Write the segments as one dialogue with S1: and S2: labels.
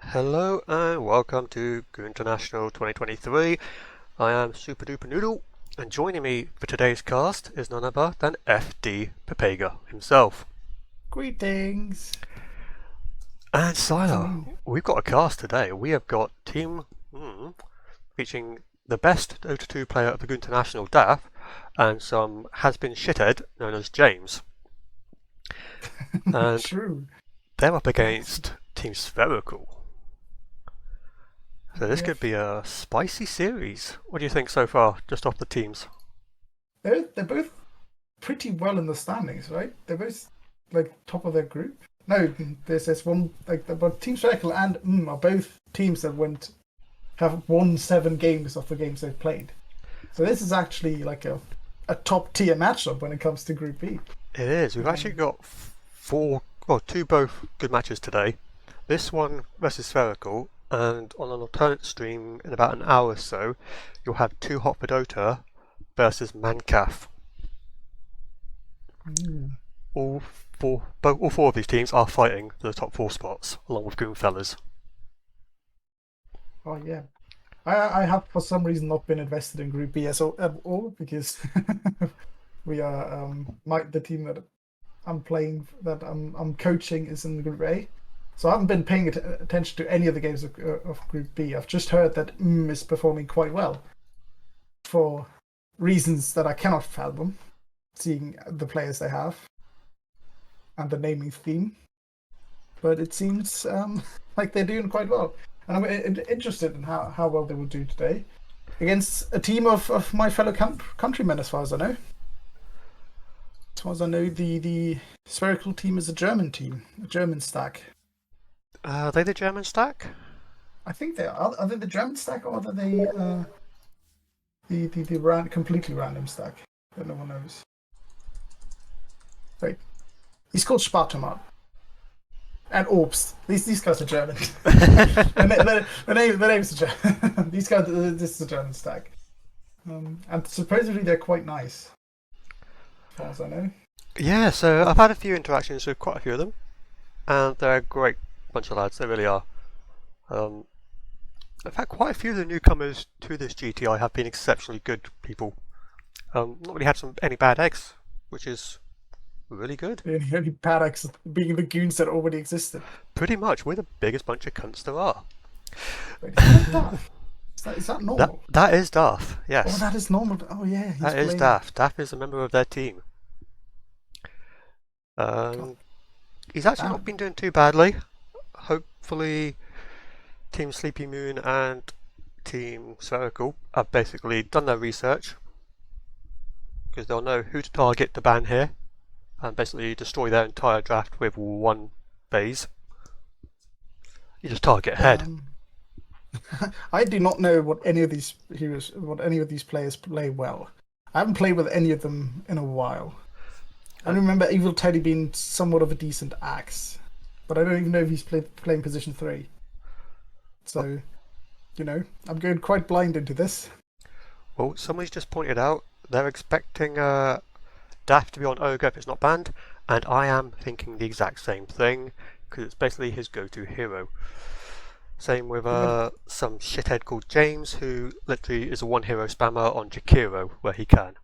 S1: Hello and welcome to Goo International 2023. I am Super Duper Noodle, and joining me for today's cast is none other than FD Pepega himself.
S2: Greetings.
S1: And Syler,
S2: Afternoon.
S1: we've got a cast today. We have got Team featuring the best Dota 2 player of the Goo International, Daf, and some has-been shithead known as James. And
S2: True.
S1: they're up
S2: That's
S1: against Team Spherical. So this
S2: yeah.
S1: could be a spicy series. What do you think so far, just off the teams?
S2: They're both pretty well in the standings, right? They're both like top of their group. No, there's one but Team Spherical and are both teams that have won 7 games of the games they've played. So this is actually like a top tier matchup when it comes to Group B.
S1: It is. We've actually got two both good matches today. This one versus Spherical, and on an alternate stream in about an hour or so, you'll have two Hot for Dota versus Mancaf.
S2: Mm.
S1: All four of these teams are fighting for the top 4 spots, along with Goonfellas.
S2: Oh yeah. I have for some reason not been invested in Group B at all because we are the team that I'm coaching is in Group A, so I haven't been paying attention to any of the games of Group B. I've just heard that is performing quite well for reasons that I cannot fathom, seeing the players they have and the naming theme. But it seems like they're doing quite well, and I'm interested in how well they will do today against a team of my fellow countrymen, as far as I know. As far as I know, the Spherical team is a German team, a German stack.
S1: Are they the German stack?
S2: I think they are. Are they the German stack or are they the completely random stack that no one knows? Wait, he's called Spartomat and Orbs. These guys are German. The names are German. These guys, this is a German stack, and supposedly they're quite nice, as far as I know.
S1: Yeah, so I've had a few interactions with quite a few of them, and they're a great bunch of lads, they really are. In fact, quite a few of the newcomers to this GTI have been exceptionally good people. Not really had any bad eggs, which is really good.
S2: The only paradox being the goons that already existed.
S1: Pretty much, we're the biggest bunch of cunts there are.
S2: Wait, is that Duff? Is that normal?
S1: That is Daf,
S2: Oh,
S1: yes.
S2: that is normal. Oh yeah, he's
S1: That is
S2: playing.
S1: Daf. Daf is a member of their team.
S2: God
S1: He's actually
S2: damn.
S1: not been doing too badly. Hopefully, Team sleepymoon and Team Spherical have basically done their research, because they'll know who to target to ban here and basically destroy their entire draft with one phase. You just target ahead.
S2: I do not know what any of these players play well. I haven't played with any of them in a while. I remember Evil Teddy being somewhat of a decent axe, but I don't even know if he's playing position 3. So, I'm going quite blind into this.
S1: Well, somebody's just pointed out they're expecting Daf to be on Ogre if it's not banned, and I am thinking the exact same thing, because it's basically his go-to hero. Same with some shithead called James, who literally is a one-hero spammer on Jakiro where he can.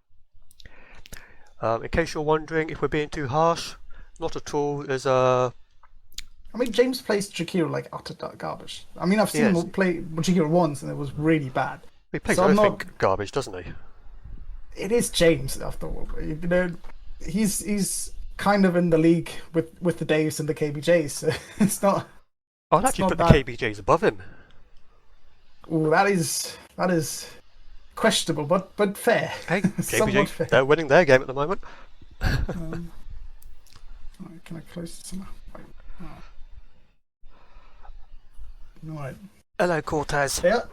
S1: In case you're wondering if we're being too harsh, not at all. There's a
S2: I mean, James plays Jakiro like utter garbage. I mean, I've seen
S1: yes,
S2: him play Jakiro once, and it was really bad.
S1: he plays
S2: So I'm
S1: everything
S2: not.
S1: garbage, doesn't he?
S2: It is James after all. He's kind of in the league with the Daves and the KBJs. So it's not.
S1: I'd
S2: It's
S1: actually
S2: not
S1: put the
S2: that.
S1: KBJs above him.
S2: Ooh, that is questionable, but fair.
S1: Hey,
S2: Somewhat
S1: KBJ,
S2: fair.
S1: they're winning their game at the moment.
S2: Um, can I close this somehow? Right.
S1: Hello, Cortez.
S2: Yeah.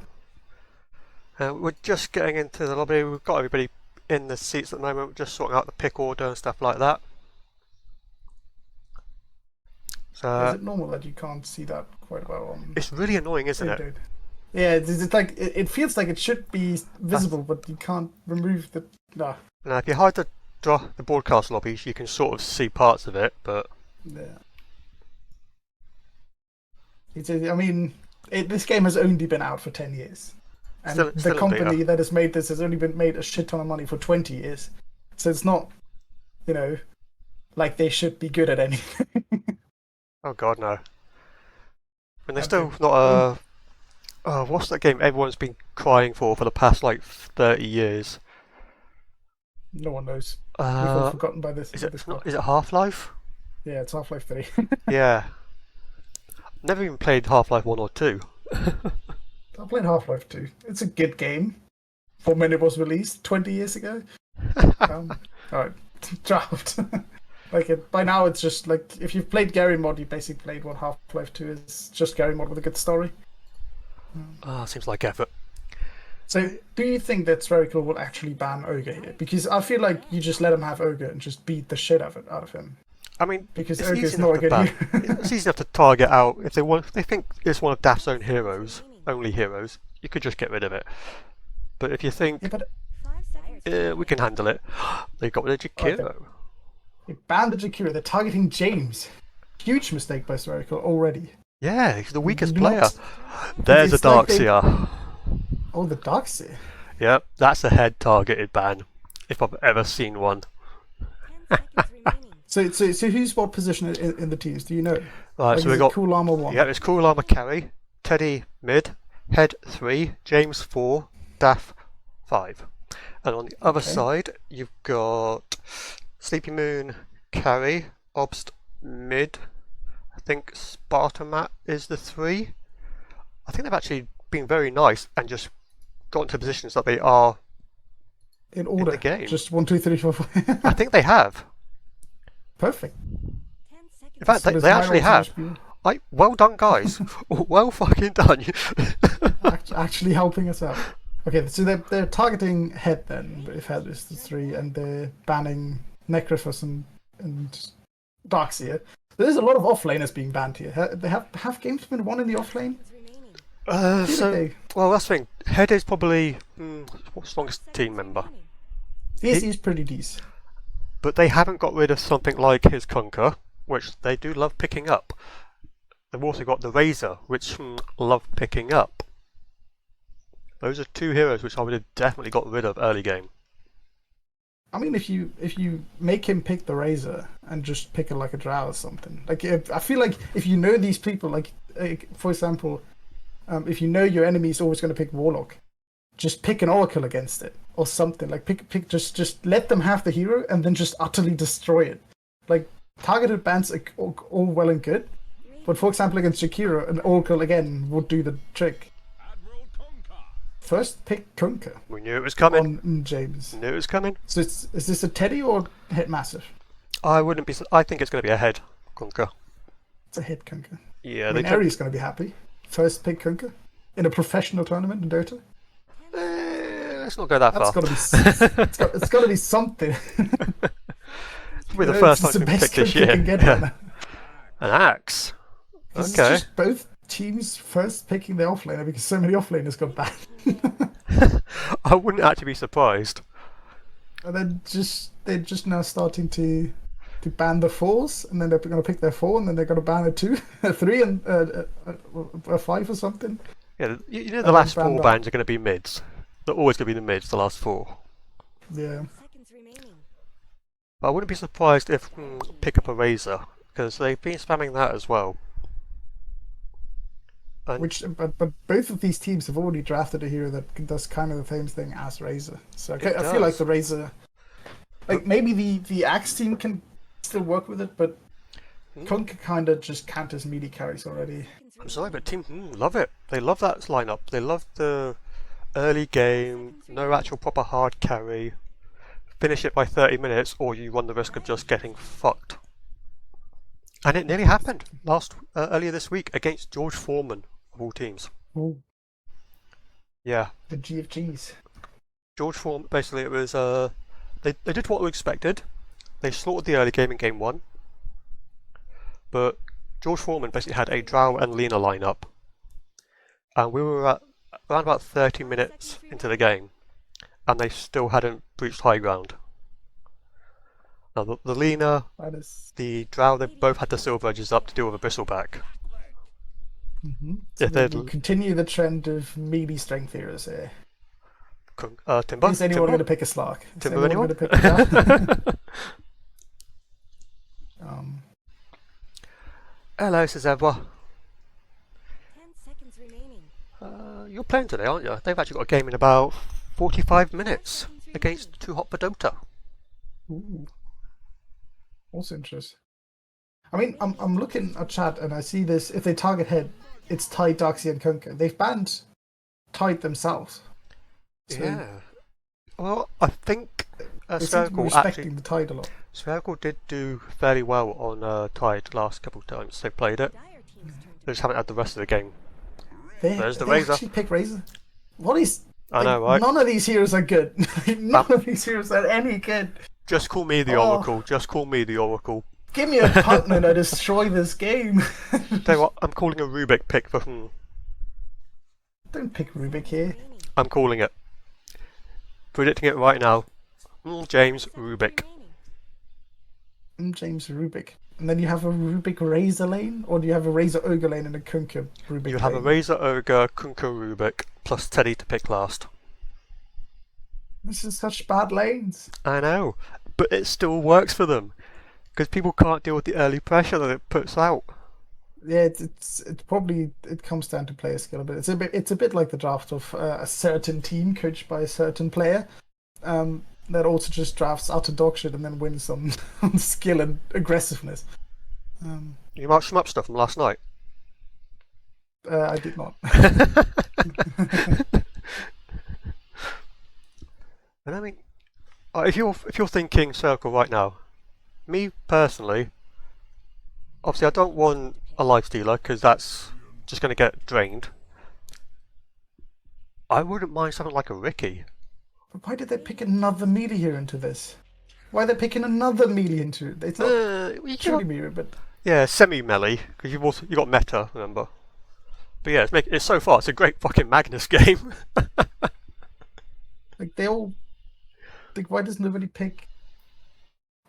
S1: We're just getting into the lobby. We've got everybody in the seats at the moment. We're just sorting out the pick order and stuff like that.
S2: Is
S1: So
S2: it normal that you can't see that quite well on
S1: it's really annoying, isn't it?
S2: Indeed. Yeah, it's like it feels like it should be visible, but you can't remove the. Nah,
S1: Now, if you hide the broadcast lobbies, you can sort of see parts of it, but
S2: yeah. I mean, this game has only been out for 10 years. And the
S1: Still in beta.
S2: company that has made this has only been made a shit ton of money for 20 years. So it's not, you know, like they should be good at anything.
S1: Oh god, no. And they're
S2: Okay.
S1: still not what's that game everyone's been crying for the past like 30 years?
S2: No one knows. We've all forgotten by this.
S1: Is
S2: by
S1: it
S2: this
S1: not?
S2: point.
S1: Is it Half-Life?
S2: Yeah, it's Half-Life 3.
S1: Yeah. Never even played Half-Life 1 or 2.
S2: I played Half-Life 2. It's a good game for when it was released 20 years ago. Alright, draft. By now it's just like, if you've played Gary Mod, you basically played what Half-Life 2 is. Just Gary Mod with a good story.
S1: Seems like effort.
S2: So, do you think that Spherical will actually ban Ogre here? Because I feel like you just let him have Ogre and just beat the shit out of him.
S1: I mean,
S2: Because
S1: it's
S2: Ogre
S1: easy
S2: is
S1: enough
S2: not a
S1: to
S2: good
S1: ban.
S2: hero.
S1: It's easy enough to target out if they want. If they think it's one of Daft's own heroes, only heroes. You could just get rid of it. But if you think
S2: Yeah, but
S1: we can handle it, they got rid of Jakiro.
S2: they banned the Jakiro. They're targeting James. Huge mistake by Spherical already.
S1: Yeah, he's the weakest
S2: Do
S1: player.
S2: not-
S1: There's a
S2: It's like
S1: Darkseer.
S2: Oh, the Darkseer.
S1: Yep, that's a head targeted ban, if I've ever seen one.
S2: So who's what position in the teams? Do you know?
S1: Right, so
S2: is
S1: we
S2: it
S1: got
S2: Cool Llama 1.
S1: yeah, it's Cool Llama carry, Teddy mid, Head 3, James 4, Daff 5. And on the other
S2: Okay.
S1: side, you've got sleepymoon carry, Obst mid. I think Spartomat is the 3. I think they've actually been very nice and just gotten to positions that they are
S2: In order.
S1: the game.
S2: Just 1, 2, 3, 4, 5.
S1: I think they have.
S2: Perfect.
S1: In fact,
S2: So
S1: they
S2: does my
S1: actually
S2: role
S1: have.
S2: just be
S1: Like, well done, guys. Well fucking done.
S2: actually helping us out. Okay, so they're targeting Head then, if Head is the 3, and they're banning Necrophus and Darkseer. There's a lot of offlaners being banned here. Have games been won in the offlane?
S1: Well, that's the thing. Head is probably strongest team member,
S2: He's pretty decent.
S1: but they haven't got rid of something like his Conquer, which they do love picking up. They've also got the Razor, which love picking up. Those are two heroes which I would have definitely got rid of early game.
S2: I mean, if you make him pick the Razor and just pick like a Drow or something, like I feel like if you know these people, like for example, if you know your enemy is always going to pick Warlock, just pick an Oracle against it or something. Like just let them have the hero and then just utterly destroy it. Like targeted bans are all well and good, but for example against Jakiro, an Oracle again would do the trick. First pick Kunkka
S1: We knew it was coming.
S2: on James.
S1: Knew it was coming.
S2: So is this a Teddy or Headmassif?
S1: I wouldn't be. I think it's going to be a head Conquer.
S2: It's a Head Kunkka.
S1: Yeah,
S2: I mean,
S1: they.
S2: Aries going to be happy. First pick Kunkka in a professional tournament in Dota.
S1: Let's not go that
S2: That's
S1: far.
S2: got to be. It's got to be something.
S1: Probably the first time
S2: it's the
S1: we
S2: best
S1: picked this
S2: Kunkka you
S1: year.
S2: can get
S1: Yeah.
S2: right now.
S1: An axe.
S2: It's
S1: Okay.
S2: just both teams first picking the offlaner because so many offlaners got banned.
S1: I wouldn't actually be surprised.
S2: And then they're just now starting to ban the 4s, and then they're going to pick their 4, and then they're going to ban a 2, a 3, and a 5 or something.
S1: Yeah, you know the
S2: then
S1: last
S2: ban
S1: 4
S2: that.
S1: bans are going to be mids. They're always going to be the mids, the last 4.
S2: Yeah.
S1: But I wouldn't be surprised if pick up a Razor, because they've been spamming that as well. And
S2: But both of these teams have already drafted a hero that does kind of the same thing as Razor. So I feel like
S1: does.
S2: the Razor, like maybe the Axe team can still work with it, but Kunkka kind of just counters melee carries already.
S1: I'm sorry, but team love it. They love that lineup. They love the early game, no actual proper hard carry. Finish it by 30 minutes, or you run the risk of just getting fucked. And it nearly happened earlier this week against George Foreman of all teams.
S2: Oh,
S1: Yeah,
S2: the GFGs.
S1: George Foreman. Basically, it was they did what we expected. They slaughtered the early game in game 1, but George Foreman basically had a Drow and Lena lineup, and we were at around about 30 minutes into the game, and they still hadn't breached high ground. Now the Lena,
S2: That is.
S1: the Drow, they both had the Silver Edges up to deal with a Bristleback.
S2: So
S1: If they're
S2: we'll continue the trend of meaty strength heroes here.
S1: Timber?
S2: Is anyone going to pick a Slark? Is
S1: Timber,
S2: anyone
S1: anyone?
S2: going to pick that?
S1: Hello, says Zebra.
S3: 10 seconds remaining.
S1: You're playing today, aren't you? They've actually got a game in about 45 minutes against Too Hot for Dota.
S2: Ooh. Also interesting. I mean, I'm looking at chat and I see this. If they target head, it's Tide, Darkseid, and Kunkka. They've banned Tide themselves. So
S1: Yeah. Well, I think
S2: they seem to be
S1: Spherical
S2: respecting the Tide a lot.
S1: Spherical did do fairly well on Tide last couple of times they played it.
S3: Dire team's turn.
S1: They just haven't had the rest of the game. There's the
S2: They
S1: Razor.
S2: actually pick Razor. What is?
S1: I know, right?
S2: None of these heroes are good. None of these heroes are any good.
S1: Just call me the Oracle. Just call me the Oracle.
S2: Give me a partner and I destroy this game.
S1: Tell you what, I'm calling a Rubik pick for.
S2: Don't pick Rubik here.
S1: I'm calling it. Predicting it right now. James Rubik.
S2: James Rubik. And then you have a Rubik Razor lane, or do you have a Razor Ogre lane and a Kunkka Rubik
S1: You have a
S2: lane?
S1: Razor Ogre, Kunkka Rubik, plus Teddy to pick last.
S2: This is such bad lanes.
S1: I know, but it still works for them. Because people can't deal with the early pressure that it puts out.
S2: Yeah, it's probably it comes down to player skill, but it's a bit like the draft of a certain team coached by a certain player, that also just drafts out of dog shit and then wins on skill and aggressiveness.
S1: You marked some up stuff from last night.
S2: I did not.
S1: And I mean, if you're thinking circle right now, me personally, obviously I don't want a life stealer because that's just going to get drained. I wouldn't mind something like a Ricky.
S2: But why did they pick another melee hero into this? Why are they picking another melee into it? It's not
S1: You
S2: truly
S1: can't-
S2: melee, but
S1: yeah, semi melee because you got meta, remember. But yeah, it's so far it's a great fucking Magnus game.
S2: like they all, like why does nobody pick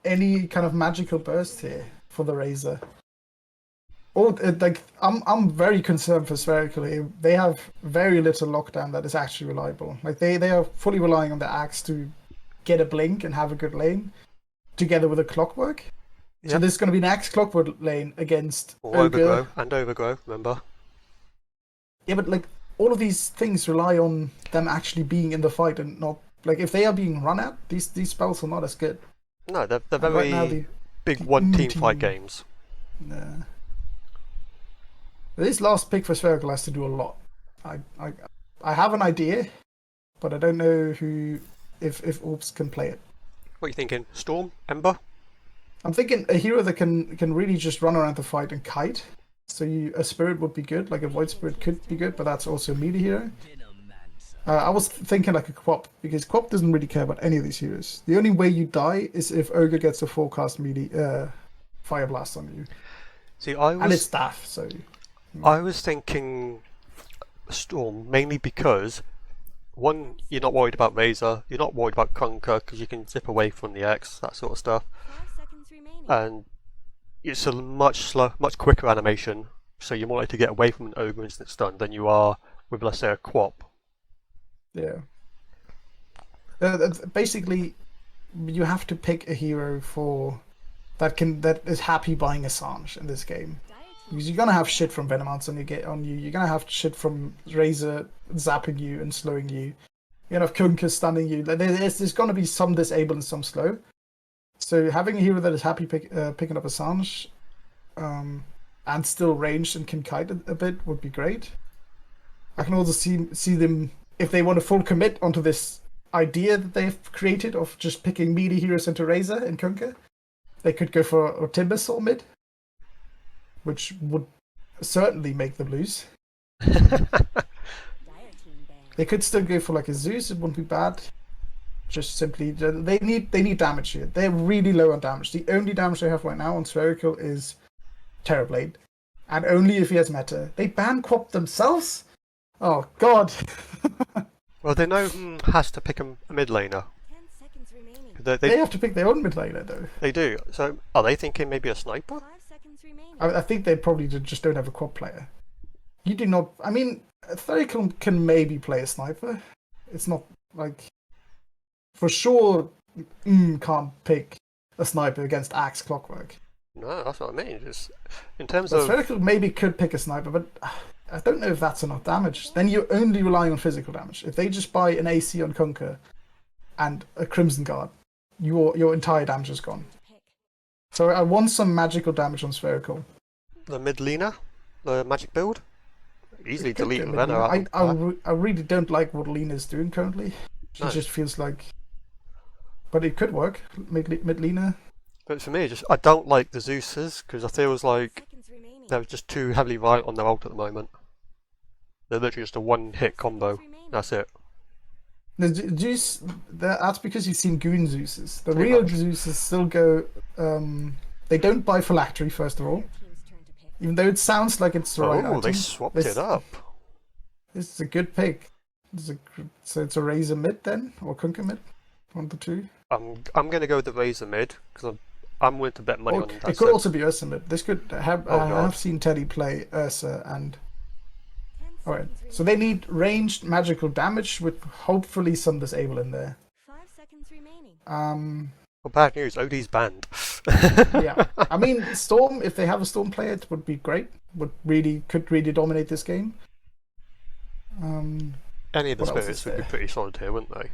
S2: any kind of magical burst here for the Razor? Or like I'm very concerned for Spherical here. They have very little lockdown that is actually reliable. Like they are fully relying on the axe to get a blink and have a good lane, together with a clockwork. So
S1: Yep.
S2: there's going to be an axe clockwork lane against
S1: Or
S2: Ogre.
S1: overgrow and overgrow, remember?
S2: Yeah, but like all of these things rely on them actually being in the fight and not like if they are being run at, these spells are not as good.
S1: No, they're
S2: And
S1: very
S2: right now the
S1: big
S2: the
S1: one team
S2: team-
S1: fight games.
S2: This last pick for Spherical has to do a lot. I have an idea, but I don't know who if Orbs can play it.
S1: What are you thinking? Storm? Ember?
S2: I'm thinking a hero that can really just run around the fight and kite. So a spirit would be good, like a void spirit could be good, but that's also a melee hero. I was thinking like a Quap, because Quap doesn't really care about any of these heroes. The only way you die is if Ogre gets a forecast melee fire blast on you,
S1: See,
S2: and it's Daf. So
S1: I was thinking Storm mainly because one, you're not worried about Razor, you're not worried about Kunkka because you can zip away from the X, that sort of stuff,
S3: 5 seconds remaining.
S1: and it's a much quicker animation, so you're more likely to get away from an Ogre instant stun than you are with, let's say, a Quap.
S2: yeah. Basically, you have to pick a hero for that is happy buying Assange in this game.
S3: Dire
S2: Because you're gonna have shit from Venomounts on you. You're gonna have shit from Razor zapping you and slowing you. You're gonna have Kunkka stunning you. There's gonna be some disable and some slow. So having a hero that is happy picking up Assange, and still ranged and can kite a bit would be great. I can also see them if they want to full commit onto this idea that they've created of just picking melee heroes into Razor and Kunkka. They could go for a Timbus or mid, which would certainly make them lose.
S3: team banned.
S2: They could still go for like a Zeus, it wouldn't be bad. Just simply, they need damage here. They're really low on damage. The only damage they have right now on Spherical is Terrorblade. And only if he has meta. They ban Quap themselves? Oh god.
S1: Well, they know has to pick a mid laner.
S3: 10 seconds remaining.
S2: They have to pick their own mid laner though.
S1: They do. So, are they thinking maybe a sniper?
S3: 5 seconds remaining.
S2: I think they probably just don't have a Quap player. You do not. I mean, Spherical can maybe play a sniper. It's not like for sure. Can't pick a sniper against Axe Clockwork.
S1: No, that's what I mean. Just in terms
S2: But
S1: of
S2: Spherical maybe could pick a sniper, but I don't know if that's enough damage. Then you're only relying on physical damage. If they just buy an AC on Conquer and a Crimson Guard, your entire damage is gone.
S3: Pick.
S2: So I want some magical damage on Spherical.
S1: the mid leaner, the magic build, easily
S2: It could
S1: delete
S2: go mid
S1: Ravenna
S2: Lina.
S1: out of that.
S2: I really don't like what Lena's doing currently. She
S1: No.
S2: just feels like, but it could work. Mid Lina.
S1: But for me, just I don't like the Zeuses because I feel like
S3: Seconds remaining.
S1: they're just too heavily reliant on their ult at the moment. They're literally just a one-hit combo.
S3: Seconds remaining.
S1: That's it.
S2: The Zeus. That's because you've seen Goon Zeuses. The
S1: Pretty
S2: real
S1: much.
S2: Zeuses still go. They don't buy phylactery first of all,
S3: Team's turn to pick.
S2: even though it sounds like it's the right
S1: Oh, they
S2: item.
S1: swapped
S2: This-
S1: it up.
S2: This is a good pick. So it's a Razor mid then, or Kunka mid, one of the two.
S1: I'm gonna go with the Razor mid because I'm willing to bet money
S2: Or
S1: on
S2: it
S1: that.
S2: could also be Ursa mid. This could have.
S1: Oh,
S2: I
S1: God.
S2: have seen Teddy play Ursa and.
S3: 10
S2: Alright,
S3: seconds
S2: so they need ranged magical damage with hopefully some disable in there.
S3: 5 seconds remaining.
S1: Well, bad news. OD's banned.
S2: Yeah. I mean, Storm, if they have a Storm player, it would be great. Could really dominate this game.
S1: Any of the
S2: What else
S1: spirits
S2: is
S1: would be
S2: there?
S1: pretty solid here, wouldn't they?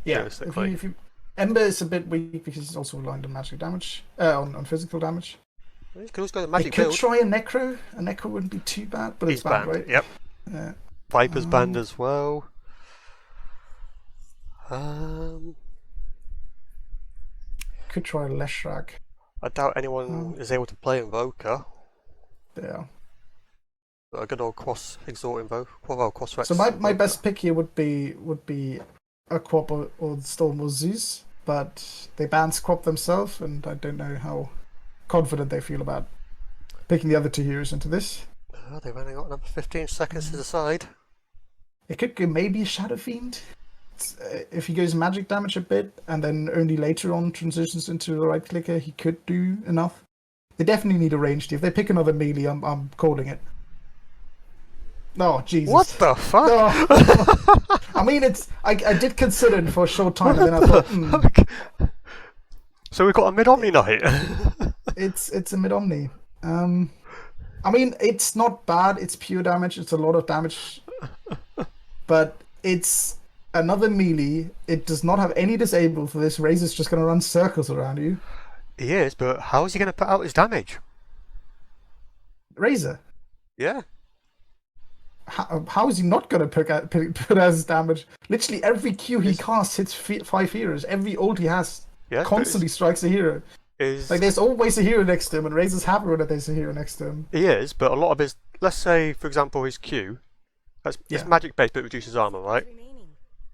S2: Yeah. If
S1: Realistically.
S2: you, Ember is a bit weak because it's also reliant on magic damage, on physical damage.
S1: You could also go the
S2: They
S1: magic
S2: could
S1: build.
S2: try a Necro. A Necro wouldn't be too bad, but
S1: He's
S2: it's banned,
S1: banned.
S2: right?
S1: Yep.
S2: Yeah.
S1: Viper's banned as well.
S2: Could try Leshrac.
S1: I doubt anyone is able to play Invoker.
S2: Yeah.
S1: But a good old cross exhort Invoker. Well, cross Rex.
S2: So my
S1: Invoker.
S2: best pick here would be a Quap or Storm or Zeus, but they banned Squap themselves, and I don't know how confident they feel about picking the other two heroes into this.
S1: Oh, they've only got another 15 seconds to decide.
S2: It could go maybe a Shadow Fiend. If he goes magic damage a bit, and then only later on transitions into the right clicker, he could do enough. They definitely need a ranged. If they pick another melee, I'm calling it. Oh, Jesus.
S1: What the fuck?
S2: No. I mean, I did consider it for a short time, and then I thought,
S1: Fuck. So we've got a mid-omni night.
S2: it's a mid-omni. I mean, it's not bad. It's pure damage. It's a lot of damage, but it's another melee. It does not have any disable for this. Razor's just going to run circles around you.
S1: He is, but how is he going to put out his damage?
S2: Razor.
S1: Yeah.
S2: How is he not going to put out his damage? Literally every Q he casts hits 5 heroes. Every ult he has
S1: Yeah.
S2: constantly strikes a hero.
S1: Is
S2: Like there's always a hero next to him, and Razor's happy when there's a hero next to him.
S1: he is, but a lot of his, let's say, for example, his Q, it's
S2: Yeah.
S1: magic based, but it reduces armor, right?
S3: Remaining.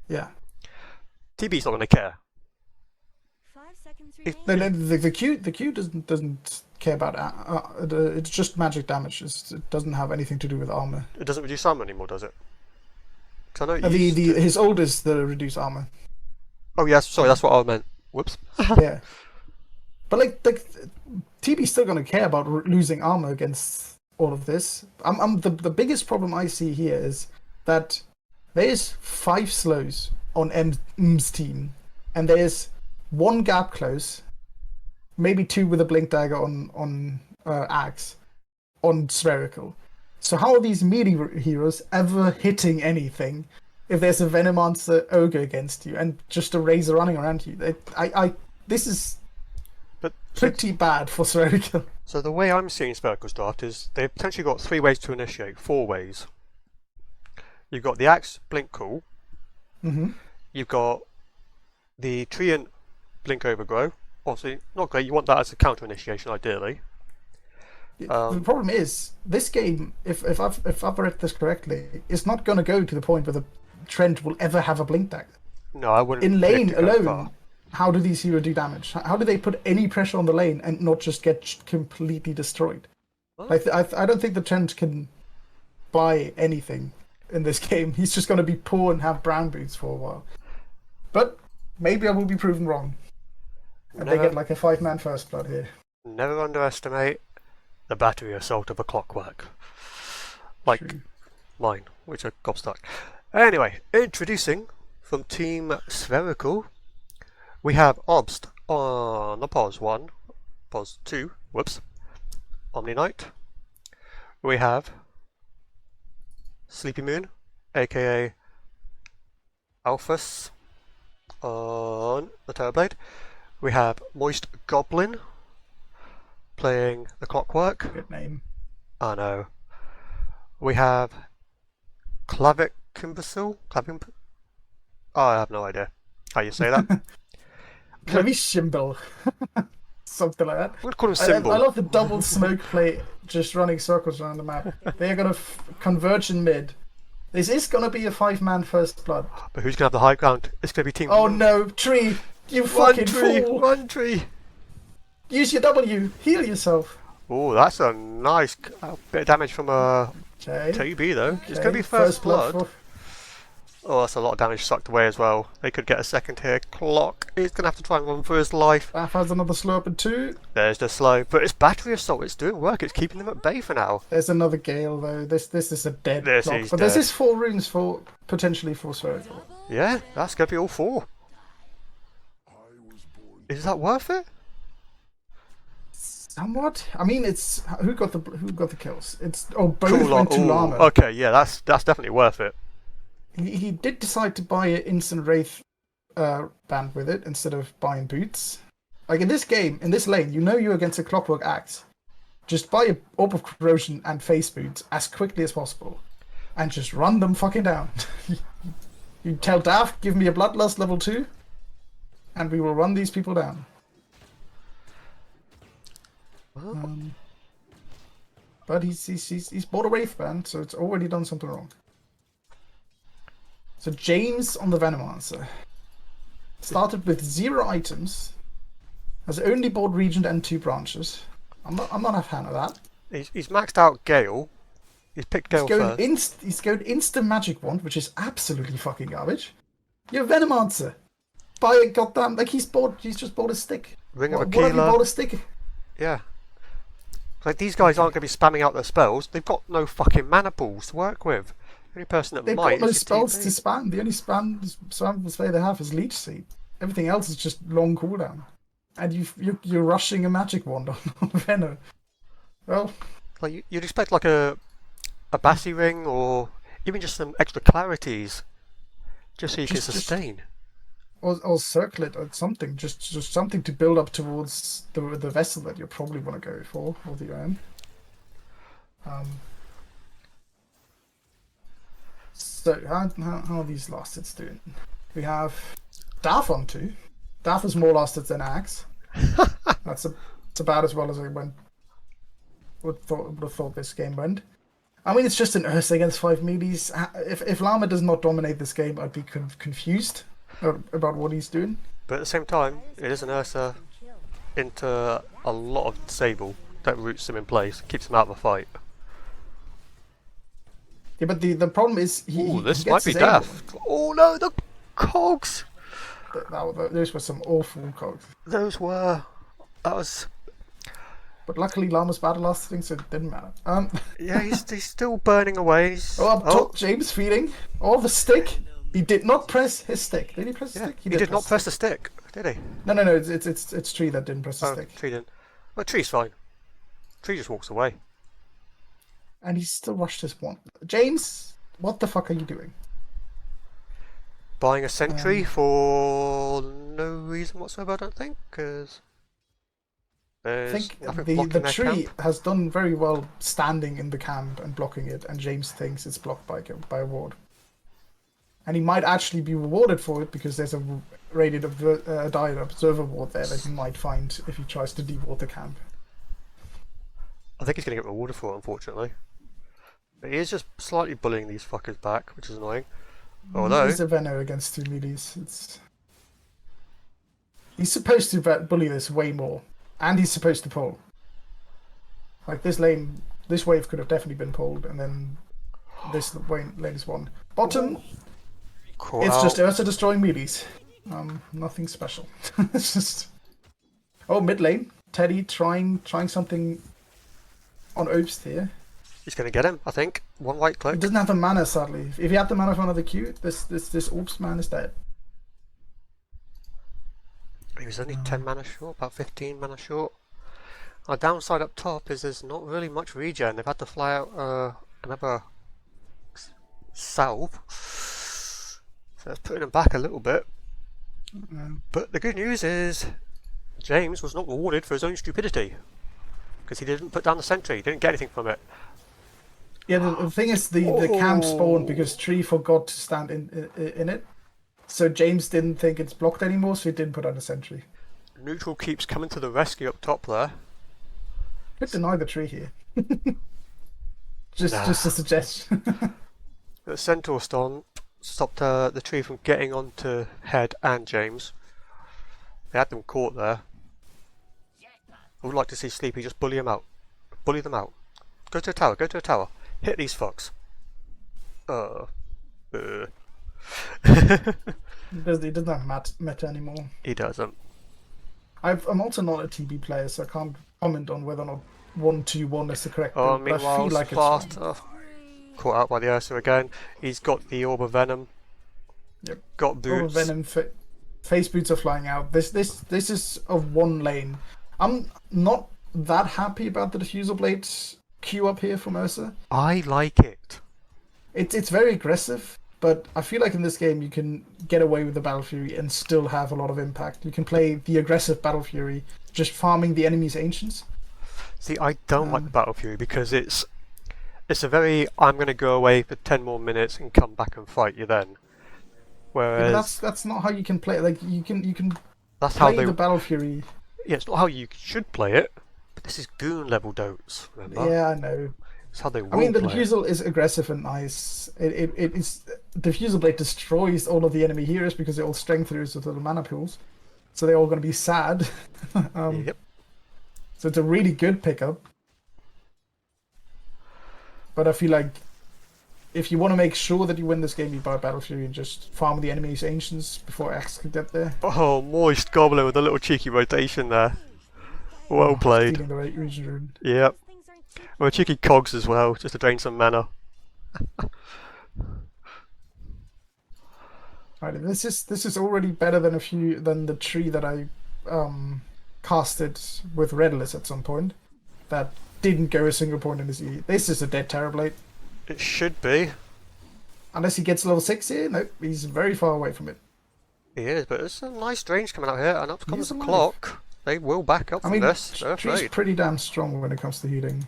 S2: Yeah.
S1: TB's not going to care.
S3: 5 seconds
S1: If-
S3: remaining.
S2: No, the Q doesn't care about it's just magic damage. It doesn't have anything to do with armor.
S1: It doesn't reduce armor anymore, does it? 'Cause I know it used to.
S2: His ult is the reduce armor.
S1: Oh yes, sorry, that's what I meant. Whoops.
S2: Yeah, but like TB's still gonna care about losing armor against all of this. The biggest problem I see here is that there's 5 slows on M's team, and there's 1 gap close, maybe 2 with a blink dagger on Axe, on Spherical. So how are these melee heroes ever hitting anything if there's a Venomancer Ogre against you and just a Razor running around you? This is
S1: But
S2: pretty bad for Spherical.
S1: so the way I'm seeing Spherical's draft is they've potentially got 3 ways to initiate, 4 ways. You've got the Axe Blink Cool.
S2: Mm-hmm.
S1: You've got the Treant Blink Overgrow. Obviously, not great. You want that as a counter initiation, ideally.
S2: The problem is this game, if I've read this correctly, is not going to go to the point where the Trent will ever have a blink dagger.
S1: No, I wouldn't.
S2: In
S1: predict
S2: lane
S1: it going
S2: alone,
S1: far.
S2: how do these heroes do damage? How do they put any pressure on the lane and not just get completely destroyed? Like I don't think the Trent can buy anything in this game. He's just going to be poor and have brown boots for a while. But maybe I will be proven wrong. And they
S1: Never-
S2: get like a 5-man first blood here.
S1: Never underestimate the battery assault of a clockwork. Like
S2: True.
S1: mine, which are gobstuck. Anyway, introducing from Team Spherical, we have Obst on the pause 1, pause 2, whoops, Omni Knight. We have sleepymoon, aka Alphas, on the Terrorblade. We have Moist Goblin playing the Clockwork.
S2: Good name.
S1: I know. We have clavicimbel. Oh, I have no idea how you say that.
S2: Clavicimbel. Something like that.
S1: I'm going to call him
S2: I
S1: Symbol.
S2: love the double smoke play, just running circles around the map. They're gonna converge in mid. This is gonna be a 5-man first blood.
S1: But who's going to have the high ground? It's going to be Team...
S2: Oh no, tree! You fucking fool!
S1: One tree!
S2: Use your W. Heal yourself.
S1: Oh, that's a nice bit of damage from a
S2: Okay.
S1: TB though. It's
S2: Okay,
S1: going to be first blood.
S2: for-
S1: Oh, that's a lot of damage sucked away as well. They could get a second here. Clock is going to have to try and run for his life.
S2: Daf has another slow up in 2.
S1: There's the slow. But it's battery assault. It's doing work. It's keeping them at bay for now.
S2: There's another Gale though. This is a dead
S1: This
S2: block.
S1: is
S2: But this
S1: dead.
S2: is 4 runes for potentially for Spherical.
S1: Yeah, that's going to be all 4. Is that worth it?
S2: Somewhat. I mean, it's who got the kills. It's both
S1: Cool.
S2: went to Llama.
S1: Okay, yeah, that's definitely worth it.
S2: He did decide to buy an instant wraith band with it instead of buying boots. Like in this game, in this lane, you know you're against a clockwork axe. Just buy a orb of corrosion and face boots as quickly as possible, and just run them fucking down. You tell Daf, give me a bloodlust level 2, and we will run these people down. But he's bought a wraith band, so it's already done something wrong. So James on the Venomancer started with 0 items, has only bought Regent and 2 branches. I'm not a fan of that.
S1: He's maxed out Gale. He's picked Gale first.
S2: He's going instant magic wand, which is absolutely fucking garbage. You're a Venomancer. Buy a goddamn he's just bought a stick.
S1: Ring of
S2: What have you
S1: Aquila.
S2: bought a stick?
S1: Yeah. Like these guys aren't going to be spamming out their spells. They've got no fucking mana pools to work with. The only person that
S2: They've
S1: might
S2: got no
S1: is your
S2: spells
S1: TP.
S2: to spam. The only spam display they have is Leech Seed. Everything else is just long cooldown. And you're rushing a magic wand on Veno. Well,
S1: Like you'd expect like a Bassi ring or even just some extra clarities, just so you can
S2: Just-
S1: sustain.
S2: or circle it or something. Just something to build up towards the vessel that you probably want to go for, or the urn. So how are these last hits doing? We have Daf on 2. Daf is more last hits than Axe. That's about as well as I would have thought this game went. I mean, it's just an Ursa against 5 meaties. If Llama does not dominate this game, I'd be confused about what he's doing.
S1: But at the same time, it is an Ursa into a lot of disable that roots him in place, keeps him out of the fight.
S2: Yeah, but the problem is
S1: Ooh, this
S2: he
S1: might
S2: gets
S1: be
S2: disabled.
S1: death. Oh no, the cogs!
S2: Those were some awful cogs.
S1: That was...
S2: But luckily, Llama's battle lasting, so it didn't matter.
S1: Yeah, he's still burning away.
S2: Up top, James feeding. Oh, the stick. He did not press his stick. Did he press the
S1: Yeah,
S2: stick?
S1: he did not press the stick, did he?
S2: No. It's Tree that didn't press the
S1: Oh,
S2: stick,
S1: Tree didn't. Well, Tree's fine. Tree just walks away.
S2: and he still rushed his one. James, what the fuck are you doing?
S1: Buying a sentry for no reason whatsoever, I don't think, because
S2: I
S1: there's
S2: think
S1: nothing
S2: the
S1: blocking their
S2: tree
S1: camp.
S2: has done very well standing in the camp and blocking it, and James thinks it's blocked by a ward. And he might actually be rewarded for it because there's a rated diet observer ward there that he might find if he tries to deward the camp.
S1: I think he's going to get rewarded for it, unfortunately. But he is just slightly bullying these fuckers back, which is annoying. Although,
S2: He's a Veno against 2 meaties. He's supposed to bully this way more, and he's supposed to pull. Like this lane, this wave could have definitely been pulled, and then this lane is won. Bottom,
S1: call
S2: it's
S1: out.
S2: just Ursa destroying meaties. Nothing special. It's just mid lane, Teddy trying something on Obst here.
S1: He's going to get him, I think. One right
S2: He
S1: click.
S2: doesn't have the mana, sadly. If he had the mana for another Q, this Orbs man is dead.
S1: He was only 10 mana short, about 15 mana short. Our downside up top is there's not really much regen. They've had to fly out another salve. So that's putting them back a little bit. But the good news is James was not rewarded for his own stupidity. Because he didn't put down the sentry, he didn't get anything from it.
S2: Yeah, the thing is, the camp spawned because Tree forgot to stand in it. So James didn't think it's blocked anymore, so he didn't put on a sentry.
S1: Neutral keeps coming to the rescue up top there.
S2: Could deny the Tree here. just a suggestion.
S1: The Centaur Storm stopped the tree from getting onto Head and James. They had them caught there. I would like to see Sleepy just bully them out. Bully them out. Go to a tower, go to a tower. Hit these fucks.
S2: He doesn't have meta anymore.
S1: He doesn't.
S2: I'm also not a TB player, so I can't comment on whether or not 1-2-1 is the correct
S1: Oh,
S2: build, but I
S1: meanwhile,
S2: feel like
S1: Sparta caught out by the Ursa again. He's got the Orb of Venom.
S2: Yep.
S1: Got boots.
S2: Venom face boots are flying out. This is of one lane. I'm not that happy about the diffusal blades queue up here from Ursa.
S1: I like it.
S2: It's very aggressive, but I feel like in this game you can get away with the Battle Fury and still have a lot of impact. You can play the aggressive Battle Fury, just farming the enemy's ancients.
S1: See, I don't like the Battle Fury because it's a very I'm going to go away for 10 more minutes and come back and fight you then. Whereas
S2: Yeah, that's not how you can play. Like you can
S1: that's how
S2: play
S1: they
S2: the Battle Fury.
S1: Yeah, it's not how you should play it, but this is goon level dotes, remember?
S2: Yeah, I know.
S1: It's how they will
S2: I mean, the
S1: play it.
S2: diffusal is aggressive and nice. It's diffusal blade destroys all of the enemy heroes because they're all strength heroes with little mana pools, so they're all going to be sad.
S1: Yep.
S2: So it's a really good pickup. But I feel like if you want to make sure that you win this game, you buy Battle Fury and just farm the enemy's ancients before Axe can get there.
S1: Oh, moist Goblin with a little cheeky rotation there. Well played.
S2: Stealing the right region rune.
S1: Yep.
S3: Things aren't too
S1: Well, a cheeky cogs as well, just to drain some mana.
S2: Right, this is already better than the tree that I casted with Redless at some point. That didn't go a single point in his E. This is a dead Terrorblade.
S1: It should be.
S2: Unless he gets level 6 here, nope, he's very far away from it.
S1: He is, but there's some nice range coming out here, and up comes
S2: He's
S1: the
S2: alive.
S1: clock. They will back up
S2: I
S1: from
S2: mean,
S1: this. They're
S2: Tree's
S1: afraid.
S2: pretty damn strong when it comes to healing.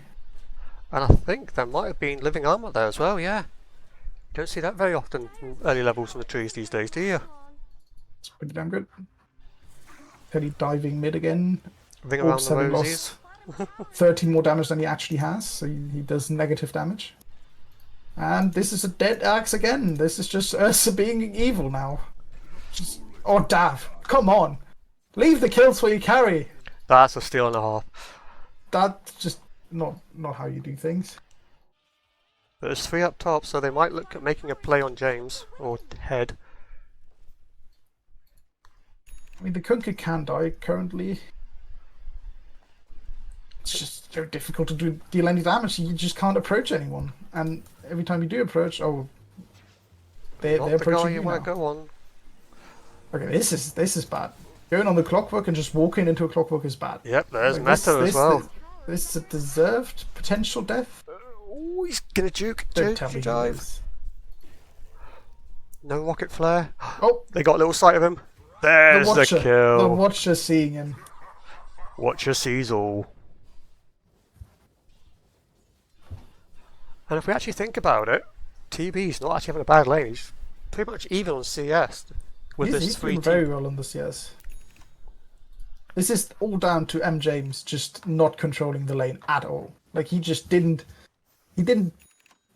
S1: And I think there might have been living armor there as well, yeah. Don't see that very often in early levels from the trees these days, do you?
S2: It's pretty damn good. Teddy diving mid again.
S1: Ring around
S2: Orbs
S1: the
S2: having
S1: rosies.
S2: lost 30 more damage than he actually has, so he does negative damage. And this is a dead axe again. This is just Ursa being evil now. Oh, Dav, come on. Leave the kills for you carry.
S1: That's a steal and a half.
S2: That's just not how you do things.
S1: But there's 3 up top, so they might look at making a play on James, or Head.
S2: I mean, the Kunkka can die currently. It's just so difficult to deal any damage. You just can't approach anyone. And every time you do approach, they're
S1: Not the guy
S2: approaching
S1: you
S2: you
S1: want
S2: now.
S1: to go on.
S2: Okay, this is bad. Going on the clockwork and just walking into a clockwork is bad.
S1: Yep, there's
S2: Like,
S1: meta as well.
S2: This is a deserved potential death.
S1: Oh, he's gonna juke,
S2: Don't tell me he
S1: dive.
S2: is.
S1: No rocket flare.
S2: Oh,
S1: They got a little sight of him. There's the
S2: Watcher. The
S1: kill.
S2: Watcher seeing him.
S1: Watcher sees all. And if we actually think about it, TB's not actually having a bad lane. He's pretty much even on CS with
S2: He's
S1: this 3
S2: doing very well on this, yes. This is all down to M. James just not controlling the lane at all. Like, he just didn't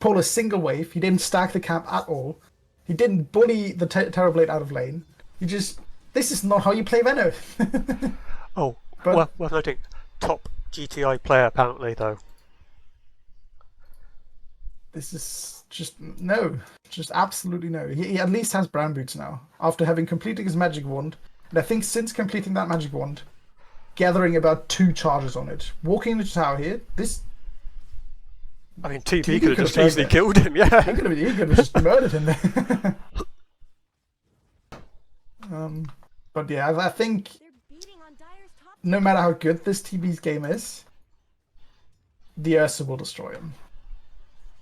S2: pull a single wave. He didn't stack the camp at all. He didn't bully the Terrorblade out of lane. This is not how you play Venom.
S1: Oh,
S2: But-
S1: worth noting, top GTI player apparently though.
S2: This is just absolutely no. He at least has brown boots now after having completed his magic wand. And I think since completing that magic wand, gathering about 2 charges on it, walking into the tower here,
S1: I mean, TB
S2: TB
S1: could have
S2: could
S1: just
S2: have
S1: easily
S2: turned
S1: killed him,
S2: He
S1: yeah.
S2: could have just murdered him there. But yeah, I think
S3: They're beating on Dyer's top
S2: no matter how good this TB's game is, the Ursa will destroy him.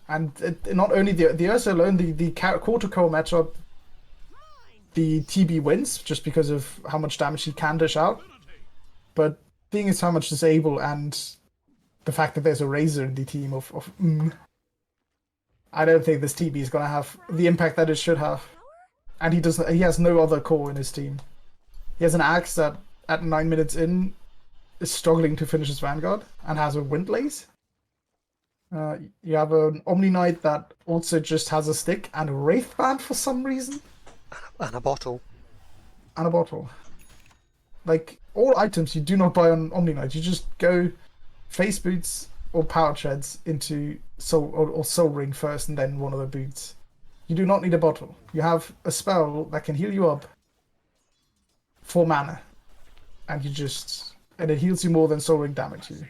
S2: And not only the Ursa alone, the quarter core matchup, the TB wins just because of how much damage he can dish out. But thing is how much disable and the fact that there's a Razor in the team of I don't think this TB is gonna have the impact that it should have. And he has no other core in his team. He has an Axe that at 9 minutes in is struggling to finish his Vanguard and has a Windlaze. You have an Omni Knight that also just has a stick and a Wraith Band for some reason.
S1: And a bottle.
S2: And a bottle. Like, all items you do not buy on Omni Knight. You just go Face Boots or Power Treads into or Soul Ring first and then one of the boots. You do not need a bottle. You have a spell that can heal you up 4 mana. And it heals you more than Soul Ring damage you.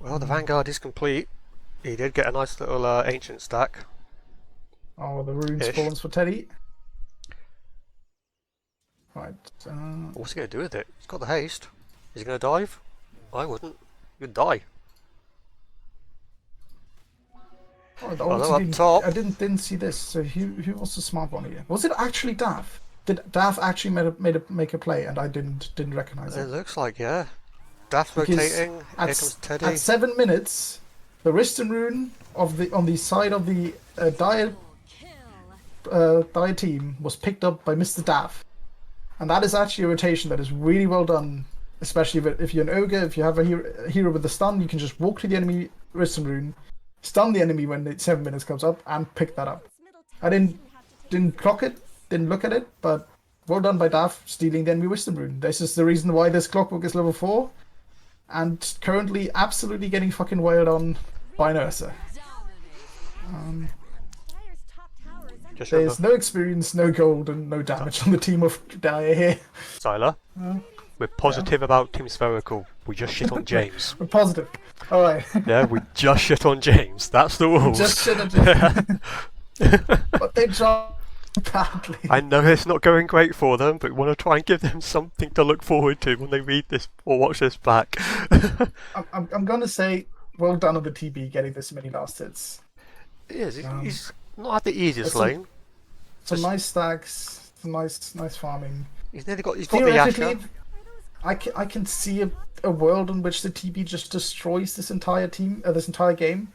S1: Well, the Vanguard is complete. He did get a nice little ancient stack.
S2: Oh, the rune
S1: Ish.
S2: spawns for Teddy. Right.
S1: What's he going to do with it? He's got the haste. Is he going to dive? I wouldn't. You'd die.
S2: Oh,
S1: up top.
S2: I didn't see this. So who was the smart one here? Was it actually Daf? Did Daf actually make a play and I didn't recognize
S1: It
S2: it?
S1: looks like, yeah. Daft
S2: Because
S1: rotating. Here comes Teddy.
S2: At 7 minutes, the Risten rune on the side of the Dire team was picked up by Mr. Daf, and that is actually a rotation that is really well done. Especially if you're an ogre, if you have a hero with the stun, you can just walk to the enemy Risten rune, stun the enemy when the 7 minutes comes up, and pick that up. I didn't clock it, didn't look at it, but well done by Daf stealing the enemy Wisdom rune. This is the reason why this clockwork is level 4, and currently absolutely getting fucking wailed on by an Ursa.
S3: Dyer's top tower is under
S1: Just
S2: There's no experience, no gold, and no damage on the team of Dyer here.
S1: Sylar. We're positive about Team Spherical. We just shit on James.
S2: We're positive. Alright.
S1: Yeah, we just shit on James. That's the rules.
S2: Just shit at But they dropped badly.
S1: I know it's not going great for them, but we want to try and give them something to look forward to when they read this or watch this back.
S2: I'm gonna say, well done on the TB getting this many last hits.
S1: He is. He's not had the easiest
S2: Some-
S1: lane.
S2: Some nice stacks, some nice farming.
S1: He's got the Yasha.
S2: I can see a world in which the TB just destroys this entire team, this entire game.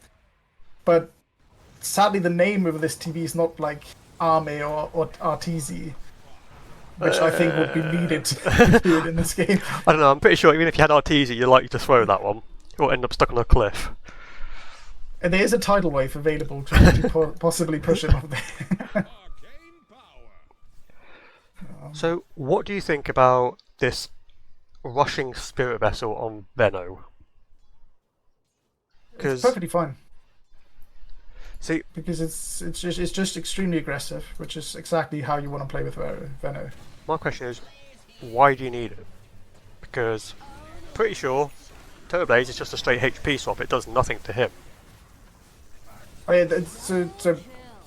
S2: But sadly, the name of this TB is not like Arme or RTZ, which I think would be needed to do it in this game.
S1: I don't know, I'm pretty sure even if you had Arteezy, you're likely to throw that one. Or end up stuck on a cliff.
S2: And there is a tidal wave available to possibly push him up there.
S1: So, what do you think about this rushing Spirit Vessel on Venno?
S2: It's perfectly fine.
S1: See,
S2: Because it's just extremely aggressive, which is exactly how you want to play with Venno.
S1: my question is, why do you need it? Because, pretty sure, Turbo Blaze is just a straight HP swap, it does nothing to him.
S2: Oh yeah, so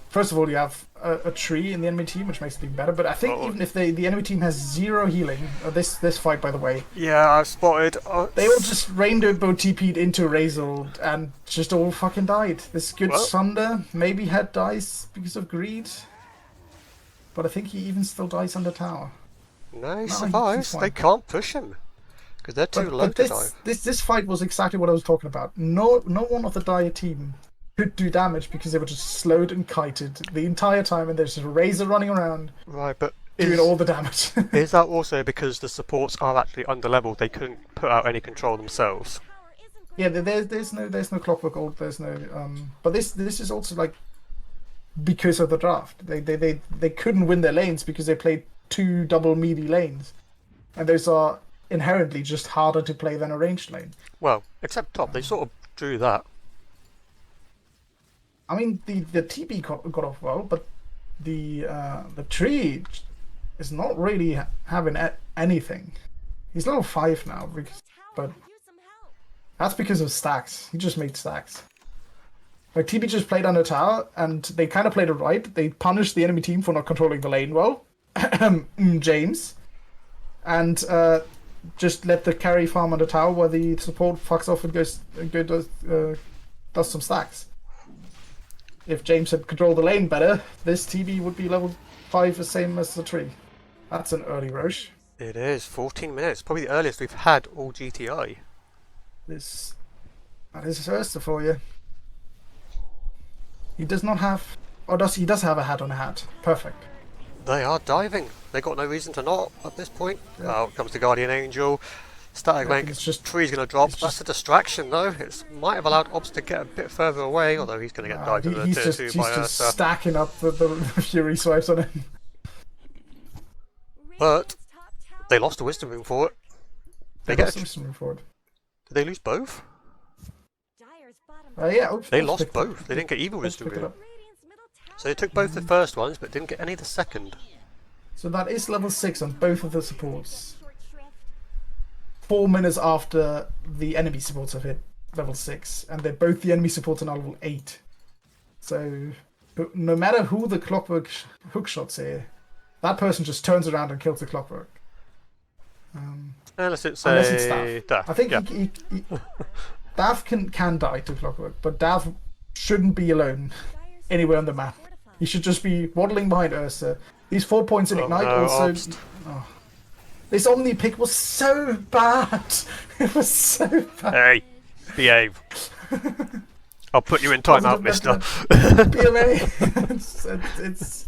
S2: first of all, you have a tree in the enemy team, which makes it even better. But I think even if the enemy team has 0 healing, this fight, by the way,
S1: Yeah, I've spotted.
S2: they all just Rainbow TP'd into Razor and just all fucking died. This good
S1: Well.
S2: Sunder maybe had dies because of greed, but I think he even still dies under tower.
S1: No, he
S2: he's
S1: survives.
S2: fine.
S1: They can't push him. Because they're too low
S2: But
S1: to dive.
S2: this fight was exactly what I was talking about. No one of the Dire team could do damage because they were just slowed and kited the entire time, and there's just a Razor running around
S1: Right, but
S2: doing all the damage.
S1: is that also because the supports are actually underleveled? They couldn't put out any control themselves.
S3: tower isn't
S2: Yeah, there's no Clockwork Gold, there's no but this is also like because of the draft. They couldn't win their lanes because they played 2 double meaty lanes, and those are inherently just harder to play than a ranged lane.
S1: Well, except top, they sort of drew that.
S2: I mean, the TB got off well, but the tree is not really having anything. He's level 5 now,
S3: tower.
S2: but
S3: Use some help.
S2: That's because of stacks. He just made stacks. Like TB just played on a tower, and they kind of played it right. They punished the enemy team for not controlling the lane well, James, and just let the carry farm on the tower while the support fucks off and does some stacks. If James had controlled the lane better, this TB would be level 5, the same as the tree. That's an early Roche.
S1: It is 14 minutes, probably the earliest we've had all GTI.
S2: That is Ursa for you. He does not have, or does he? Does have a hat on a hat. Perfect.
S1: They are diving. They got no reason to not at this point.
S2: Yeah.
S1: Out comes the Guardian Angel. Static link.
S2: It's just
S1: Tree's going to drop.
S2: it's
S1: That's
S2: just-
S1: a distraction though. It might have allowed Ops to get a bit further away, although he's going to get dived into the tier 2
S2: he's
S1: by
S2: just
S1: Ursa.
S2: stacking up the Fury swipes on him.
S1: But
S3: Radiant's top tower
S1: they lost a Wisdom Ring for it. They
S2: Lost
S1: get.
S2: some forward.
S1: Did they lose both?
S3: Dyer's bottom
S2: Yeah, oops,
S1: They
S2: oops,
S1: lost
S2: picked it up.
S1: both. They didn't get either
S2: Oops,
S1: Wisdom
S2: picked it
S1: Ring.
S2: up.
S3: Radiant's middle tower.
S1: So they took both the first ones, but didn't get any of the second.
S2: So that is level 6 on both of the supports.
S3: Short shrift.
S2: 4 minutes after the enemy supports have hit level 6, and they're both the enemy supports are now level 8. So, but no matter who the clockwork hook shots here, that person just turns around and kills the clockwork.
S1: Unless it's
S2: Unless it's
S1: a
S2: Daf. I think
S1: yeah.
S2: Daf can die to clockwork, but Daf shouldn't be alone
S3: Dyer's
S2: anywhere on the map.
S3: fortified.
S2: He should just be waddling behind Ursa. These 4 points in
S1: Oh,
S2: Ignite
S1: no,
S2: also.
S1: Obst.
S2: Oh. This Omni pick was so bad. It was so bad.
S1: Hey, behave. I'll put you in timeout, mister.
S2: BMA. it's.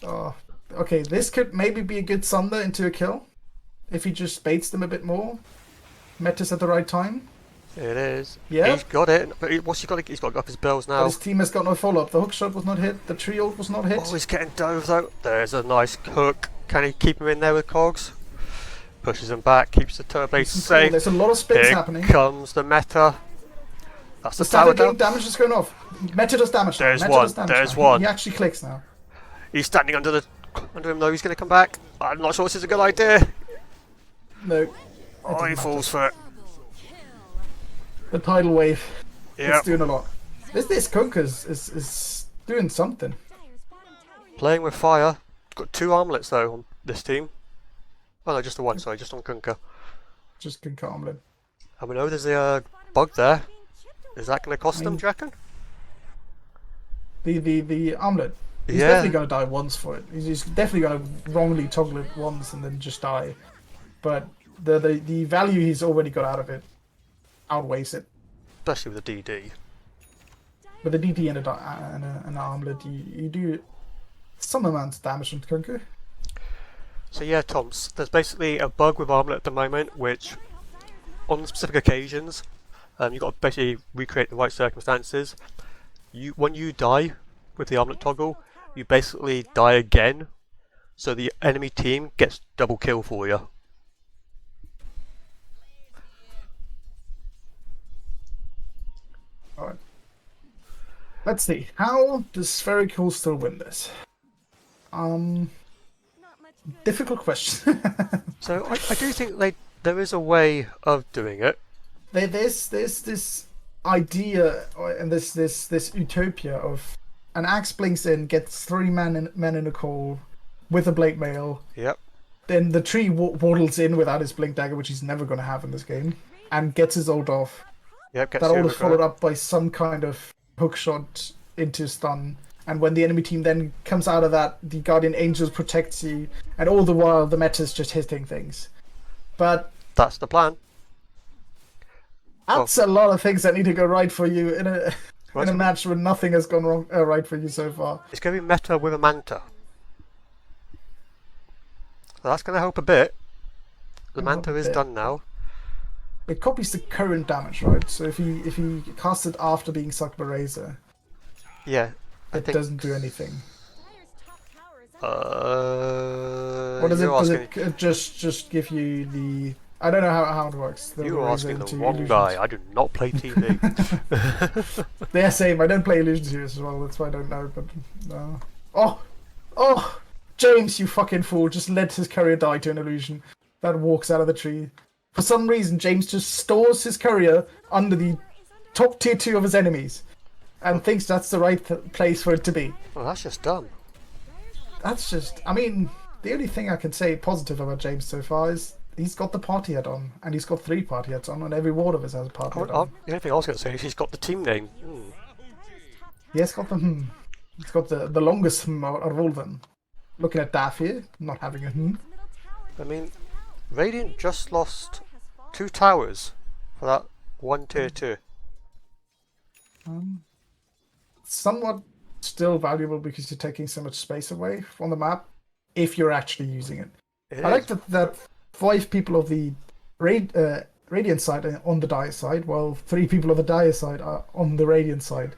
S2: Oh, okay. This could maybe be a good Sunder into a kill if he just baits them a bit more. Metis at the right time.
S1: It is.
S2: Yeah.
S1: He's got it. But what's he got? He's got to go up his bells
S2: But
S1: now.
S2: his team has got no follow up. The hook shot was not hit. The tree ult was not hit.
S1: Oh, he's getting dove though. There's a nice hook. Can he keep him in there with cogs? Pushes him back. Keeps the turret base
S2: Cool.
S1: safe.
S2: There's a lot of spins
S1: Here
S2: happening.
S1: comes the meta. That's the
S2: The
S1: tower
S2: static
S1: down.
S2: link damage is going off. Meta does damage. now.
S1: There's
S2: Meta
S1: one,
S2: does damage
S1: there's
S2: now.
S1: one.
S2: He actually clicks now.
S1: He's standing under him though. He's going to come back. I'm not sure this is a good idea.
S2: No.
S1: Oh, he
S2: matter.
S1: falls for it.
S2: The tidal wave.
S1: Yeah.
S2: It's doing a lot. This Kunk is doing something.
S3: Dyer's bottom tower.
S1: Playing with fire. Got 2 armlets though on this team. Oh no, just the one. Sorry, just on Kunkka.
S2: Just Kunk Armlet.
S1: And we know there's a bug there.
S3: Being chipped away.
S1: Is that going to cost them, do you reckon?
S2: The Armlet. He's
S1: Yeah.
S2: definitely going to die once for it. He's definitely going to wrongly toggle it once and then just die. But the value he's already got out of it outweighs it.
S1: Especially with the DD.
S2: With the DD and an Armlet, you do some amount of damage on Kunku.
S1: So yeah, Toms, there's basically a bug with armlet at the moment, which on specific occasions, you've got to basically recreate the right circumstances. When you die with the armlet toggle, you basically die again, so the enemy team gets double kill for you.
S2: Alright. Let's see. How does Spherical still win this?
S3: Not much good.
S2: Difficult question.
S1: So I do think there is a way of doing it.
S2: There's this idea and this utopia of an axe blinks in, gets 3 men in a call with a blade mail.
S1: Yep.
S2: Then the tree waddles in without his blink dagger, which he's never going to have in this game, and gets his ult off.
S1: Yep. Gets
S2: That
S1: the
S2: ult is
S1: overgrowth.
S2: followed up by some kind of hook shot into stun. And when the enemy team then comes out of that, the Guardian Angels protects you, and all the while the meta's just hitting things. But
S1: That's the plan.
S2: that's a lot of things that need to go right for you in a
S1: Right.
S2: match where nothing has gone wrong right for you so far.
S1: It's going to be meta with a manta. So that's going to help a bit. The
S2: Help
S1: manta
S2: a
S1: is
S2: bit.
S1: done now.
S2: It copies the current damage, right? So if he casts it after being sucked by Razor,
S1: Yeah. I
S2: it
S1: think.
S2: doesn't do anything.
S3: Dyer's top tower is under
S2: What does it?
S1: you're
S2: Does
S1: asking,
S2: it just give you the? I don't know how it works. The
S1: you're
S2: Razor
S1: asking the
S2: into
S1: wrong
S2: illusions.
S1: guy. I do not play TV.
S2: Yeah, same. I don't play illusion series as well. That's why I don't know. But oh, James, you fucking fool! Just let his carrier die to an illusion that walks out of the tree. For some reason, James just stores his courier under the top tier 2 of his enemies, and thinks that's the right place for it to be.
S1: Well, that's just dumb.
S2: That's just, I mean, the only thing I can say positive about James so far is he's got the party hat on, and he's got 3 party hats on, and every ward of us has a party hat on.
S1: The only thing I was going to say is he's got the team name.
S2: He has got the He's got the longest out of all of them. Looking at Daf here, not having a
S1: I mean, Radiant just lost 2 towers for that 1 tier 2.
S2: Somewhat still valuable because you're taking so much space away from the map if you're actually using it. I like that 5 people of the Radiant side are on the Dire side, while 3 people of the Dire side are on the Radiant side.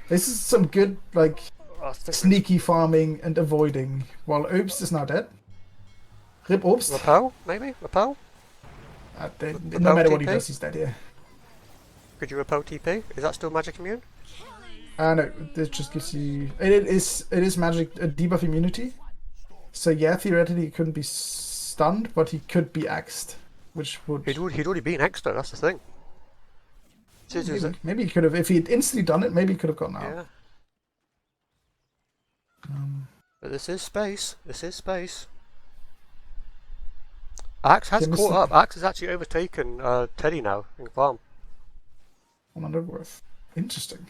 S2: This is some good, like, sneaky farming and avoiding, while Obst is now dead. Rip Obst.
S1: Repel, maybe? Repel?
S2: No matter what he does, he's dead, yeah.
S1: Could you repel TP? Is that still magic immune?
S2: No, this just gives you... It is magic debuff immunity. So yeah, theoretically he couldn't be stunned, but he could be axed, which would...
S1: He'd already been extra, that's the thing.
S2: Maybe he could have, if he'd instantly done it, maybe he could have gotten out.
S1: Yeah. But this is space. This is space. Axe has caught up. Axe has actually overtaken Teddy now in farm.
S2: Underworth. Interesting.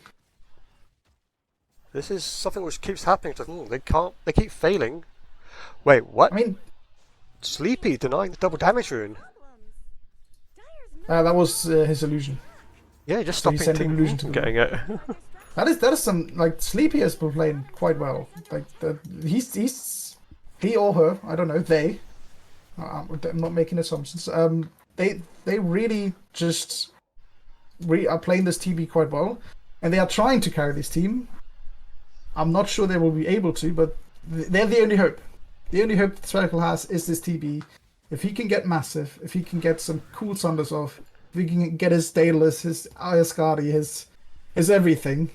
S1: This is something which keeps happening to them. They keep failing. Wait, what?
S2: I mean,
S1: Sleepy denying the double damage rune.
S2: that was his illusion.
S1: Yeah, just
S2: So
S1: stopping
S2: sending illusion to
S1: getting it.
S2: That is some, like, Sleepy has been playing quite well. Like, he or her, I don't know, they. I'm not making assumptions. They really just are playing this TB quite well, and they are trying to carry this team. I'm not sure they will be able to, but they're the only hope. The only hope that Spherical has is this TB. If he can get Massive, if he can get some cool Sunders off, if he can get his Daedalus, his Ayaskadi, his everything,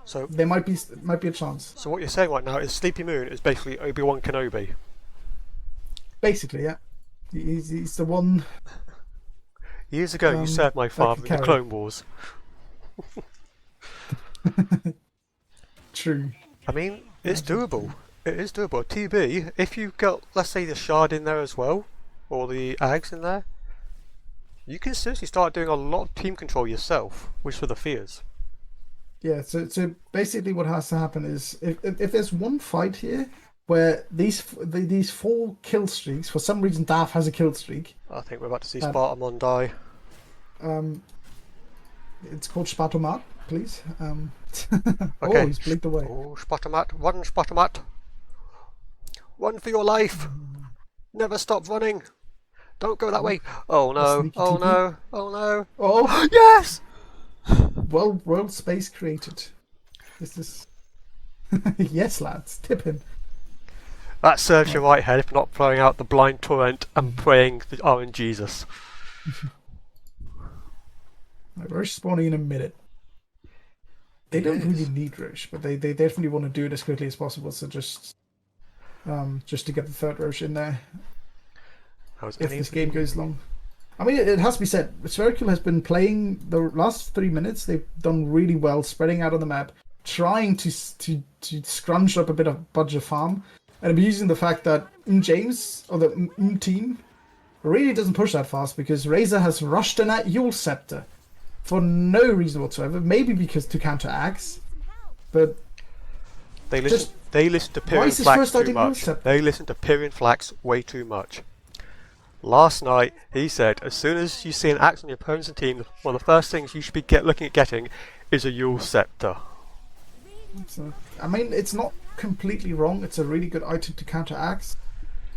S1: So
S2: there might be a chance.
S1: So what you're saying right now is Sleepy Moon is basically Obi-Wan Kenobi.
S2: Basically, yeah. He's the one.
S1: Years ago, you served my father in the Clone Wars.
S2: True.
S1: I mean, it's doable. It is doable. TB, if you've got, let's say, the Shard in there as well, or the Ags in there, you can seriously start doing a lot of team control yourself, which for the fears.
S2: Yeah, so basically what has to happen is, if there's one fight here where these 4 kill streaks, for some reason Daf has a kill streak.
S1: I think we're about to see Spartomat die.
S2: It's called Spartomat, please.
S1: Okay.
S2: Oh, he's blinked away.
S1: Oh, Spartomat, run Spartomat! Run for your life! Never stop running! Don't go that way! Oh no, oh no, oh no!
S2: Oh!
S1: Yes!
S2: Well, world space created. This is... Yes, lads, tip him.
S1: That serves you right, Head, if not throwing out the blind torrent and praying the RNGesus.
S2: Roche spawning in a minute. They don't really need Roche, but they definitely want to do it as quickly as possible, so just to get the 3rd Roche in there. If this game goes long. I mean, it has to be said, Spherical has been playing the last 3 minutes. They've done really well, spreading out on the map, trying to scrunch up a bit of budget farm, and abusing the fact that James, or the team, really doesn't push that fast because Razor has rushed in at Yule Scepter for no reason whatsoever. Maybe because to counter Axe, but
S1: they listen to Pyrian Flax too much. They listen to Pyrian Flax way too much. Last night, he said, as soon as you see an axe on your opponent's team, one of the first things you should be looking at getting is a Yule Scepter.
S2: So, I mean, it's not completely wrong. It's a really good item to counter axe.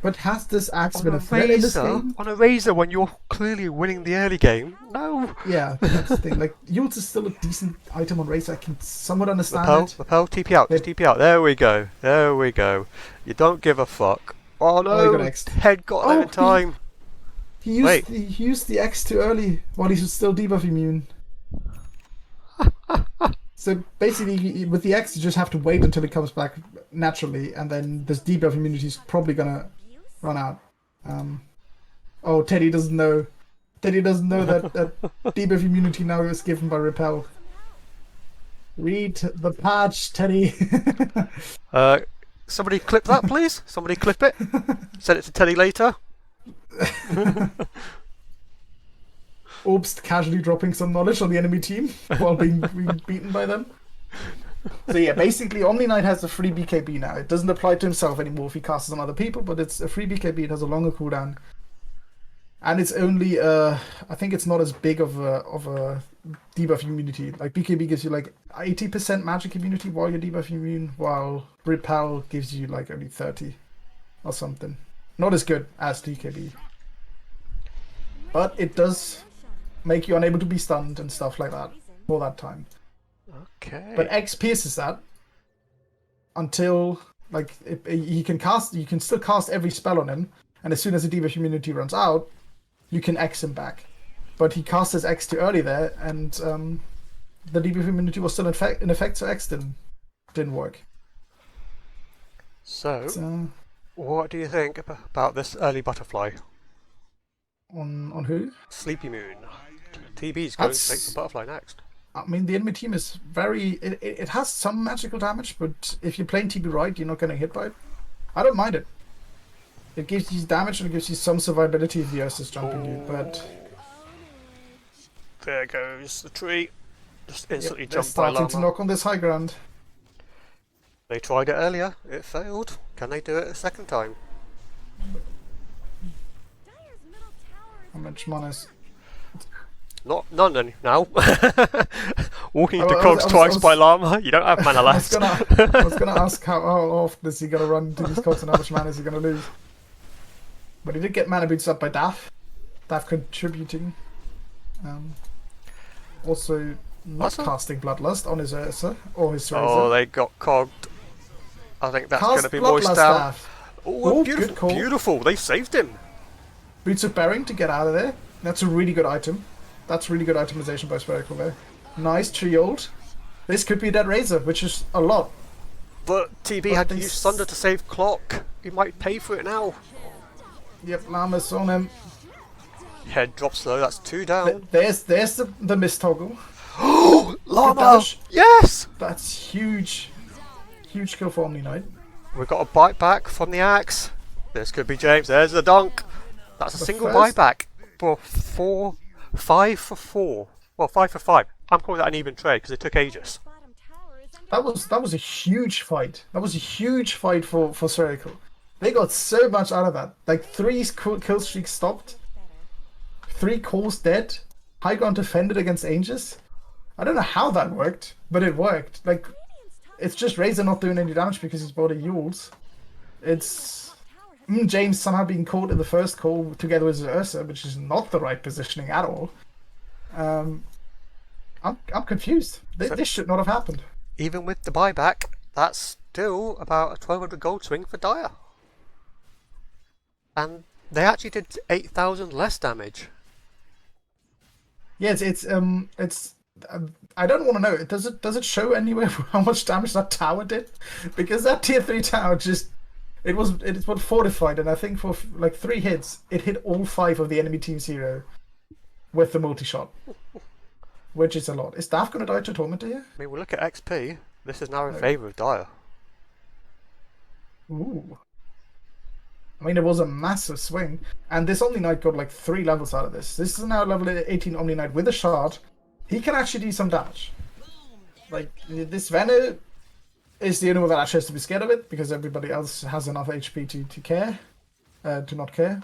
S2: But has this axe been a threat in this game?
S1: On a Razor, when you're clearly winning the early game? No!
S2: Yeah, that's the thing. Like, Yule's is still a decent item on Razor. I can somewhat understand it.
S1: Repel, TP out, just TP out. There we go. There we go. You don't give a fuck. Oh no! Head got there in time.
S2: He used the X too early while he was still debuff immune. So basically, with the X, you just have to wait until it comes back naturally, and then this debuff immunity is probably gonna run out. Oh, Teddy doesn't know. Teddy doesn't know that debuff immunity now is given by repel. Read the patch, Teddy.
S1: Somebody clip that, please. Somebody clip it. Send it to Teddy later.
S2: Oops, casually dropping some knowledge on the enemy team while being beaten by them. So yeah, basically Omni Knight has a free BKB now. It doesn't apply to himself anymore if he casts it on other people, but it's a free BKB. It has a longer cooldown. And it's only, I think it's not as big of a debuff immunity. Like BKB gives you like 80% magic immunity while you're debuff immune, while Repel gives you like only 30 or something. Not as good as DKB. But it does make you unable to be stunned and stuff like that for that time.
S1: Okay.
S2: But X pierces that until like you can still cast every spell on him, and as soon as the debuff immunity runs out, you can X him back. But he cast his X too early there, and the debuff immunity was still in effect, so X didn't work.
S1: So, what do you think about this early butterfly?
S2: On who?
S1: Sleepymoon. TB's going straight for butterfly next.
S2: I mean, the enemy team is very... It has some magical damage, but if you're playing TB right, you're not getting hit by it. I don't mind it. It gives you damage and it gives you some survivability if the Earth is jumping you, but...
S1: There goes the tree. Just instantly
S2: they're
S1: jumped by
S2: starting
S1: Llama.
S2: to knock on this high ground.
S1: They tried it earlier, it failed. Can they do it a second time?
S3: Dire's middle tower is
S2: How much mana is...
S1: None now. Walking into
S2: I
S1: cogs
S2: was-
S1: twice by Llama, you don't have mana
S2: I was
S1: left.
S2: gonna ask how often is he gonna run into these cogs and how much mana is he gonna lose. But he did get mana boots up by Daf. Daf contributing. Also not casting Bloodlust on his Ursa or his Razor.
S1: Oh, they got cogged. I think that's going
S2: Cast
S1: to be voiced
S2: Bloodlust,
S1: out.
S2: Daf.
S1: Oh,
S2: Oh,
S1: beautiful,
S2: good call.
S1: beautiful. They saved him.
S2: Boots of Bearing to get out of there. That's a really good item. That's really good itemization by Spherical there. Nice tree ult. This could be that Razor, which is a lot.
S1: But TB
S2: But
S1: had to
S2: they
S1: use Thunder to save clock. He might pay for it now.
S2: Yep, Llama's on him.
S1: Head drops low, that's 2 down.
S2: There's the miss toggle.
S1: Llama!
S2: damage.
S1: Yes!
S2: That's huge. Huge kill for Omni Knight.
S1: We've got a bite back from the axe. This could be James. There's the dunk. That's a
S2: The
S1: single
S2: first-
S1: buyback for 5 for 4. Well, 5 for 5. I'm calling that an even trade because it took ages.
S3: bottom tower is under
S2: That was a huge fight. That was a huge fight for Spherical. They got so much out of that. Like 3 kill streaks stopped. 3 cores dead. High ground defended against Aegis. I don't know how that worked, but it worked. Like, it's just Razor not doing any damage because he's bought a Yules. It's James somehow being caught in the first call together with Ursa, which is not the right positioning at all. I'm confused. This should not have happened.
S1: Even with the buyback, that's still about a 1200 gold swing for Dire. And they actually did 8,000 less damage.
S2: Yeah, it's I don't want to know. Does it show anywhere how much damage that tower did? Because that tier 3 tower just it's what fortified, and I think for like 3 hits it hit all 5 of the enemy team's hero with the multi shot, which is a lot. Is Daf gonna die to Tormentor here?
S1: I mean, we look at XP. This is now in favour of Dire.
S2: Ooh. I mean, it was a massive swing, and this Omni Knight got like 3 levels out of this. This is now level 18 Omni Knight with a shard. He can actually do some damage. Like, this Venom is the only one that actually has to be scared of it, because everybody else has enough HP to care, to not care.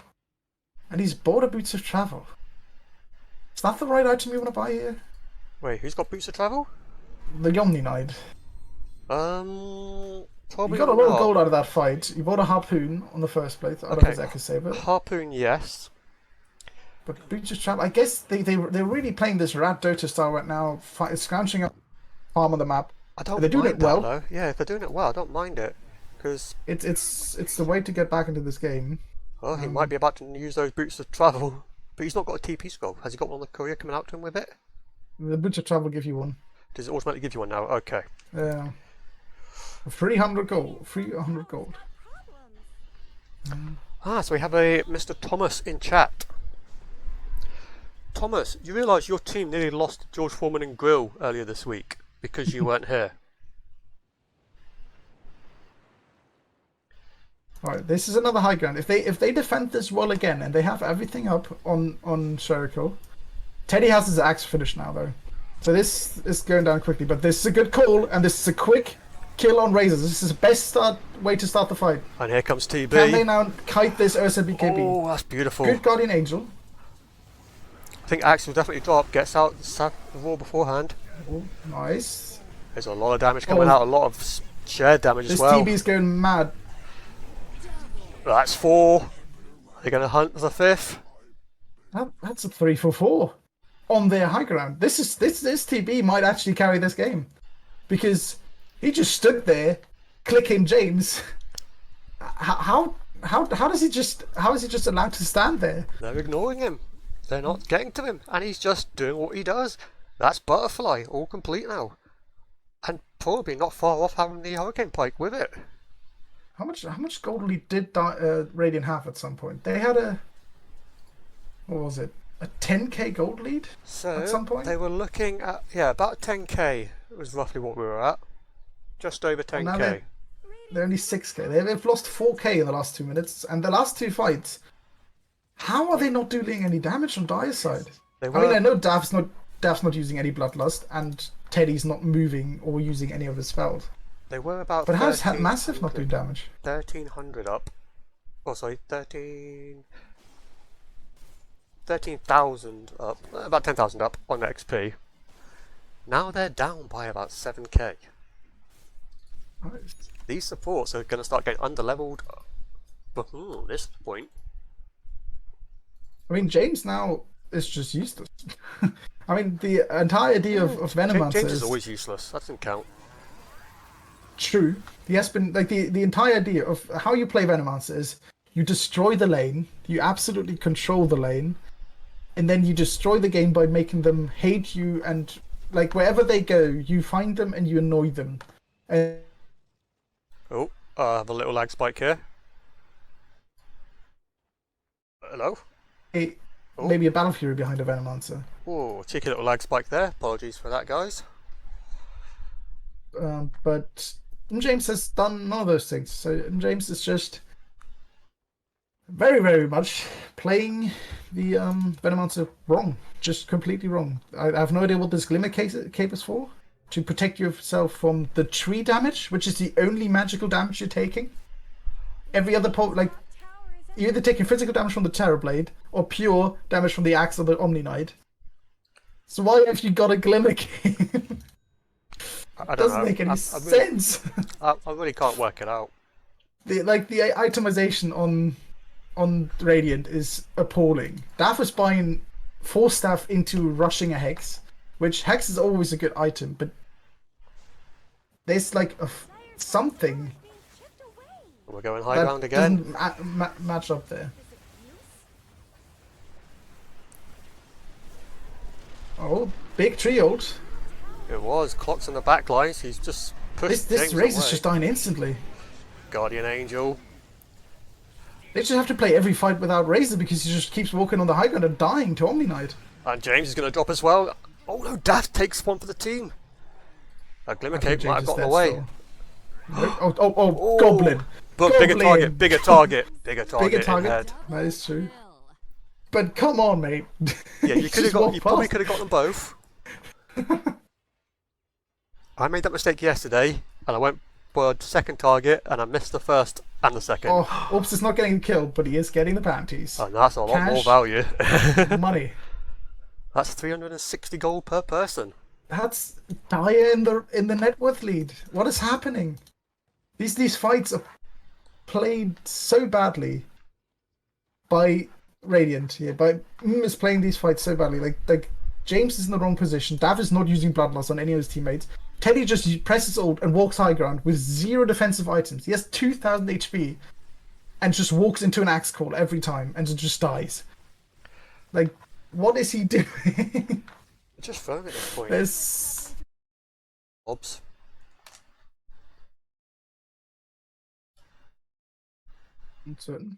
S2: And he's bought a Boots of Travel. Is that the right item you want to buy here?
S1: Wait, who's got Boots of Travel?
S2: The Omni Knight.
S1: Probably
S2: You got a lot of
S1: not.
S2: gold out of that fight. You bought a Harpoon on the first place out of his Echo Saber.
S1: Harpoon, yes.
S2: But Boots of Travel, I guess they're really playing this rat Dota style right now, scrounging up farm on the map.
S1: I don't
S2: They're doing
S1: mind
S2: it well.
S1: that, though. Yeah, if they're doing it well, I don't mind it. Because,
S2: It's the way to get back into this game.
S1: well, he might be about to use those Boots of Travel. But he's not got a TP scroll. Has he got one on the courier coming out to him with it?
S2: The Boots of Travel give you one.
S1: Does it automatically give you one now? Okay.
S2: 300 gold. 300 gold.
S3: problems.
S1: Ah, so we have a Mr. Thomas in chat. Thomas, you realise your team nearly lost George Foreman and Grill earlier this week because you weren't here.
S2: Alright, this is another high ground. If they defend this well again and they have everything up on Spherical, Teddy has his axe finished now though. So this is going down quickly, but this is a good call and this is a quick kill on Razors. This is the best way to start the fight.
S1: And here comes TB.
S2: Can they now kite this Ursa BKB?
S1: Oh, that's beautiful.
S2: Good Guardian Angel.
S1: I think Axe will definitely drop, gets out the wall beforehand.
S2: Oh, nice.
S1: There's a lot of damage coming out, a lot of shared damage as
S2: This
S1: well.
S2: TB's going mad.
S1: That's 4. Are they going to hunt the 5th?
S2: That's a 3 for 4 on their high ground. This TB might actually carry this game because he just stood there clicking James. How is he just allowed to stand there?
S1: They're ignoring him. They're not getting to him, and he's just doing what he does. That's Butterfly, all complete now, and probably not far off having the Hurricane Pike with it.
S2: How much gold lead did Radiant have at some point? They had what was it? A 10k gold lead
S1: So
S2: at some point?
S1: they were looking at about 10k was roughly what we were at, just over 10k.
S2: Now they're only 6k. They've lost 4k in the last 2 minutes, and the last 2 fights. How are they not doing any damage on Dire's side? I mean, I know Daf's not using any Bloodlust, and Teddy's not moving or using any of his spells.
S1: They were about.
S2: But how's Headmassif not doing damage?
S1: 1300 up. Oh, sorry, 13,000 up. About 10,000 up on XP. Now they're down by about 7k.
S2: Nice.
S1: These supports are going to start getting underleveled before this point.
S2: I mean, James now is just useless. I mean, the entire idea of Venomancer
S1: James is always useless. That doesn't count.
S2: True. He has been like the entire idea of how you play Venomancer is you destroy the lane, you absolutely control the lane, and then you destroy the game by making them hate you, and like wherever they go, you find them and you annoy them.
S1: Oh, I have a little lag spike here. Hello?
S2: Maybe a Battle Fury behind a Venomancer.
S1: Oh, cheeky little lag spike there. Apologies for that, guys.
S2: But James has done none of those things. So James is just very, very much playing the Venomancer wrong. Just completely wrong. I have no idea what this Glimmer cape is for. To protect yourself from the tree damage, which is the only magical damage you're taking. Every other you're either taking physical damage from the Terrorblade or pure damage from the axe or the Omni Knight. So why have you got a Glimmer cape?
S1: I don't
S2: Doesn't
S1: know.
S2: make any sense.
S1: I really can't work it out.
S2: The itemization on Radiant is appalling. Daf is buying 4 staff into rushing a Hex, which Hex is always a good item, but there's like something
S1: We're going high
S2: that
S1: ground again.
S2: doesn't match up there. Oh, big tree ult.
S1: It was. Clock's in the back lines. He's just pushed
S2: This
S1: James
S2: race
S1: away.
S2: is just dying instantly.
S1: Guardian Angel.
S2: They just have to play every fight without Razor because he just keeps walking on the high ground and dying to Omni Knight.
S1: And James is going to drop as well. Oh no, Daff takes one for the team. A Glimmer Cape might have gotten away.
S2: Oh, Goblin.
S1: But bigger target, bigger target, bigger target.
S2: Bigger target.
S1: In head.
S2: That is true. But come on, mate.
S1: Yeah, you could have
S2: Just
S1: got.
S2: walk
S1: You probably
S2: past.
S1: could have got them both. I made that mistake yesterday, and I went for the second target, and I missed the first and the second.
S2: Oh, Oops is not getting killed, but he is getting the panties.
S1: And that's a lot more
S2: Cash.
S1: value.
S2: Money.
S1: That's 360 gold per person.
S2: That's Dire in the net worth lead. What is happening? These fights are played so badly by Radiant here. Is playing these fights so badly. Like James is in the wrong position. Dav is not using Bloodlust on any of his teammates. Teddy just presses ult and walks high ground with 0 defensive items. He has 2,000 HP and just walks into an axe call every time and just dies. Like, what is he doing?
S1: Just phone at this point.
S2: There's...
S1: Oops.
S2: Uncertain.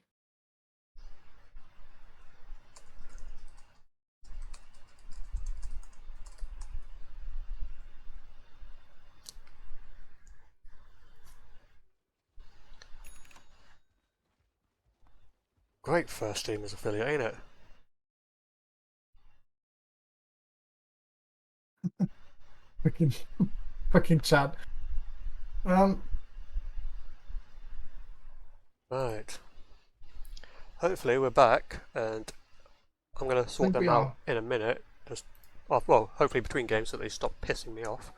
S1: great first streamers affiliate, ain't it?
S2: Fucking, fucking chat.
S1: Right. Hopefully we're back, and I'm going to sort
S2: Think
S1: them
S2: we
S1: out
S2: are.
S1: in a minute. Just, well, hopefully between games so they stop pissing me off.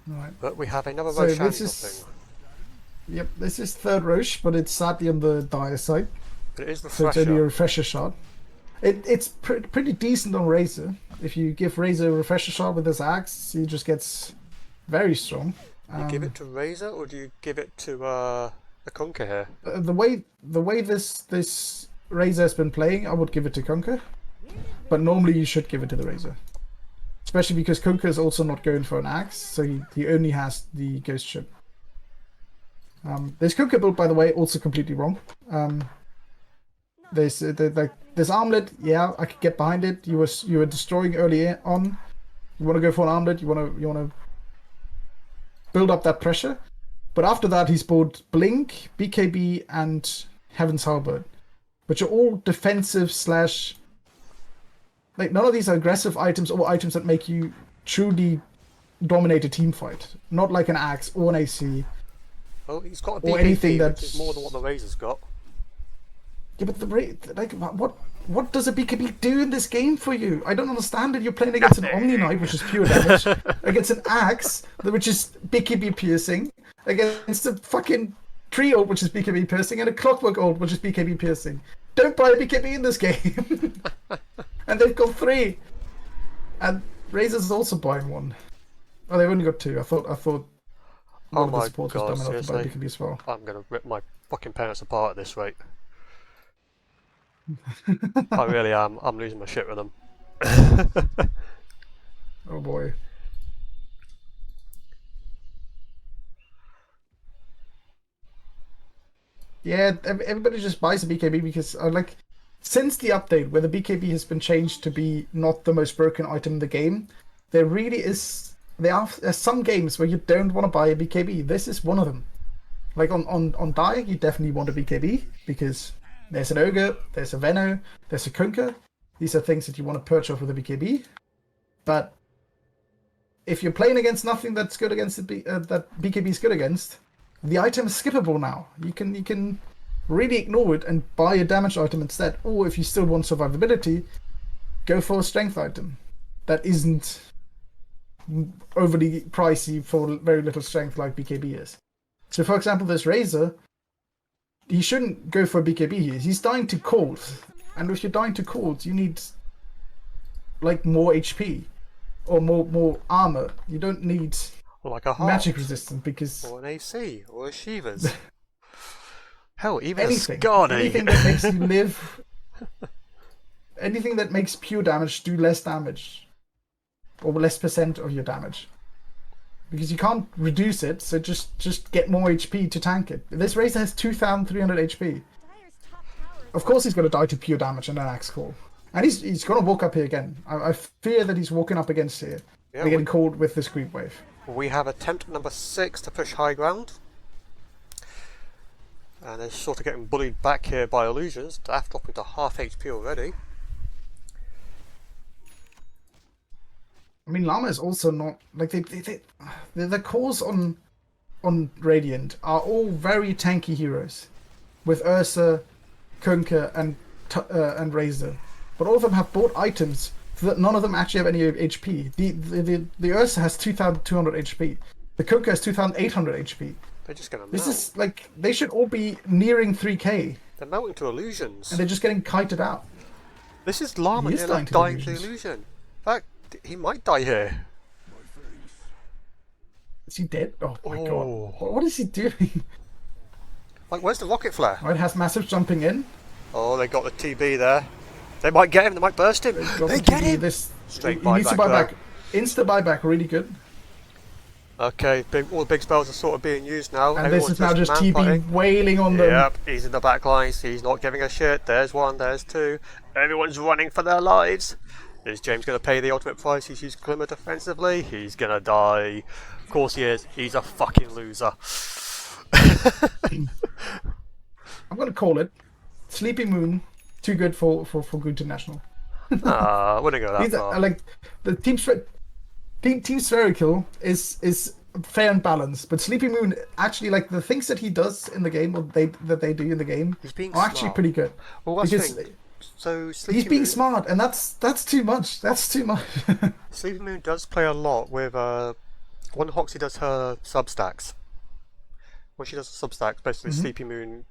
S2: Right.
S1: But we have another
S2: So
S1: Roshan
S2: this is-
S1: dropping.
S2: Yep, this is third Roche, but it's sadly on the dire side.
S1: But it is
S2: So it's only a
S1: refresher.
S2: refresher shot. It's pretty decent on Razor. If you give Razor a refresher shot with his axe, he just gets very strong.
S1: Do you give it to Razor or do you give it to a Conquer here?
S2: The way this Razor has been playing, I would give it to Conquer. But normally you should give it to the Razor. Especially because Conquer is also not going for an axe, so he only has the Ghost Ship. This Conquer build, by the way, also completely wrong. This armlet, yeah, I could get behind it. You were destroying early on. You want to go for an armlet. You want to build up that pressure. But after that, he's bought Blink, BKB, and Heaven's Halberd, which are all defensive slash. Like none of these are aggressive items or items that make you truly dominate a team fight. Not like an axe or an AC.
S1: Well, he's got a
S2: Or anything
S1: BKB, which
S2: that's-
S1: is more than what the Razor's got.
S2: Yeah, but what does a BKB do in this game for you? I don't understand it. You're playing against an Omni Knight, which is pure damage, against an Axe, which is BKB piercing, against a fucking Tree Ult, which is BKB piercing, and a Clockwork Ult, which is BKB piercing. Don't buy a BKB in this game. And they've got 3. And Razor's also buying 1. Oh, they've only got 2. I thought
S1: Oh
S2: one of the
S1: my
S2: supports
S1: god,
S2: was dumb enough to buy
S1: seriously?
S2: BKB as well.
S1: I'm going to rip my fucking parents apart at this rate. I really am. I'm losing my shit with them.
S2: Oh boy. Yeah, everybody just buys a BKB because since the update where the BKB has been changed to be not the most broken item in the game, there are some games where you don't want to buy a BKB. This is one of them. Like on Dire, you definitely want a BKB because there's an Ogre, there's a Venno, there's a Kunkka. These are things that you want to perch off with a BKB. But if you're playing against nothing that's good against that BKB is good against, the item is skippable now. You can really ignore it and buy a damage item instead. Or if you still want survivability, go for a strength item that isn't overly pricey for very little strength like BKB is. So for example, this Razor, he shouldn't go for a BKB here. He's dying to cold. And if you're dying to cold, you need like more HP or more armor. You don't need
S1: Or like a heart.
S2: magic resistance because
S1: Or an AC. Or a Shivas. Hell, even
S2: anything,
S1: a Skadi.
S2: anything that makes you live, anything that makes pure damage do less damage or less percent of your damage. Because you can't reduce it, so just get more HP to tank it. This Razor has 2,300 HP.
S3: Dire's top tower is
S2: Of course he's going to die to pure damage and an axe call. And he's going to walk up here again. I fear that he's walking up against here.
S1: Yeah,
S2: They're getting called with this creep wave.
S1: we have attempt number 6 to push high ground. And they're sort of getting bullied back here by illusions. Daff dropping to half HP already.
S2: I mean, Llama is also not like the cores on Radiant are all very tanky heroes, with Ursa, Kunkka, and Razor, but all of them have bought items so that none of them actually have any HP. The Ursa has 2,200 HP. The Kunkka has 2,800 HP.
S1: They're just going to
S2: This
S1: melt.
S2: is like they should all be nearing 3k,
S1: They're melting to illusions.
S2: and they're just getting kited out.
S1: This is Llama
S2: He is
S1: nearly
S2: dying to
S1: dying to
S2: illusions.
S1: illusion. In fact, he might die here.
S2: Is he dead? Oh my
S1: Oh.
S2: god! What is he doing?
S1: Like, where's the rocket flare?
S2: Right, has Massive jumping in.
S1: Oh, they got the TB there. They might get him, they might burst him.
S2: Got
S1: They
S2: the
S1: get
S2: TB,
S1: him!
S2: This
S1: Straight
S2: he needs to
S1: buyback
S2: buy
S1: there.
S2: back. Insta buyback, really good.
S1: Okay, all the big spells are sort of being used now.
S2: And this
S1: Everyone's
S2: is now just TB
S1: man-fighting.
S2: wailing on them.
S1: Yep, he's in the back lines. He's not giving a shit. There's one, there's two. Everyone's running for their lives. Is James going to pay the ultimate price? He's used Glimmer defensively. He's going to die. Of course he is. He's a fucking loser.
S2: I'm gonna call it. Sleepy Moon, too good for good international.
S1: I wouldn't go that
S2: These
S1: far.
S2: are like the Team Spherical is fair and balanced, but Sleepy Moon actually like the things that he does in the game, or that they do in the game,
S1: He's being
S2: are actually
S1: smart.
S2: pretty good.
S1: Well, that's the
S2: Because
S1: thing. So
S2: he's being smart, and that's too much. That's too much.
S1: Sleepy Moon does play a lot with when Hoxie does her substacks. When she does the substacks, basically Sleepy Moon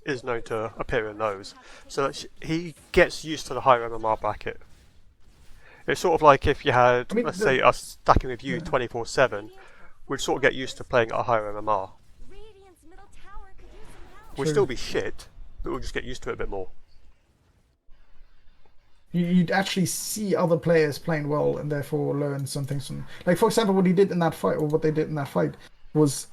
S1: is known to appear in those, so that he gets used to the higher MMR bracket. It's sort of like if you had,
S2: I mean,
S1: let's say, us stacking with you 24/7, we'd sort of get used to playing at a higher MMR.
S3: Radiant's middle tower could use some help.
S1: We'd
S2: True.
S1: still be shit, but we'll just get used to it a bit more.
S2: You'd actually see other players playing well, and therefore learn some things from. Like for example, what he did in that fight, or what they did in that fight, was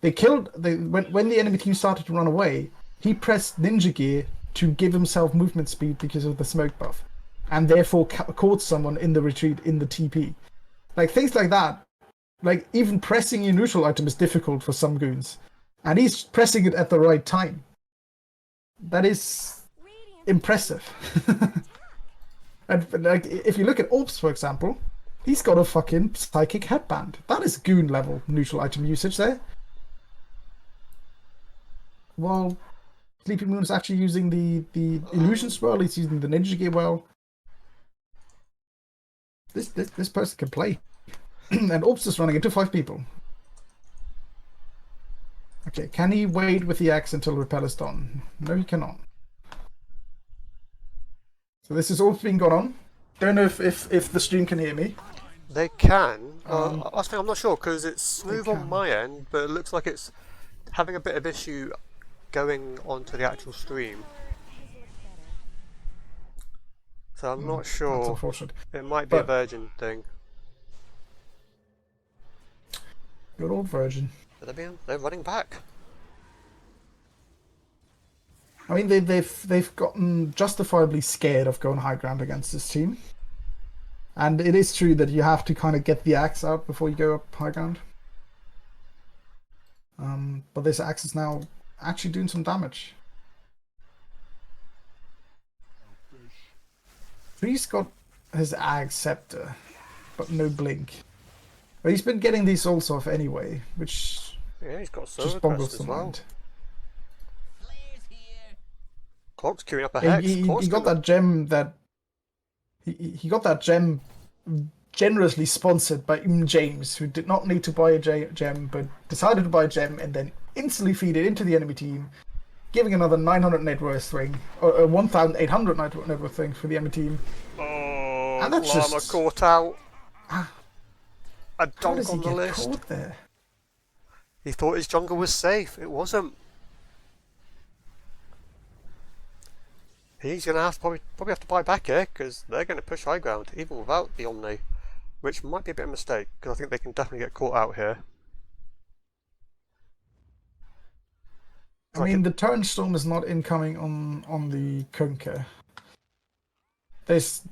S2: when the enemy team started to run away, he pressed ninja gear to give himself movement speed because of the smoke buff, and therefore caught someone in the retreat in the TP. Like things like that. Like even pressing your neutral item is difficult for some goons, and he's pressing it at the right time. That is
S3: Radiant's
S2: impressive. And like if you look at Orbs, for example, he's got a fucking psychic headband. That is goon level neutral item usage there. Well, Sleepy Moon is actually using the illusions well. He's using the ninja gear well. This person can play, and Orbs is running into 5 people. Okay, can he wait with the axe until repel is done? No, he cannot. So this is Orbs being gone on. Don't know if the stream can hear me.
S1: They can.
S2: Um,
S1: I'm not sure because it's smooth on
S2: can.
S1: my end, but it looks like it's having a bit of issue going onto the actual stream. So I'm not
S2: That's
S1: sure.
S2: unfortunate.
S1: It might be a
S2: But-
S1: Virgin thing.
S2: Good old Virgin.
S1: They're running back.
S2: I mean, they've gotten justifiably scared of going high ground against this team, and it is true that you have to kind of get the axe out before you go up high ground. But this axe is now actually doing some damage. Tree's got his Ag Scepter, but no blink. But he's been getting these souls off anyway, which
S1: Yeah, he's got
S2: just
S1: Silver
S2: boggles
S1: Crest
S2: the
S1: as well.
S2: mind.
S1: Clock's queuing up a
S2: Yeah,
S1: hex.
S2: he got that gem that he got that gem generously sponsored by James, who did not need to buy a gem, but decided to buy a gem and then instantly feed it into the enemy team, giving another 900 net worth thing, or 1,800 net worth thing for the enemy team.
S1: Oh,
S2: And that's
S1: Llama
S2: just-
S1: caught out. A
S2: How
S1: donk
S2: does he
S1: on the
S2: get
S1: list.
S2: caught there?
S1: He thought his jungle was safe. It wasn't. He's gonna probably have to buy back here because they're going to push high ground even without the Omni, which might be a bit of a mistake because I think they can definitely get caught out here.
S2: I mean, the Turnstorm is not incoming on the Kunker. There's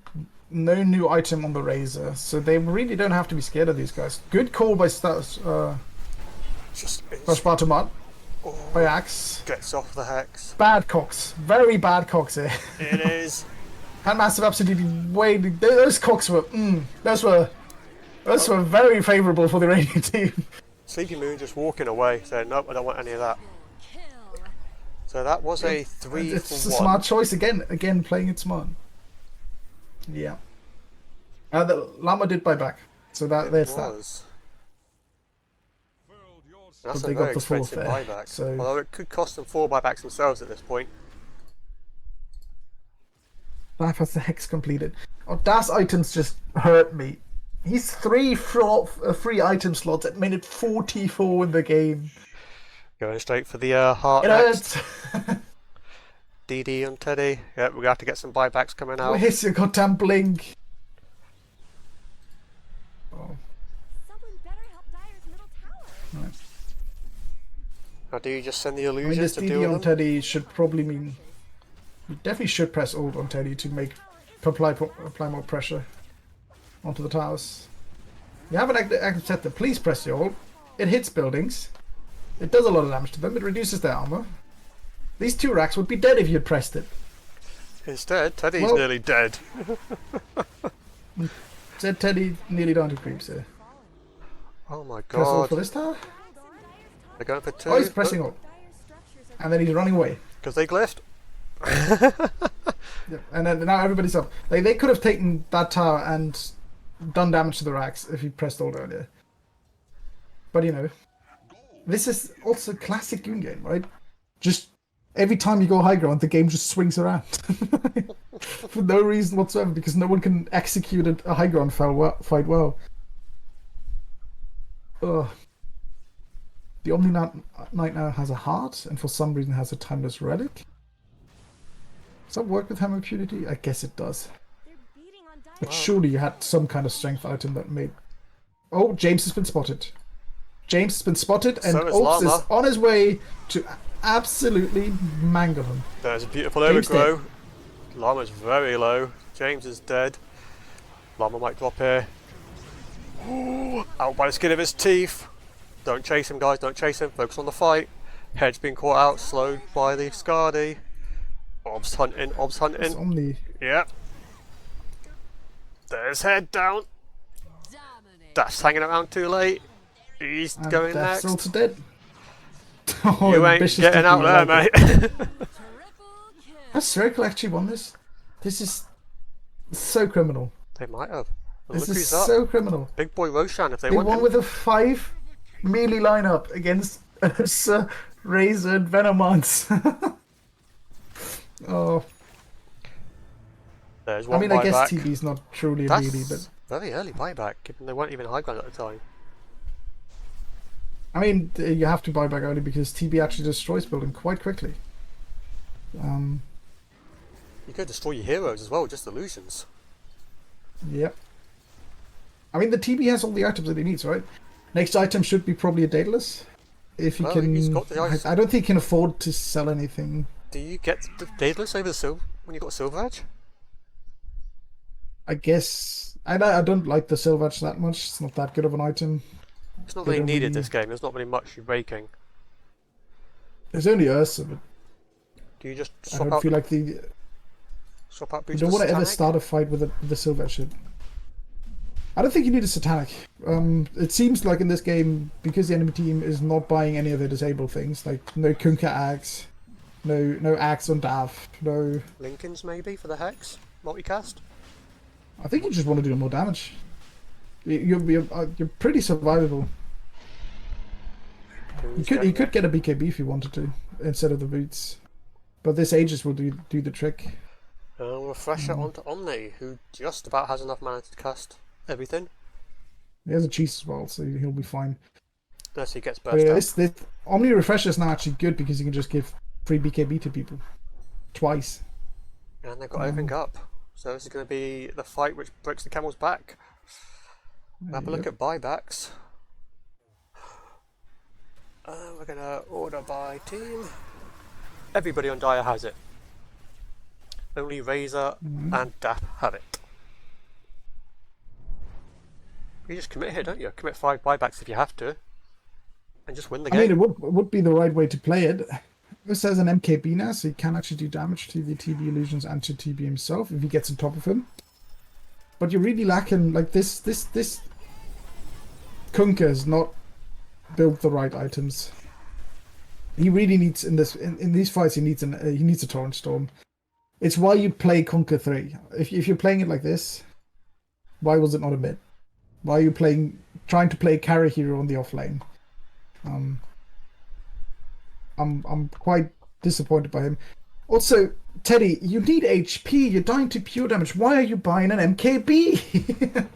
S2: no new item on the Razor, so they really don't have to be scared of these guys. Good call by
S1: Just
S2: Spartomat, by Axe.
S1: gets off the hex.
S2: Bad cocks. Very bad cocks here.
S1: It is.
S2: Headmassif absolutely way. Those cocks were. Those were very favourable for the Radiant team.
S1: Sleepy Moon just walking away, saying, "Nope, I don't want any of that."
S3: kill.
S1: So that was a 3
S2: It's
S1: for
S2: a
S1: 1.
S2: smart choice again playing it smart. Yeah. The Llama did buy back, so there's that.
S1: was. That's
S2: But
S1: a
S2: they got
S1: very
S2: the fourth
S1: expensive
S2: there,
S1: buyback.
S2: so-
S1: Although it could cost them 4 buybacks themselves at this point.
S2: Daf has the hex completed. Oh, Das items just hurt me. He's free item slots at minute 44 in the game.
S1: Going straight for the heart
S2: It
S1: hex.
S2: hurts.
S1: DD and Teddy. Yeah, we're going to have to get some buybacks coming out.
S2: Where's your goddamn blink? Oh,
S3: Someone better help Dyer's middle tower.
S2: right.
S1: Now, do you just send the
S2: I mean,
S1: illusions
S2: this
S1: to
S2: DD
S1: deal
S2: on
S1: with them?
S2: Teddy should probably mean you definitely should press ult on Teddy to apply more pressure onto the towers. You have an active setter. Please press the ult. It hits buildings. It does a lot of damage to them. It reduces their armor. These 2 racks would be dead if you'd pressed it.
S1: Instead, Teddy's
S2: Well-
S1: nearly dead.
S2: Said Teddy nearly down to creeps here.
S1: Oh my
S2: Press ult
S1: god.
S2: for this tower.
S1: They're going for 2.
S2: Oh, he's pressing ult. And then he's running away.
S1: Because they glyphed.
S2: Yep. And then now everybody's up. They could have taken that tower and done damage to the racks if he pressed ult earlier. But you know, this is also a classic Goon game, right? Just every time you go high ground, the game just swings around. For no reason whatsoever, because no one can execute a high ground fight well. Ugh. The Omni Knight now has a heart, and for some reason has a timeless relic. Does that work with Hammer Purity? I guess it does.
S3: They're beating on Dire.
S2: But surely you had some kind of strength item that made... Oh, James has been spotted. James has been spotted, and
S1: So is
S2: Oaks
S1: Llama.
S2: is on his way to absolutely mangle him.
S1: There's a beautiful
S2: James
S1: overgrow. Llama's very low. James is dead. Llama might drop here. Ooh, out by the skin of his teeth. Don't chase him, guys. Don't chase him. Focus on the fight. Head's being caught out, slowed by the Scardy. Ob's hunting. Ob's
S2: It's
S1: hunting.
S2: Omni.
S1: Yep. There's Head down.
S3: Dominate.
S1: Daff's hanging around too late. He's
S2: And
S1: going
S2: Death's
S1: next.
S2: also dead. Oh,
S1: You ain't
S2: ambitious
S1: getting out
S2: thinking,
S1: there,
S2: I like it.
S1: mate.
S3: Triple kill.
S2: Has Spherical actually won this? This is so criminal.
S1: They might have. But
S2: This
S1: look
S2: is
S1: who's up.
S2: so criminal.
S1: Big boy Roshan, if they
S2: They
S1: want
S2: won
S1: him.
S2: with a 5 melee lineup against Ursa, Razor, and Venomance. Oh,
S1: There's
S2: I
S1: one
S2: mean, I guess
S1: buyback.
S2: TB's not truly a
S1: That's
S2: melee, but
S1: very early buyback, given they weren't even high ground at the time.
S2: I mean, you have to buy back early because TB actually destroys building quite quickly.
S1: You could destroy your heroes as well, just illusions.
S2: Yep. I mean, the TB has all the items that he needs, right? Next item should be probably a Daedalus. If he
S1: Well,
S2: can,
S1: he's got the ice.
S2: I don't think he can afford to sell anything.
S1: Do you get the Daedalus over the silver when you got Silver Edge?
S2: I guess I don't like the Silver Edge that much. It's not that good of an item.
S1: It's not
S2: They
S1: really
S2: don't
S1: needed
S2: really-
S1: this game. There's not really much you're breaking.
S2: There's only Ursa, but
S1: Do you just
S2: I
S1: swap
S2: don't
S1: out?
S2: feel like the
S1: Swap out
S2: you
S1: boost
S2: don't
S1: for
S2: want to ever
S1: Satanic?
S2: start a fight with the Silver Edge shit. I don't think you need a Satanic. It seems like in this game, because the enemy team is not buying any of the disabled things, like no Kunkka Axe, no Axe on Dav, no...
S1: Lincoln's maybe for the Hex multicast.
S2: I think you just want to do more damage. You're pretty survivable. You could get a BKB if you wanted to, instead of the boots. But this Aegis will do the trick.
S1: Refresher onto Omni, who just about has enough mana to cast everything.
S2: He has a cheese as well, so he'll be fine.
S1: Unless he gets
S2: But
S1: burst
S2: yeah,
S1: out.
S2: this Omni Refresher is now actually good because you can just give free BKB to people. Twice.
S1: And they've got everything up. So this is going to be the fight which breaks the camel's back. Have a look at buybacks. We're going to order by team. Everybody on Dire has it. Only Razor and Daff have it. You just commit here, don't you? Commit 5 buybacks if you have to. And just win the
S2: I mean,
S1: game.
S2: it would be the right way to play it. This has an MKB now, so he can actually do damage to the TB illusions and to TB himself if he gets on top of him. But you're really lacking, like this Kunkka has not built the right items. He really needs in these fights he needs a Torrent Storm. It's why you play Kunkka 3. If you're playing it like this, why was it not a mid? Why are you trying to play carry hero on the off lane? I'm quite disappointed by him. Also, Teddy, you need HP. You're dying to pure damage. Why are you buying an MKB?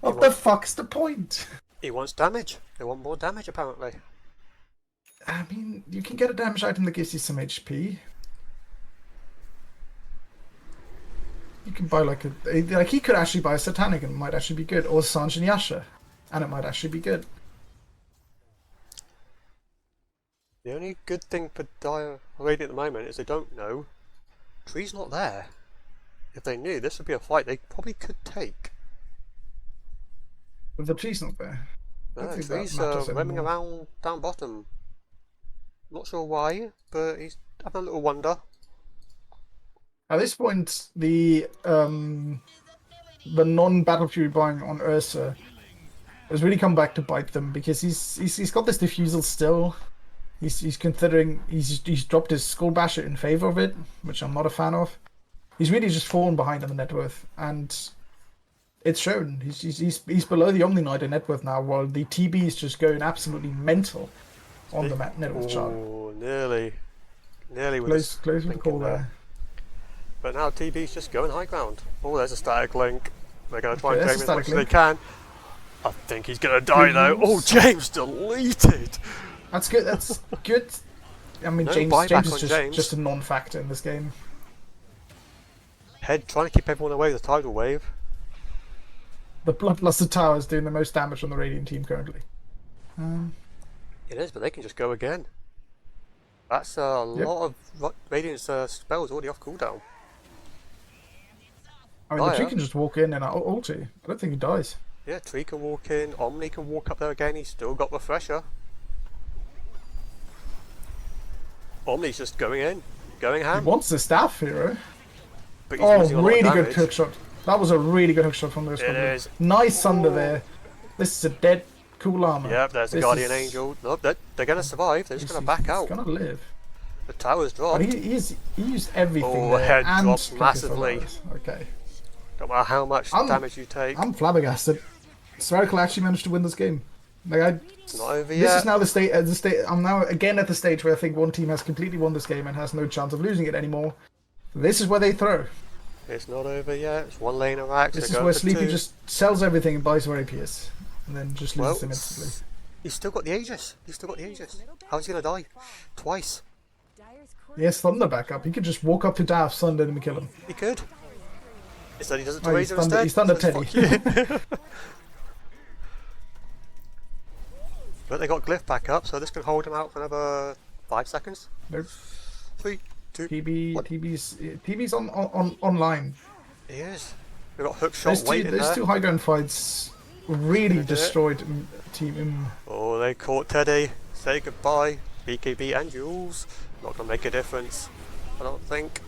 S2: What the fuck's the point?
S1: He wants damage. They want more damage apparently.
S2: I mean, you can get a damage item that gives you some HP. You can buy like he could actually buy a Satanic and it might actually be good, or Sanj and Yasha, and it might actually be good.
S1: The only good thing for Dire Radiant at the moment is they don't know. Tree's not there. If they knew, this would be a fight they probably could take.
S2: But the tree's not there. I
S1: No,
S2: think that
S1: Tree's
S2: matters
S1: roaming
S2: anymore.
S1: around down bottom. Not sure why, but he's having a little wonder.
S2: At this point, the non-Battle Fury buying on Ursa has really come back to bite them because he's got this diffusal still. He's considering he's dropped his Skull Basher in favor of it, which I'm not a fan of. He's really just fallen behind on the net worth, and it's shown. He's below the Omni Knight in net worth now, while the TB is just going absolutely mental on the net worth chart.
S1: Oh, nearly with
S2: Close with the call there.
S1: But now TB's just going high ground. Oh, there's a static link. They're going to try and
S2: there's
S1: claim
S2: a
S1: as much
S2: static
S1: as they can. I think he's going to die though. Oh, James deleted.
S2: That's good. That's good. I mean,
S1: No
S2: James
S1: buyback
S2: is
S1: on
S2: just,
S1: James.
S2: just a non-factor in this game.
S1: Head trying to keep everyone away with the tidal wave.
S2: The Bloodlusted Tower is doing the most damage on the Radiant team currently.
S1: It is, but they can just go again. That's a lot of Radiant's spells already off cooldown.
S2: I mean, the
S1: Dire.
S2: tree can just walk in and ulti. I don't think he dies.
S1: Yeah, Tree can walk in, Omni can walk up there again, he's still got Refresher. Omni's just going in, going
S2: He
S1: ham,
S2: wants the staff hero.
S1: but he's
S2: Oh,
S1: losing a lot of
S2: really good
S1: damage.
S2: hook shot. That was a really good hook shot from those.
S1: It is.
S2: Nice thunder
S1: Ooh.
S2: there. This is a dead cool Llama.
S1: Yep, there's the
S2: This
S1: Guardian
S2: is-
S1: Angel. Nope, they're going to survive, they're just going to back out.
S2: He's gonna live.
S1: The tower's
S2: But
S1: dropped.
S2: he used everything.
S1: Oh,
S2: there
S1: head
S2: and
S1: drops
S2: Clicker
S1: massively.
S2: Follows. Okay.
S1: Don't matter how much damage you take.
S2: I'm flabbergasted. Spherical actually managed to win this game. Like
S1: It's not over
S2: this
S1: yet.
S2: is now the state. I'm now again at the stage where I think one team has completely won this game and has no chance of losing it anymore. This is where they throw.
S1: It's not over yet. It's one lane of Axe.
S2: This
S1: they're
S2: is where
S1: going for
S2: Sleepy
S1: two.
S2: just sells everything and buys for APS, and then just loses
S1: Well,
S2: them instantly.
S1: he's still got the Aegis. He's still got the Aegis. How's he going to die? Twice.
S3: Dyer's
S2: He has Thunder back up. He could just walk up to Daf, Thunder, and kill him.
S1: He could. Instead he does it to
S2: Oh,
S1: Razor
S2: he's
S1: instead.
S2: Thunder
S1: Says,
S2: Teddy.
S1: "Fuck you." But they got Glyph back up, so this can hold him out for another 5 seconds.
S2: Nope.
S1: 3, 2. What?
S2: TB's on online.
S1: He is. We've got hook shot waiting
S2: Those
S1: there.
S2: two high ground fights really
S1: do it.
S2: destroyed Team.
S1: Oh, they caught Teddy. Say goodbye. BKB and Jules. Not gonna make a difference, I don't think.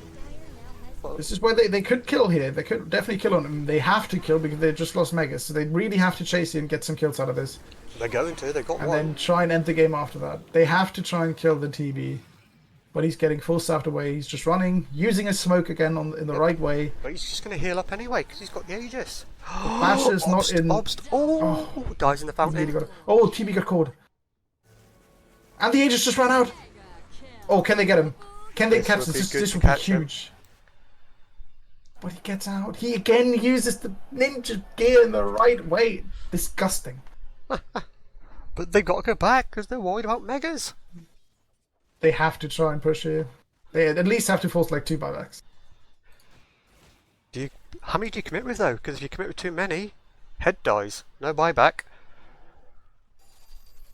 S1: Well,
S2: This is where they could kill here. They could definitely kill on him. They have to kill because they just lost Megas, so they really have to chase him and get some kills out of this.
S1: they're going to. They've got
S2: And
S1: one.
S2: then try and end the game after that. They have to try and kill the TB. But he's getting full staffed away. He's just running, using his smoke again in the right way.
S1: But he's just gonna heal up anyway because he's got the Aegis.
S2: Basher's not in.
S1: Oh, dies in the fountain.
S2: Really got it. Oh, TB got caught. And the Aegis just ran out. Oh, can they get him? Can they
S1: This
S2: catch
S1: would
S2: this?
S1: be
S2: This,
S1: good
S2: this
S1: to
S2: would be
S1: catch him.
S2: huge. But he gets out. He again uses the ninja gear in the right way. Disgusting.
S1: But they've got to go back because they're worried about Megas.
S2: They have to try and push here. They at least have to force like 2 buybacks.
S1: How many do you commit with though? Because if you commit with too many, Head dies. No buyback.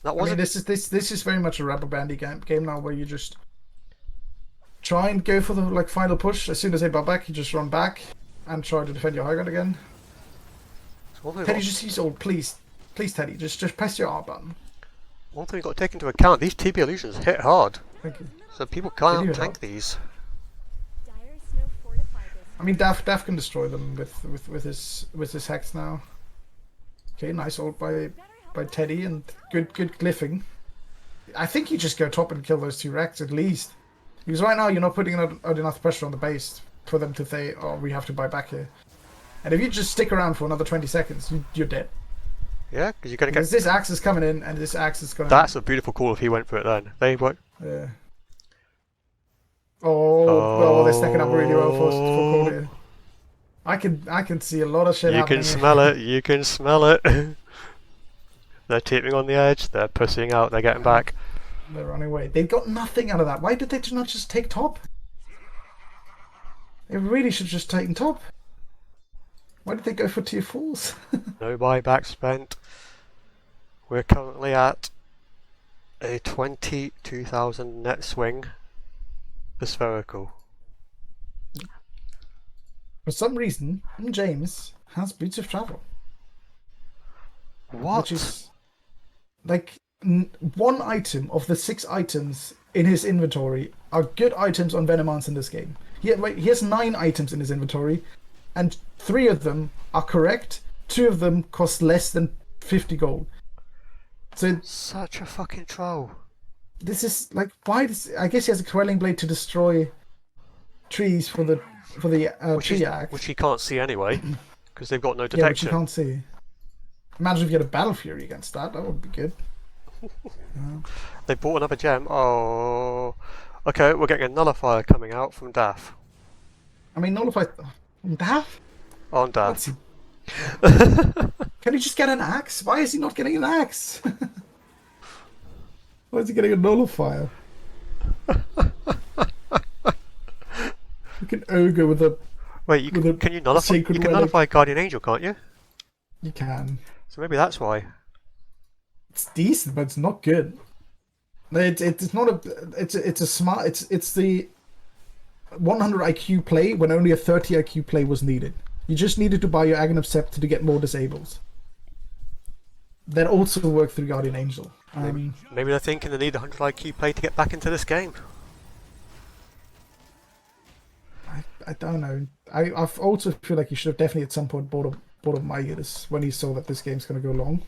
S1: That
S2: I mean,
S1: wasn't.
S2: this is very much a rubber bandy game now, where you just try and go for the final push. As soon as they buy back, you just run back and try to defend your high ground again. Teddy, just use all, please, Teddy, just press your R button.
S1: One thing you've got to take into account: these TB illusions hit hard,
S2: Thank you.
S1: so people
S2: They
S1: can't
S2: do
S1: tank
S2: hit
S1: these.
S3: Dyer's snow fortified this.
S2: I mean, Daf can destroy them with his hex now. Okay, nice ult by Teddy and good glyphing. I think you just go top and kill those 2 wrecks at least, because right now you're not putting out enough pressure on the base for them to say, "Oh, we have to buy back here." And if you just stick around for another 20 seconds, you're dead.
S1: Yeah, because you're gonna
S2: Because
S1: get.
S2: this axe is coming in, and this axe is going.
S1: That's a beautiful call if he went for it then. They were.
S2: Yeah. Oh, well, they're stacking up really well for call here. I can see a lot of shit
S1: You
S2: happening.
S1: can
S2: here.
S1: smell it. You can smell it. They're tipping on the edge. They're pushing out. They're getting back.
S2: They're running away. They got nothing out of that. Why did they not just take top? They really should have just taken top. Why did they go for tier 4s?
S1: No buyback spent. We're currently at a 22,000 net swing for Spherical.
S2: For some reason, James has Boots of Travel.
S1: What?
S2: Which is like one item of the 6 items in his inventory are good items on Venomance in this game. He has 9 items in his inventory, and 3 of them are correct. 2 of them cost less than 50 gold. So
S1: Such a fucking troll.
S2: this is like, why does... I guess he has a Quelling Blade to destroy trees for the tree axe.
S1: Which he can't see anyway, because they've got no
S2: Yeah, which you
S1: detection.
S2: can't see. Imagine if you had a Battle Fury against that. That would be good.
S1: They bought another gem. Oh. Okay, we're getting a nullifier coming out from Daf.
S2: I mean, nullify... Daf?
S1: On
S2: What's
S1: Daf.
S2: he... Can he just get an axe? Why is he not getting an axe? Why is he getting a nullifier? Like an ogre with a...
S1: Wait, can you nullify? You
S2: sacred
S1: can
S2: relic.
S1: nullify Guardian Angel, can't you?
S2: You can.
S1: So maybe that's why.
S2: It's decent, but it's not good. It's not a... It's a smart... It's the 100 IQ play when only a 30 IQ play was needed. You just needed to buy your Aghanim Scepter to get more disables. That also worked through Guardian Angel.
S1: Maybe they're thinking they need a 100 IQ play to get back into this game.
S2: I don't know. I also feel like you should have definitely at some point bought a Midas when he saw that this game's going to go long.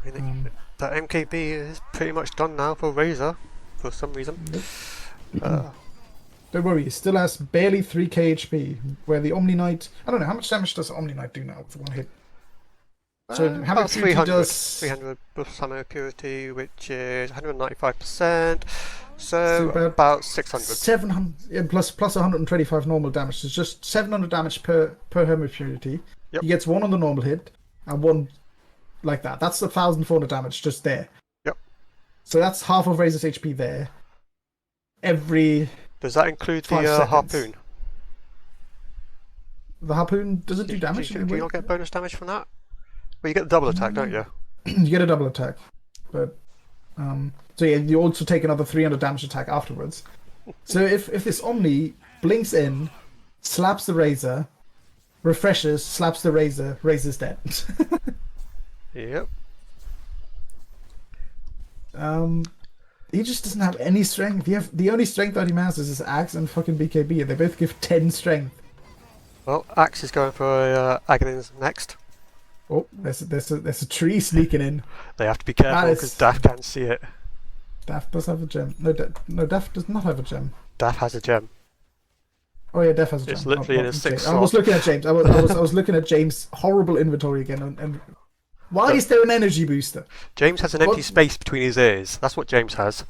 S1: I mean, that MKB is pretty much done now for Razor, for some reason.
S2: Don't worry, he still has barely 3k HP, where the Omni Knight... I don't know, how much damage does Omni Knight do now for one hit? So how
S1: about
S2: much 300 does...
S1: 300 plus ammo purity, which is 195%, so
S2: So
S1: about 600.
S2: 700, yeah, plus 125 normal damage. So it's just 700 damage per Hermit Purity.
S1: Yep.
S2: He gets 1 on the normal hit, and 1 like that. That's 1,400 damage just there.
S1: Yep.
S2: So that's half of Razor's HP there. Every...
S1: Does that include
S2: 5
S1: the
S2: seconds.
S1: harpoon?
S2: The harpoon doesn't do damage.
S1: Do you not get bonus damage from that? Well, you get the double attack, don't you?
S2: You get a double attack, but so yeah, you also take another 300 damage attack afterwards. So if this Omni blinks in, slaps the Razor, refreshes, slaps the Razor, Razor's dead.
S1: Yep.
S2: He just doesn't have any strength. The only strength that he has is his axe and fucking BKB, and they both give 10 strength.
S1: Well, Axe is going for Aghanim's next.
S2: Oh, there's a tree sneaking in.
S1: They have to be careful
S2: That
S1: because
S2: is-
S1: Daf can't see it.
S2: Daf does have a gem. No, Daf does not have a gem.
S1: Daf has a gem.
S2: Oh yeah, Def has a gem.
S1: It's literally in his
S2: James.
S1: sixth
S2: I was
S1: slot.
S2: looking at James. I was looking at James' horrible inventory again. And why is there an energy booster?
S1: James has an empty
S2: What?
S1: space between his ears. That's what James has.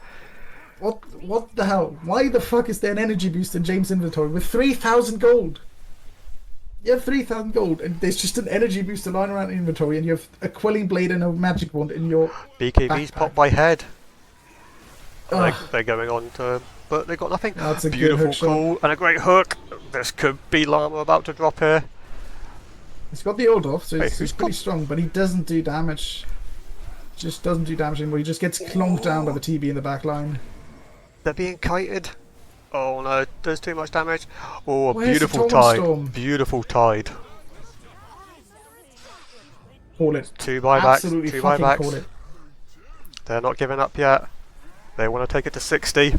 S2: What the hell? Why the fuck is there an energy booster in James' inventory with 3,000 gold? You have 3,000 gold, and there's just an energy booster lying around in inventory, and you have a quelling blade and a magic wand in your...
S1: BKB's
S2: Backpack.
S1: popped by head.
S2: Ugh.
S1: They're going on to... But they've got nothing.
S2: That's a good
S1: Beautiful
S2: hook shot.
S1: call and a great hook. This could be Llama about to drop here.
S2: He's got the old off, so
S1: Hey,
S2: he's
S1: who's
S2: pretty
S1: got-
S2: strong, but he doesn't do damage. Just doesn't do damage anymore. He just gets clonked down by the TB in the back line.
S1: They're being kited. Oh no, there's too much damage. Oh, a
S2: Where's the
S1: beautiful
S2: Torment
S1: tide.
S2: Storm?
S1: Beautiful tide.
S2: Call it.
S1: 2 buybacks.
S2: Absolutely
S1: 2
S2: fucking
S1: buybacks.
S2: call it.
S1: They're not giving up yet. They want to take it to 60.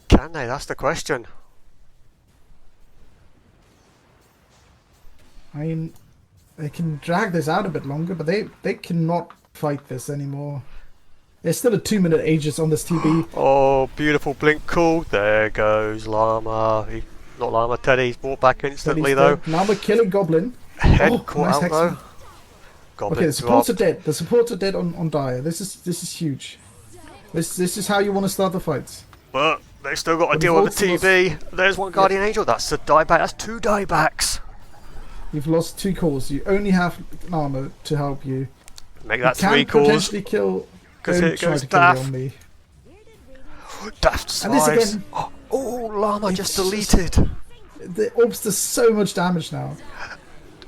S1: Can they? That's the question.
S2: I mean, they can drag this out a bit longer, but they cannot fight this anymore. There's still a 2-minute Aegis on this TB.
S1: Oh, beautiful blink call. There goes Llama. Not Llama, Teddy. He's brought back instantly though.
S2: Now we're killing Goblin.
S1: Head
S2: Oh,
S1: caught
S2: nice
S1: out
S2: hex.
S1: though.
S2: Okay,
S1: Goblin
S2: the supports are
S1: dropped.
S2: dead. The supports are dead on Dire. This is huge. This is how you want to start the fights.
S1: But they still got to
S2: But
S1: deal
S2: we've
S1: with the
S2: also
S1: TB. There's one Guardian Angel. That's a dieback. That's 2 diebacks.
S2: You've lost 2 calls. You only have Llama to help you.
S1: Make
S2: You
S1: that
S2: can
S1: 3 calls.
S2: potentially kill.
S1: 'Cause
S2: don't
S1: here
S2: try
S1: goes
S2: to kill
S1: Daf.
S2: the Omni.
S1: Daft
S2: And this
S1: slice.
S2: again.
S1: Oh, Llama just
S2: It's just-
S1: deleted.
S2: The Orbs does so much damage now.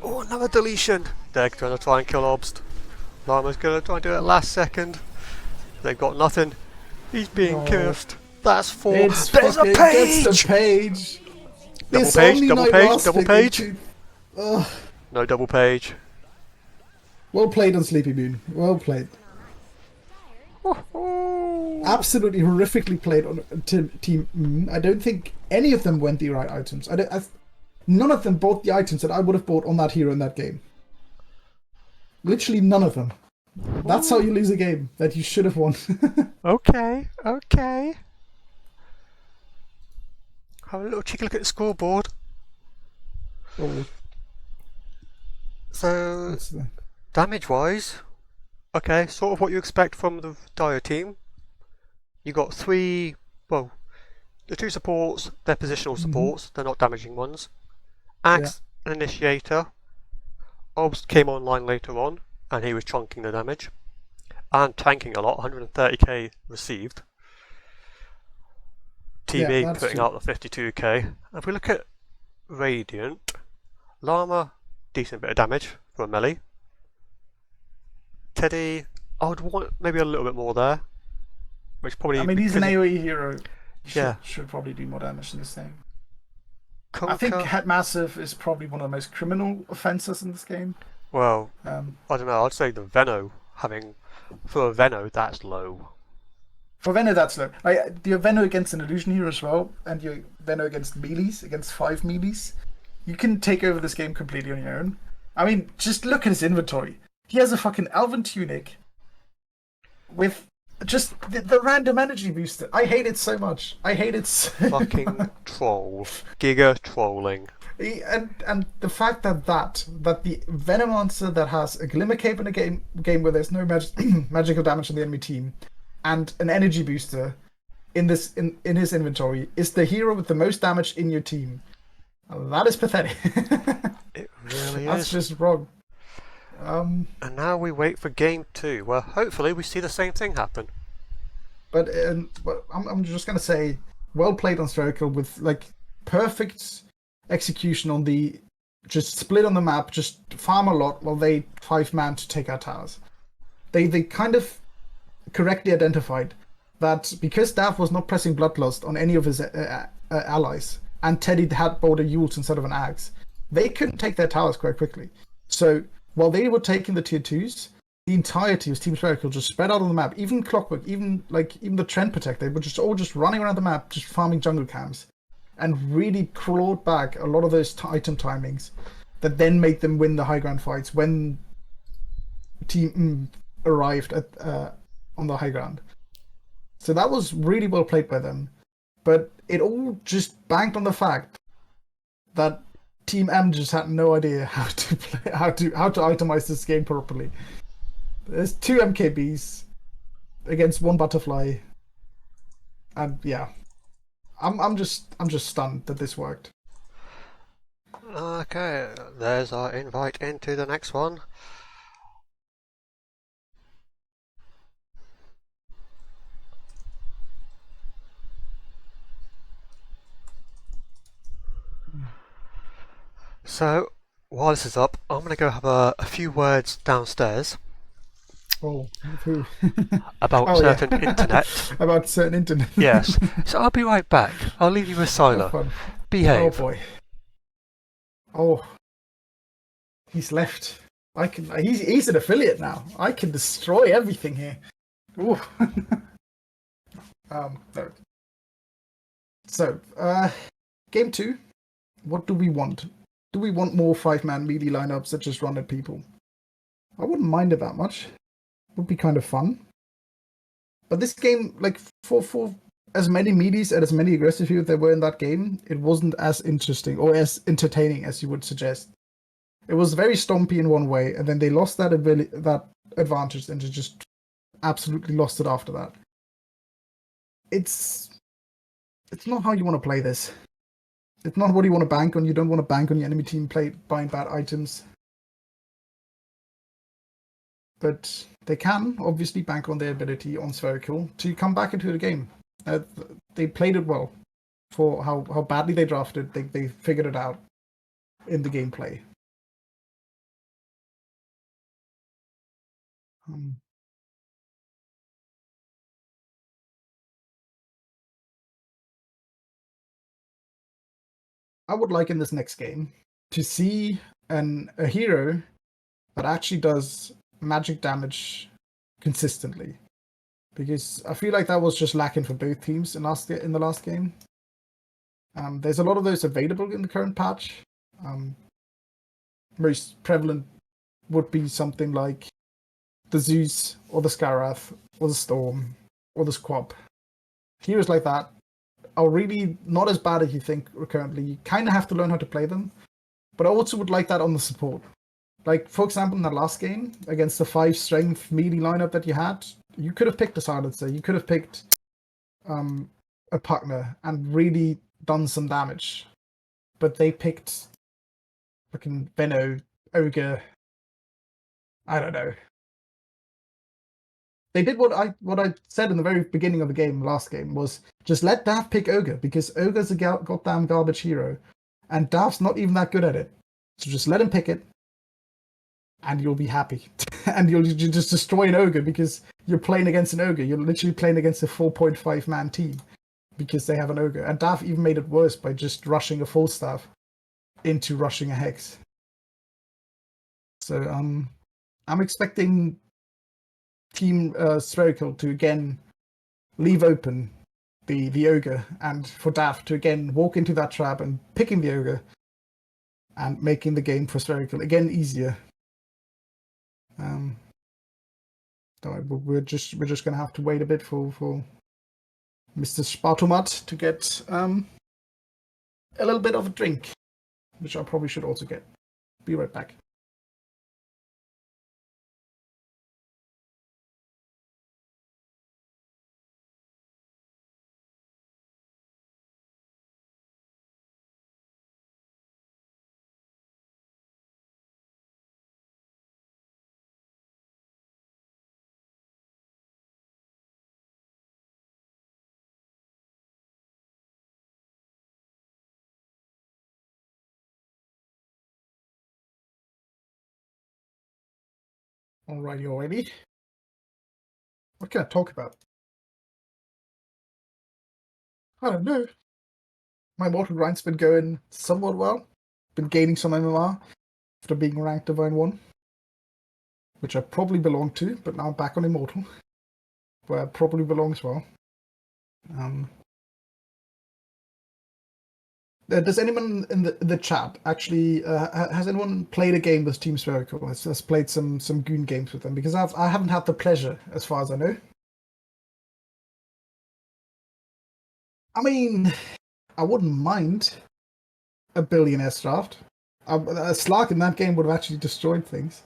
S1: Oh, another deletion. They're going to try and kill Obst. Llama's going to try and do it last second. They've got nothing. He's being
S2: Oh.
S1: cursed. That's 4.
S2: It's
S1: There's a
S2: fucking gets
S1: page!
S2: the page.
S1: Double
S2: This
S1: page,
S2: Omni
S1: double
S2: Knight
S1: page,
S2: last
S1: double
S2: pick
S1: page.
S2: into- Ugh.
S1: No double page.
S2: Well played on Sleepy Moon. Well played.
S1: Oh,
S2: absolutely horrifically played on Team. I don't think any of them went the right items. None of them bought the items that I would have bought on that hero in that game. Literally none of them. That's how you lose a game that you should have won.
S1: Okay. Have a little cheeky look at the scoreboard.
S2: Oh,
S1: So,
S2: that's the...
S1: damage-wise, okay, sort of what you expect from the Dire team. You got the two supports, they're positional supports, they're not damaging ones. Axe and Initiator. Obs came online later on, and he was chunking the damage. And tanking a lot, 130k received. TB putting out the 52k. If we look at Radiant, Llama, decent bit of damage for a melee. Teddy, I would want maybe a little bit more there. Which probably...
S2: I mean, he's an AoE hero.
S1: Yeah.
S2: Should probably do more damage than this thing.
S1: Conquer,
S2: I think Headmassif is probably one of the most criminal offences in this game.
S1: well, I don't know, I'd say the Veno having... For a Veno, that's low.
S2: For Veno, that's low. Your Veno against an illusion hero as well, and your Veno against melees, against 5 melees. You can take over this game completely on your own. I mean, just look at his inventory. He has a fucking elven tunic with just the random energy booster. I hate it so much. I hate it so
S1: Fucking troll. Giga trolling.
S2: And the fact that the Venomancer that has a Glimmer Cape in a game where there's no magical damage on the enemy team and an energy booster in his inventory is the hero with the most damage in your team. That is pathetic.
S1: It really
S2: That's
S1: is.
S2: just wrong.
S1: And now we wait for game 2, where hopefully we see the same thing happen.
S2: But I'm just gonna say, well played on Spherical with like perfect execution on the just split on the map, just farm a lot while they 5-man to take our towers. They kind of correctly identified that because Daf was not pressing Bloodlust on any of his allies, and Teddy had bought a Yules instead of an Axe, they couldn't take their towers quite quickly. So while they were taking the tier 2s, the entirety of Team Spherical just spread out on the map. Even Clockwork, even the Trend Protect, they were just all running around the map, just farming jungle cams, and really clawed back a lot of those item timings that then made them win the high ground fights when Team arrived on the high ground. So that was really well played by them. But it all just banked on the fact that Team M just had no idea how to itemize this game properly. There's 2 MKBs against 1 butterfly, and yeah, I'm just stunned that this worked.
S1: Okay, there's our invite into the next one. So, while this is up, I'm going to go have a few words downstairs
S2: Oh,
S1: about certain internet.
S2: About certain internet.
S1: Yes, so I'll be right back. I'll leave you with
S2: Have
S1: Syler.
S2: fun. Oh
S1: Behave.
S2: boy. Oh, he's left. He's an affiliate now. I can destroy everything here. Ooh. No. So, game 2. What do we want? Do we want more 5-man melee lineups that just run at people? I wouldn't mind it that much. It would be kind of fun. But this game, like, for as many melees and as many aggressive heroes there were in that game, it wasn't as interesting or as entertaining as you would suggest. It was very stompy in one way, and then they lost that advantage and just absolutely lost it after that. It's not how you want to play this. It's not what you want to bank on. You don't want to bank on your enemy team buying bad items. But they can obviously bank on their ability on Spherical to come back into the game. They played it well for how badly they drafted. They figured it out in the gameplay. I would like in this next game to see a hero that actually does magic damage consistently. because I feel like that was just lacking for both teams in the last game. There's a lot of those available in the current patch. Most prevalent would be something like the Zeus or the Skarath or the Storm or the Squab. Heroes like that are really not as bad as you think currently. You kind of have to learn how to play them. But I also would like that on the support. Like, for example, in that last game, against the 5-strength melee lineup that you had, you could have picked a Silencer, you could have picked a Partner and really done some damage. But they picked fucking Venno, Ogre, I don't know. They did what I said in the very beginning of the game, last game, was just let Daf pick Ogre, because Ogre's a goddamn garbage hero, and Daf's not even that good at it. So just let him pick it, and you'll be happy. And you'll just destroy an Ogre, because you're playing against an Ogre. You're literally playing against a 4.5-man team, because they have an Ogre. And Daf even made it worse by just rushing a full staff into rushing a Hex. So I'm expecting Team Spherical to again leave open the Ogre, and for Daf to again walk into that trap and picking the Ogre and making the game for Spherical again easier. We're just gonna have to wait a bit for Mr. Spartomat to get a little bit of a drink, which I probably should also get. Be right back. Alrighty. What can I talk about? I don't know. My mortal grind's been going somewhat well. Been gaining some MMR after being ranked Divine 1, which I probably belong to, but now I'm back on Immortal, where I probably belong as well. Does anyone in the chat actually has anyone played a game with Team Spherical? Has played some goon games with them? Because I haven't had the pleasure, as far as I know. I mean, I wouldn't mind a billionaire draft. A Slark in that game would have actually destroyed things.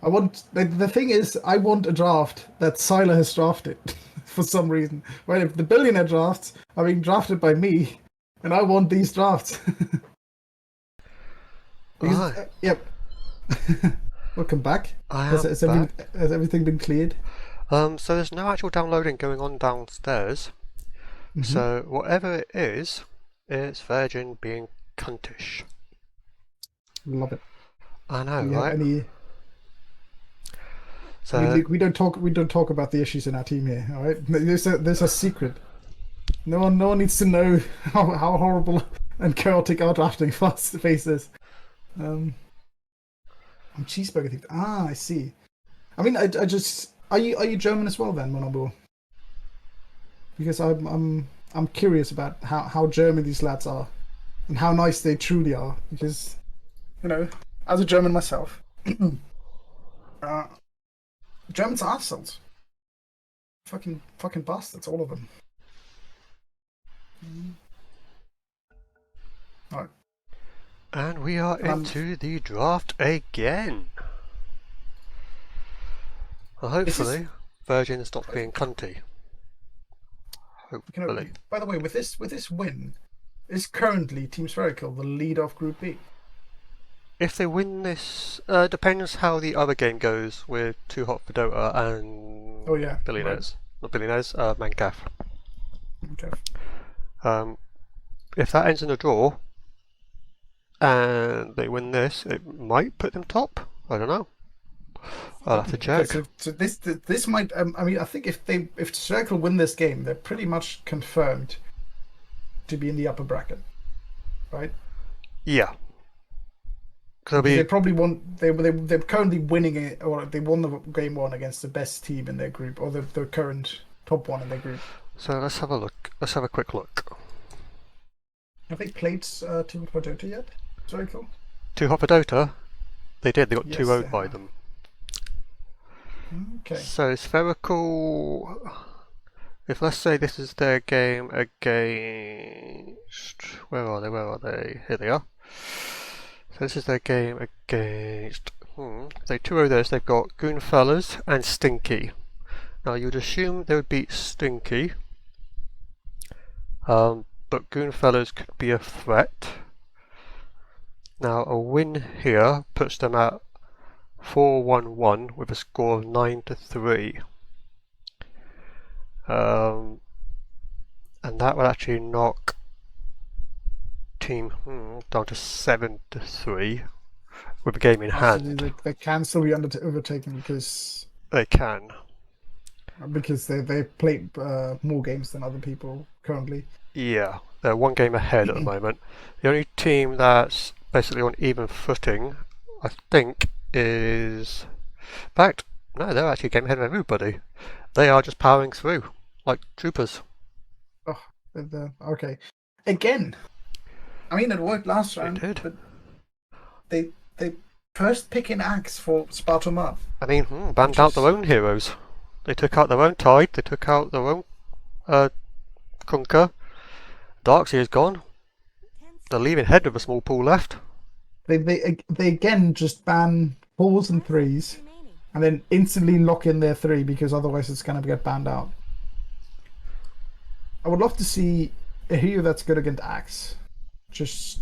S2: The thing is, I want a draft that Syler has drafted for some reason. Right, if the billionaire drafts are being drafted by me, and I want these drafts. Because, yep. Welcome back. Has everything been cleared?
S1: So there's no actual downloading going on downstairs. Mm-hmm. So whatever it is, it's Virgin being cuntish.
S2: Love it.
S1: I know, right?
S2: So we don't talk about the issues in our team here. All right, there's a secret. No one needs to know how horrible and chaotic our drafting phase is. I'm cheeseburger thing. I see. I mean, I just are you German as well then, Monobo? Because I'm curious about how German these lads are and how nice they truly are. Because, you know, as a German myself, Germans are assholes. Fucking bastards, all of them. Alright.
S1: And we are into the draft again. Well, hopefully, Virgin stops being cunty. Hopefully.
S2: By the way, with this win, is currently Team Spherical the lead of Group B?
S1: If they win this, depends how the other game goes with Too Hot for Dota and Billionaires. Right. Not Billionaires, Mancaf.
S2: Okay.
S1: If that ends in a draw and they win this, it might put them top. I don't know. I'll have to check.
S2: Okay, so this might. I mean, I think if Circle win this game, they're pretty much confirmed to be in the upper bracket, right?
S1: Yeah.
S2: They probably won. They're currently winning it, or they won the game one against the best team in their group, or the current top one in their group.
S1: So let's have a look. Let's have a quick look.
S2: Have they played Team Dota yet? Very cool.
S1: 2 hot for Dota? They did, they got
S2: Yes,
S1: 2
S2: they0'd
S1: by
S2: have.
S1: them.
S2: Okay.
S1: So Spherical, if let's say this is their game against, where are they, here they are. So this is their game against, they 2-0 this, they've got Goonfellas and Stinky. Now you'd assume they would beat Stinky, but Goonfellas could be a threat. Now a win here puts them at 4-1-1 with a score of 9-3. And that would actually knock Team down to 7-3 with a game in hand.
S2: So they can still be overtaken because
S1: They can.
S2: they played more games than other people currently.
S1: Yeah, they're 1 game ahead at the moment. The only team that's basically on even footing, I think, is... In fact, no, they're actually a game ahead of everybody. They are just powering through, like troopers.
S2: Okay. Again, I mean, it worked last round,
S1: did.
S2: but they first pick an axe for Spartomat.
S1: I mean, banned out their own heroes. They took out their own Tide, they took out their own Conquer. Darkseer's gone.
S3: 10
S1: They're leaving Head with a small pool left.
S2: They again just ban 4s and 3s,
S3: seconds remaining.
S2: and then instantly lock in their 3 because otherwise it's gonna get banned out. I would love to see a hero that's good against Axe. Just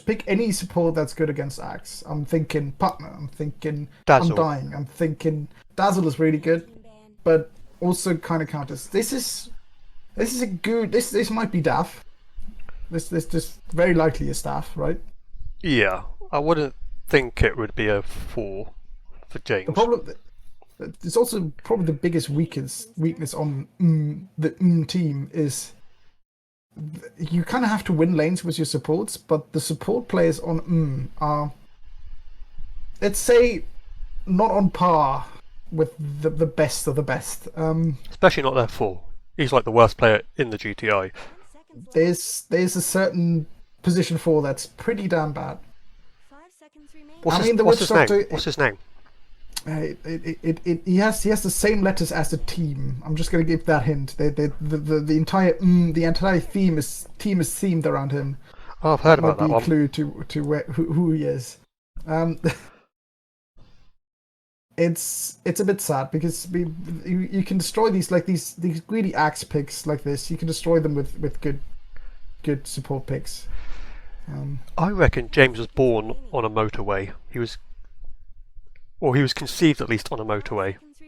S2: pick any support that's good against Axe. I'm thinking Partner. I'm thinking
S1: Dazzle.
S2: Undying. I'm thinking Dazzle is really good, but also kind of counters. This is a good. This might be Daff. This very likely is Daff, right?
S1: Yeah, I wouldn't think it would be a 4 for James.
S2: The problem. It's also probably the biggest weakness on the team is you kind of have to win lanes with your supports, but the support players on are, let's say, not on par with the best of the best.
S1: Especially not their 4. He's like the worst player in the GTI.
S3: 10 seconds left.
S2: There's a certain position 4 that's pretty damn bad.
S3: 5 seconds remaining.
S1: What's his name? What's his name?
S2: He has the same letters as the team. I'm just gonna give that hint. The entire theme is themed around him.
S1: Oh, I've heard
S2: Might
S1: about that
S2: be a
S1: one.
S2: clue to who he is. It's a bit sad because you can destroy these greedy axe picks like this. You can destroy them with good support picks.
S1: I reckon James was born on a motorway. He was conceived at least on a motorway.
S3: 5 seconds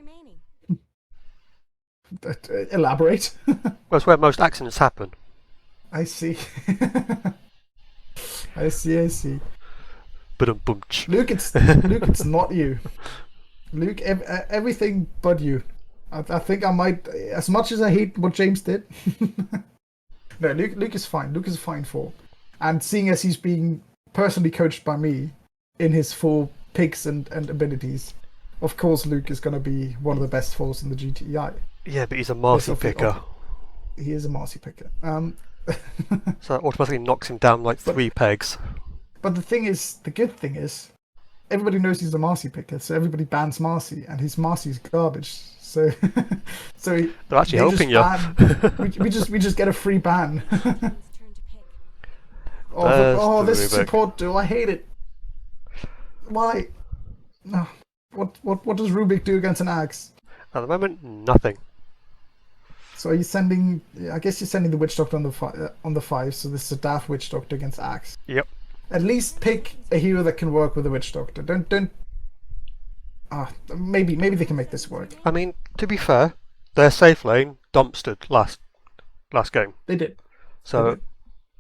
S3: remaining.
S2: Elaborate.
S1: That's where most accidents happen.
S2: I see. I see.
S1: Ba-dum-bum-tch.
S2: Luke, it's not you. Luke, everything but you. I think I might, as much as I hate what James did. No, Luke is fine. Luke is a fine 4. And seeing as he's being personally coached by me in his 4 picks and abilities, of course Luke is going to be one of the best 4s in the GTI.
S1: Yeah, but he's a Marcy
S2: Yes,
S1: picker.
S2: He is a Marcy picker.
S1: So that automatically knocks him down like 3 pegs.
S2: But the good thing is, everybody knows he's a Marcy picker, so everybody bans Marcy, and his Marcy's garbage. So,
S1: They're actually helping you.
S2: we just get a free ban.
S3: Team's turn to pick.
S2: Oh,
S1: That's
S2: this
S1: Rubik.
S2: support do I hate it. Why? No. What does Rubik do against an axe?
S1: At the moment, nothing.
S2: So are you sending? I guess you're sending the Witch Doctor on the 5. So this is a Daft Witch Doctor against axe.
S1: Yep.
S2: At least pick a hero that can work with the Witch Doctor. Don't. Maybe they can make this work.
S1: I mean, to be fair, their safe lane dumpstered last game.
S2: They did.
S1: So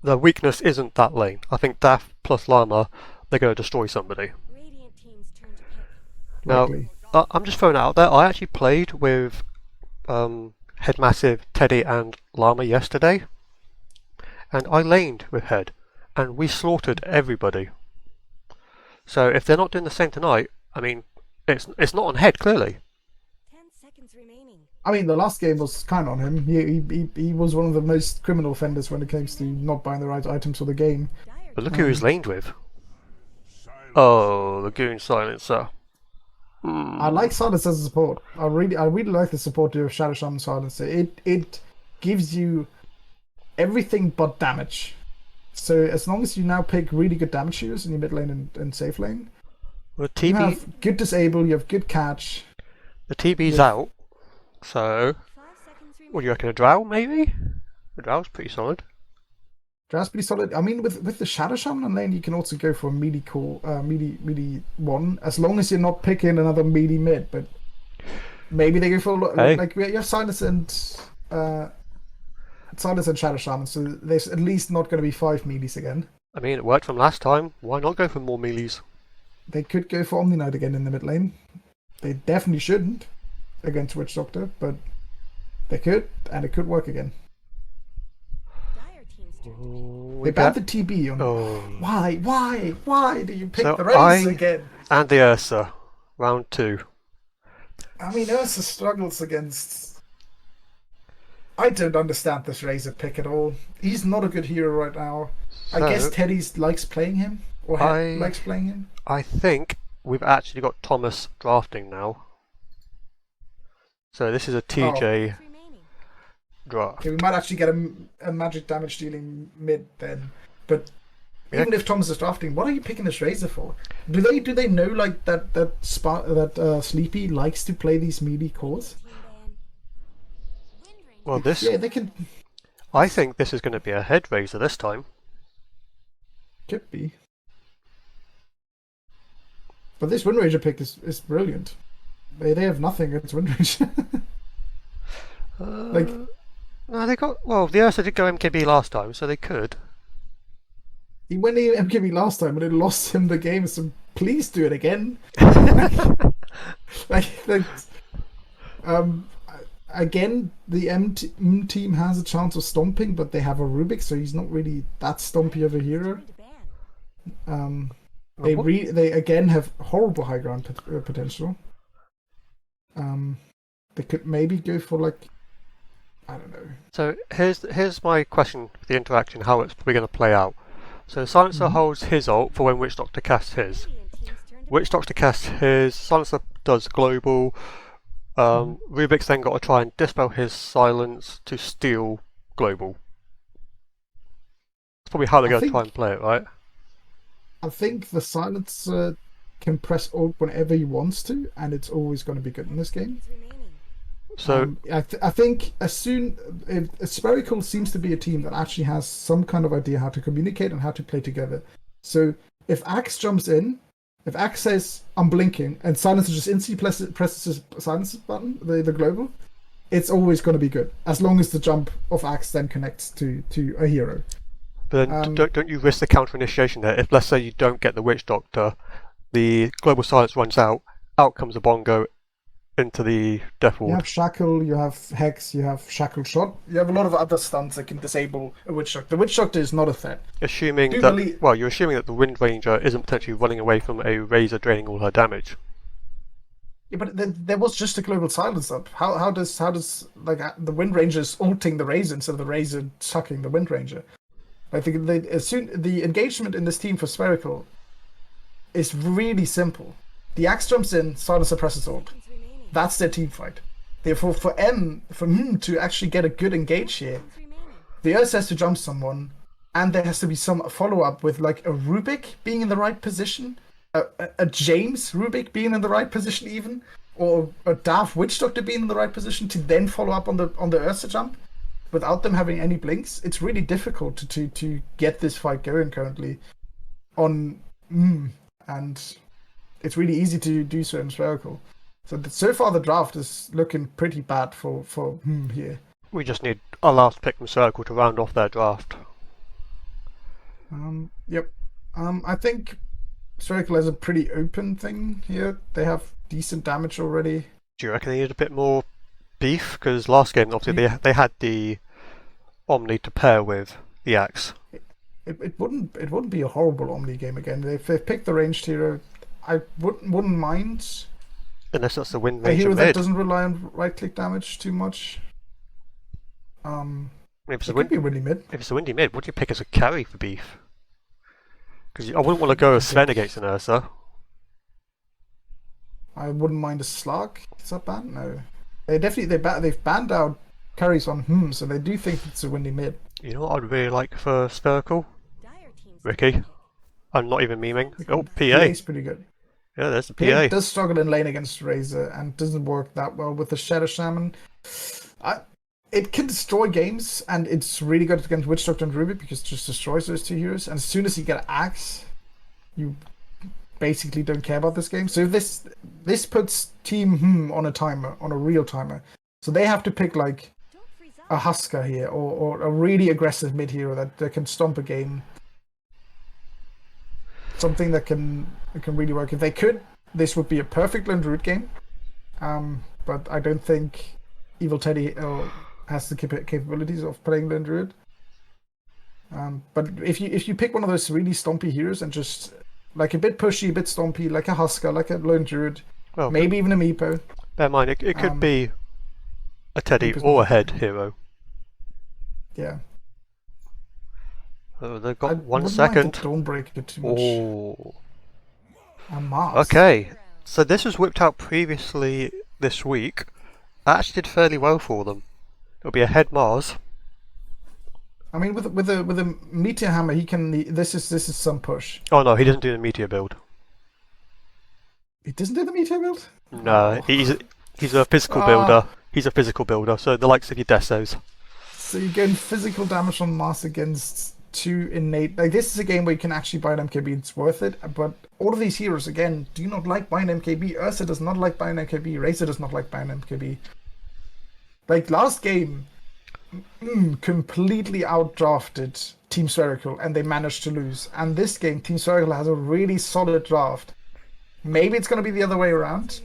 S1: the weakness isn't that lane. I think Daf plus Llama, they're going to destroy somebody.
S3: Radiant team's turn to pick.
S1: Now,
S2: Likely.
S1: I'm just throwing it out there. I actually played with Headmassif, Teddy, and Llama yesterday, and I laned with Head, and we slaughtered everybody. So if they're not doing the same tonight, I mean, it's not on Head clearly.
S3: 10 seconds remaining.
S2: I mean, the last game was kind of on him. He was one of the most criminal offenders when it comes to not buying the right items for the game.
S1: But look who he's laned with. Oh, the Goon Silencer.
S2: I like Silence as a support. I really like the support of Shadow Shaman Silencer. It gives you everything but damage. So as long as you now pick really good damage shooters in your mid lane and safe lane,
S1: Well,
S2: you have good disable, you have good catch.
S1: the TB's out, so
S3: 5 seconds
S1: what do
S3: remaining.
S1: you reckon? A Drow, maybe? A Drow's pretty solid.
S2: That's pretty solid. I mean, with the Shadow Shaman lane, you can also go for a melee melee one, as long as you're not picking another melee mid. But maybe they go for
S1: Hey.
S2: like you have Silence and Shadow Shaman, so there's at least not going to be 5 melees again.
S1: I mean, it worked from last time. Why not go for more melees?
S2: They could go for Omni Knight again in the mid lane. They definitely shouldn't against Witch Doctor, but they could, and it could work again.
S3: Dire team's turn to pick.
S2: They banned the TB on.
S1: Oh.
S2: Why do you pick
S1: So
S2: the race again?
S1: And the Ursa. Round 2.
S2: I mean, Ursa struggles against. I don't understand this Razor pick at all. He's not a good hero right now. I
S1: So,
S2: guess Teddy likes playing him, or likes playing him.
S1: I think we've actually got Thomas drafting now. So this is a TJ
S3: Remaining.
S1: draft.
S2: Okay, we might actually get a magic damage dealing mid then. But
S1: Yeah.
S2: even if Thomas is drafting, what are you picking this Razor for? Do they know like that Sleepy likes to play these melee cores?
S3: Team ban. Wind range.
S1: Well, this
S2: Yeah, they can.
S1: I think this is going to be a head raiser this time.
S2: Could be. But this Wind Ranger pick is brilliant. They have nothing against Wind Ranger. Like,
S1: No, they got the Ursa did go MKB last time, so they could.
S2: he went in MKB last time, but it lost him the game. So please do it again. Again, the team has a chance of stomping, but they have a Rubik, so he's not really that stompy of a hero.
S3: Going to ban.
S2: They again have horrible high ground potential. They could maybe go for like, I don't know.
S1: So here's my question for the interaction, how it's probably going to play out. So Silencer holds his ult for when Witch Doctor casts his.
S3: Radiant team's turn to
S1: Witch Doctor casts his, Silencer does global. Rubik's then got to try and dispel his silence to steal global. That's probably how they're
S2: I
S1: going to
S2: think-
S1: try and play it, right?
S2: I think the Silencer can press ult whenever he wants to, and it's always going to be good in this game.
S3: seconds remaining.
S1: So
S2: I think if Spherical seems to be a team that actually has some kind of idea how to communicate and how to play together. So if Axe jumps in, if Axe says I'm blinking and Silencer just instantly presses his silence button, the global, it's always going to be good as long as the jump of Axe then connects to a hero.
S1: But then don't you risk the counter initiation there? If let's say you don't get the Witch Doctor, the global silence runs out comes a bongo into the Death
S2: You
S1: Ward.
S2: have Shackle, you have Hex, you have Shackle Shot. You have a lot of other stunts that can disable a Witch Doctor. The Witch Doctor is not a threat.
S1: Assuming
S2: Do
S1: that
S2: believe-
S1: you're assuming that the Wind Ranger isn't potentially running away from a Razor draining all her damage.
S2: Yeah, but there was just a global silence up. How does like the Wind Ranger's ulting the Razor instead of the Razor sucking the Wind Ranger? I think the engagement in this team for Spherical is really simple. The Axe jumps in, Silencer presses ult.
S3: Seconds remaining.
S2: That's their team fight. Therefore, for him to actually get a good engage here,
S3: Seconds remaining.
S2: the Earth has to jump someone, and there has to be some follow up with like a Rubik being in the right position, a James Rubik being in the right position even, or a Daf Witch Doctor being in the right position to then follow up on the Ursa jump without them having any blinks. It's really difficult to get this fight going currently on and it's really easy to do so in Spherical. So far the draft is looking pretty bad for here.
S1: We just need a last pick from Circle to round off their draft.
S2: Yep. I think Spherical has a pretty open thing here. They have decent damage already.
S1: Do you reckon they need a bit more beef? Because last game, obviously, they had the Omni to pair with the Axe.
S2: It wouldn't be a horrible Omni game again. If they picked the ranged hero, I wouldn't mind.
S1: Unless that's the win
S2: A
S1: range
S2: hero
S1: of
S2: that
S1: mid.
S2: doesn't rely on right-click damage too much.
S1: If it's,
S2: It could be really mid.
S1: if it's a windy mid, what do you pick as a carry for beef? Because I wouldn't want to go as Sven against an Ursa.
S2: I wouldn't mind a Slark. Is that banned? No. They've banned out carries on so they do think it's a windy mid.
S1: You know what I'd really like for Spherical?
S3: Dire team's
S1: Ricky. I'm not even memeing. Oh, PA.
S2: PA's pretty good.
S1: Yeah, there's the
S2: PA
S1: PA.
S2: does struggle in lane against Razor and doesn't work that well with the Shadow Shaman. It can destroy games, and it's really good against Witch Doctor and Rubik because it just destroys those two heroes. And as soon as you get Axe, you basically don't care about this game. So this puts Team on a timer, on a real timer. So they have to pick like
S3: don't freeze
S2: a
S3: up.
S2: Husker here, or a really aggressive mid hero that can stomp a game. Something that can really work. If they could, this would be a perfect lane root game. But I don't think Evil Teddy has the capabilities of playing lane druid. But if you pick one of those really stompy heroes and just like a bit pushy, a bit stompy, like a Husker, like a lone druid,
S1: Well,
S2: maybe even a Meepo.
S1: bear in mind, it could be a Teddy
S2: Meepo's
S1: or
S2: not
S1: a head hero.
S2: Yeah.
S1: Oh, they've
S2: I
S1: got one
S2: wouldn't mind
S1: second.
S2: the Dawnbreaker too much.
S1: Oh.
S2: A Mars.
S1: Okay, so this was whipped out previously this week. That actually did fairly well for them. It'll be a head Mars.
S2: I mean, with a Meteor Hammer, he can. This is some push.
S1: Oh no, he doesn't do the meteor build.
S2: He doesn't do the Meteor build.
S1: No, he's a physical builder. He's a physical builder, so the likes of your Desos.
S2: So you're getting physical damage on Mars against 2 innate. Like, this is a game where you can actually buy an MKB, it's worth it. But all of these heroes, again, do not like buying MKB. Ursa does not like buying MKB. Razor does not like buying MKB. Like, last game, completely outdrafted Team Spherical, and they managed to lose. And this game, Team Spherical has a really solid draft. Maybe it's going to be the other way around,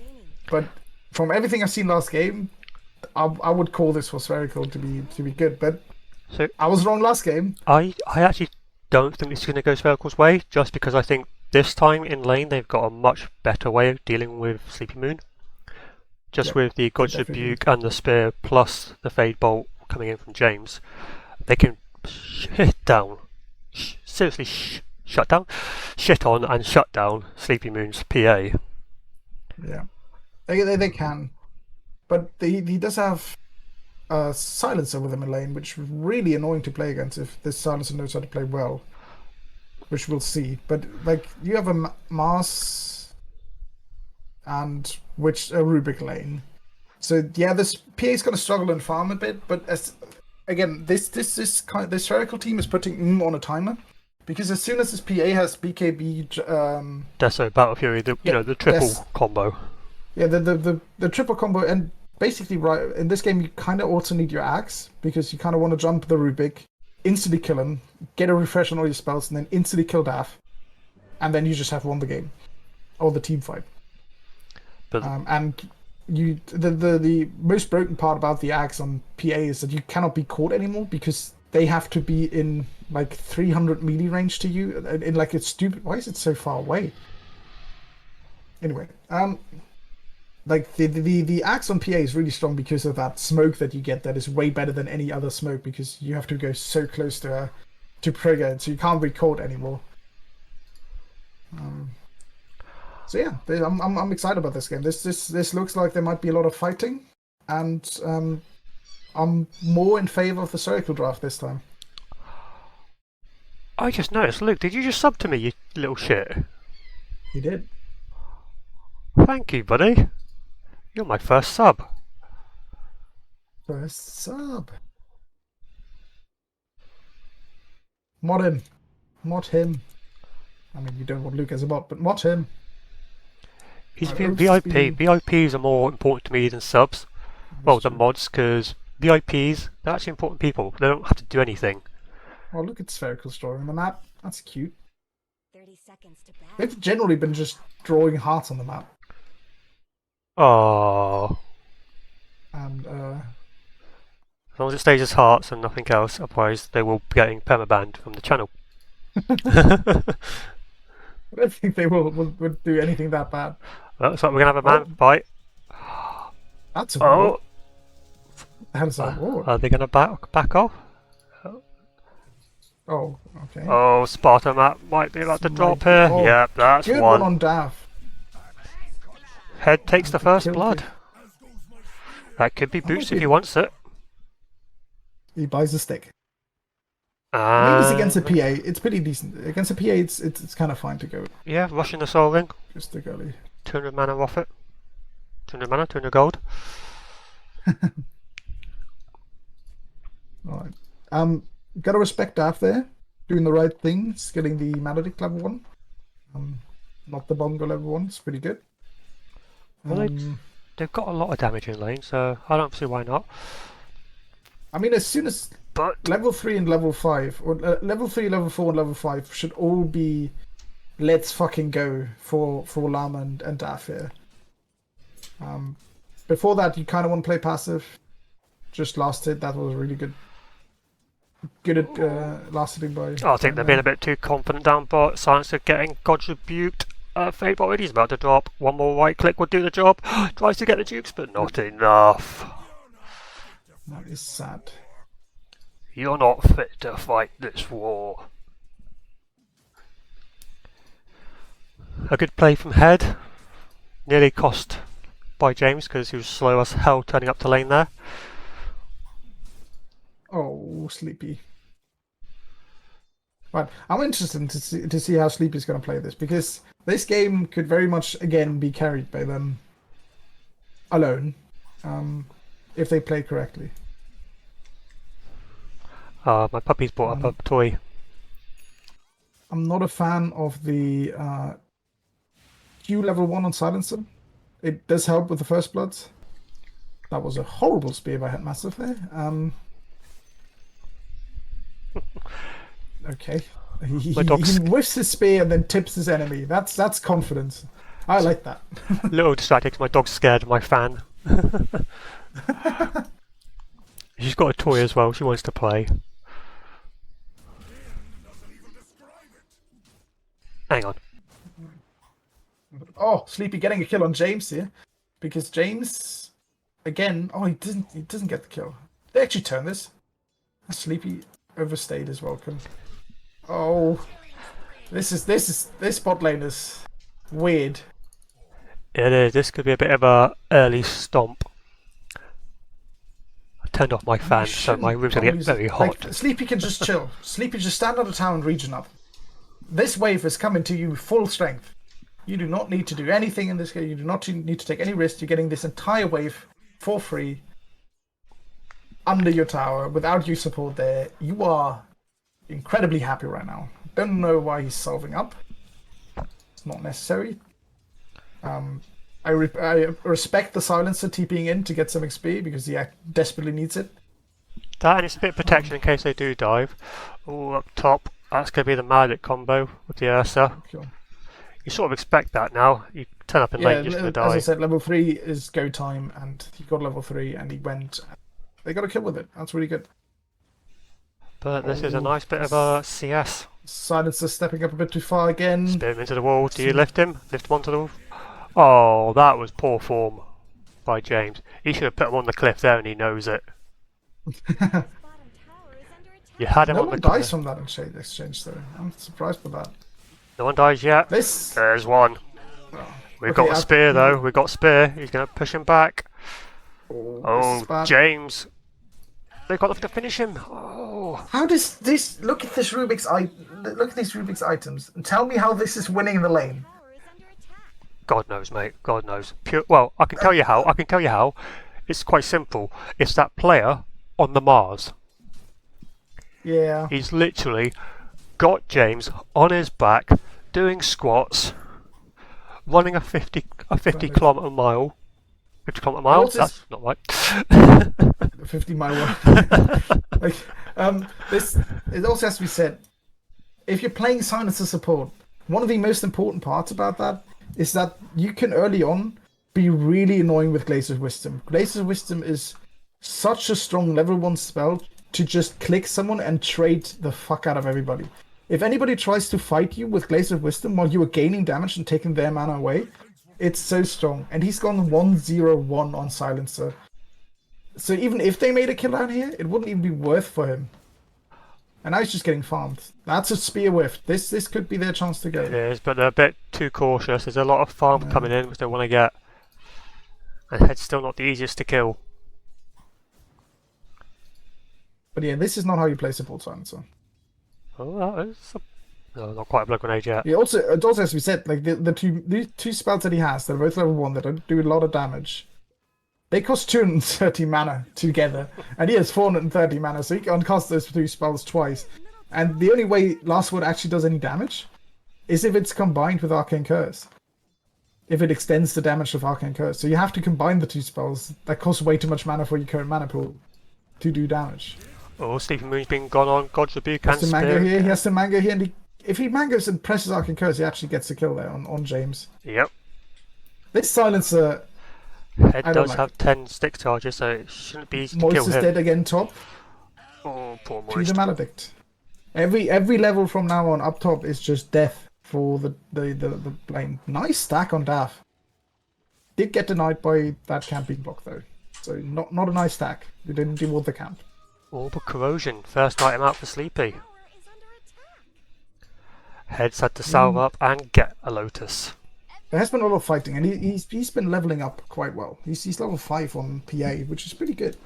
S2: but from everything I've seen last game, I would call this for Spherical to be good. But
S1: So
S2: I was wrong last game.
S1: I actually don't think this is going to go Spherical's way, just because I think this time in lane they've got a much better way of dealing with Sleepy Moon. Just
S2: Yep,
S1: with the God's
S2: definitely.
S1: Rebuke and the Spear plus the Fade Bolt coming in from James, they can shit down, seriously shut down, shit on and shut down Sleepy Moon's PA.
S2: Yeah, they can, but he does have a silencer with him in lane, which is really annoying to play against if this silencer knows how to play well, which we'll see. But like, you have a Mars and which a Rubik lane, so yeah, this PA is going to struggle and farm a bit. But as again, this Spherical team is putting on a timer. Because as soon as this PA has BKB,
S1: Deso, Battle Fury, the triple
S2: yes.
S1: combo.
S2: Yeah, the triple combo, and basically right in this game you kind of also need your axe because you kind of want to jump the Rubik, instantly kill him, get a refresh on all your spells, and then instantly kill Daf, and then you just have won the game, or the team fight.
S1: But
S2: And the most broken part about the axe on PA is that you cannot be caught anymore because they have to be in like 300 melee range to you. In like, it's stupid. Why is it so far away? Anyway, like the axe on PA is really strong because of that smoke that you get. That is way better than any other smoke because you have to go so close to her to trigger it, so you can't be caught anymore. So yeah, I'm excited about this game. This looks like there might be a lot of fighting, and I'm more in favor of the Spherical draft this time.
S1: I just noticed, Luke, did you just sub to me, you little shit?
S2: He did.
S1: Thank you, buddy. You're my first sub.
S2: First sub. Mod him. Mod him. I mean, you don't want Luke as a bot, but mod him.
S1: He's
S2: Right,
S1: VIP.
S2: speed.
S1: VIPs are more important to me than subs. Well, the mods, because VIPs, they're actually important people. They don't have to do anything.
S2: Oh, look at Spherical drawing on the map. That's cute.
S3: 30 seconds to battle.
S2: They've generally been just drawing hearts on the map.
S1: Oh,
S2: And,
S1: as long as it stays as hearts and nothing else, otherwise they will be getting permabanned from the channel.
S2: I don't think they would do anything that bad.
S1: Looks like we're gonna have a man fight.
S2: That's a war.
S1: Oh,
S2: What the hell's that war?
S1: are they going to back off?
S2: Oh, okay.
S1: Oh, Spartomat might be about to drop
S2: Might
S1: here.
S2: be- oh,
S1: Yep, that's
S2: Good
S1: one.
S2: one on Daff.
S1: Head takes the first
S2: Killed
S1: blood.
S2: it.
S1: That could be Boots
S2: might
S1: if
S2: be-
S1: he wants it.
S2: He buys a stick. I mean, it's against a
S1: And
S2: PA. It's pretty decent. Against a PA, it's kind of fine to go.
S1: yeah, rushing the Soul Ring.
S2: Just the gully.
S1: 200 mana off it. 200 mana, 200 gold.
S2: Alright. Gotta respect Daff there. Doing the right things. Getting the Maledict level 1. Not the Bongo level 1. It's pretty good.
S1: Well, they've got a lot of damage in lane, so I don't see why not.
S2: I mean, as soon as
S1: But
S2: level 3 and level 5, or level 3, level 4, and level 5 should all be let's fucking go for Llama and Daff here. Before that, you kind of want to play passive. Just last hit, that was really good. Good at last hitting by.
S1: I think they've been a bit too confident down bot. Silencer getting God's rebuked. Fate already is about to drop. One more right click would do the job. Tries to get the dukes, but not enough.
S2: That is sad.
S1: You're not fit to fight this war. A good play from Head. Nearly cost by James because he was slow as hell turning up to lane there.
S2: Oh, Sleepy. But I'm interested to see how Sleepy's going to play this, because this game could very much again be carried by them alone, if they play correctly.
S1: My puppy's brought up a toy.
S2: I'm not a fan of the Q level 1 on Silencer. It does help with the first bloods. That was a horrible spear by Headmassif there. Okay. He whiffs his spear and then tips his enemy. That's confidence. I like that.
S1: Little distracted 'cause my dog's scared of my fan. She's got a toy as well. She wants to play. Hang on.
S2: Oh, Sleepy getting a kill on James here, because James, again, he doesn't get the kill. They actually turn this. Sleepy overstayed his welcome. Oh, this bot lane is weird.
S1: It is. This could be a bit of a early stomp. I turned off my fan, so my room's gonna get very hot.
S2: Like, Sleepy can just chill. Sleepy just stand on the tower and regen up. This wave is coming to you full strength. You do not need to do anything in this game. You do not need to take any risk. You're getting this entire wave for free under your tower without your support there. You are incredibly happy right now. Don't know why he's solving up. It's not necessary. I respect the Silencer TPing in to get some XP because he desperately needs it.
S1: That and it's a bit of protection in case they do dive. Oh, up top. That's going to be the Magic combo with the Ursa.
S2: Cool.
S1: You sort of expect that now. You turn up in lane, you're just going to
S2: as I
S1: die.
S2: said, level 3 is go time, and he got level 3 and he went. They got a kill with it. That's really good.
S1: But this is a nice bit of a CS.
S2: Silencer stepping up a bit too far again.
S1: Spear him into the wall. Do you lift him? Lift him onto the wall? Oh, that was poor form by James. He should have put him on the cliff there and he knows it.
S3: Bottom tower is under attack.
S1: You had him
S2: No
S1: on the
S2: one
S1: cliff.
S2: dies from that exchange, though. I'm surprised by that.
S1: No one dies yet.
S2: This.
S1: There's one. We've
S2: Okay,
S1: got a spear though. We've got spear. He's going to push him back.
S2: This is
S1: Oh,
S2: bad.
S1: James. They've got to finish him. Oh.
S2: How does this? Look at this Rubik's look at these Rubik's items and tell me how this is winning the lane.
S3: Tower is under attack.
S1: God knows, mate. God knows. Well, I can tell you how. I can tell you how. It's quite simple. It's that player on the Mars.
S2: Yeah.
S1: He's literally got James on his back, doing squats, running a 50 kilometre mile. 50 kilometre mile?
S2: What's
S1: That's
S2: his-
S1: not right.
S2: 50-mile one. Like, this. It also has to be said. If you're playing Silencer support, one of the most important parts about that is that you can early on be really annoying with Glazer's Wisdom. Glazer's Wisdom is such a strong level 1 spell to just click someone and trade the fuck out of everybody. If anybody tries to fight you with Glazer's Wisdom while you are gaining damage and taking their mana away, It's so strong. And he's gone 1-0-1 on Silencer. So even if they made a kill down here, it wouldn't even be worth for him. And now he's just getting farmed. That's a spear whiff. This could be their chance to go.
S1: It is, but they're a bit too cautious. There's a lot of farm coming in which they want to get. And Head's still not the easiest to kill.
S2: But yeah, this is not how you play support Silencer.
S1: Oh, that is no, not quite a blood grenade yet.
S2: It also has to be said, like the two spells that he has, they're both level 1, that don't do a lot of damage. They cost 230 mana together, and he has 430 mana, so he can cast those two spells twice. And the only way Last Word actually does any damage is if it's combined with Arcane Curse. If it extends the damage of Arcane Curse. So you have to combine the two spells that cost way too much mana for your current mana pool to do damage.
S1: Oh, Sleepy Moon's been gone on God's Rebuke and
S2: He has to mango
S1: Spirit.
S2: here, he has to mango here, and if he mangoes and presses Arcane Curse, he actually gets a kill there on James.
S1: Yep.
S2: This Silencer...
S1: Head
S2: I don't
S1: does
S2: like
S1: have 10 stick charges, so it shouldn't be easy to
S2: Moist
S1: kill
S2: is
S1: him.
S2: dead again top.
S1: Oh, poor
S2: To
S1: Moist.
S2: the Maledict. Every level from now on up top is just death for the lane. Nice stack on Daf. Did get denied by that camping block though. So not a nice stack. We didn't deal with the camp.
S1: Orb of Corrosion. First item out for Sleepy.
S3: Tower is under attack.
S1: Head's had to salve up and get a Lotus.
S2: There has been a lot of fighting, and he's been leveling up quite well. He's level 5 on PA, which is pretty good.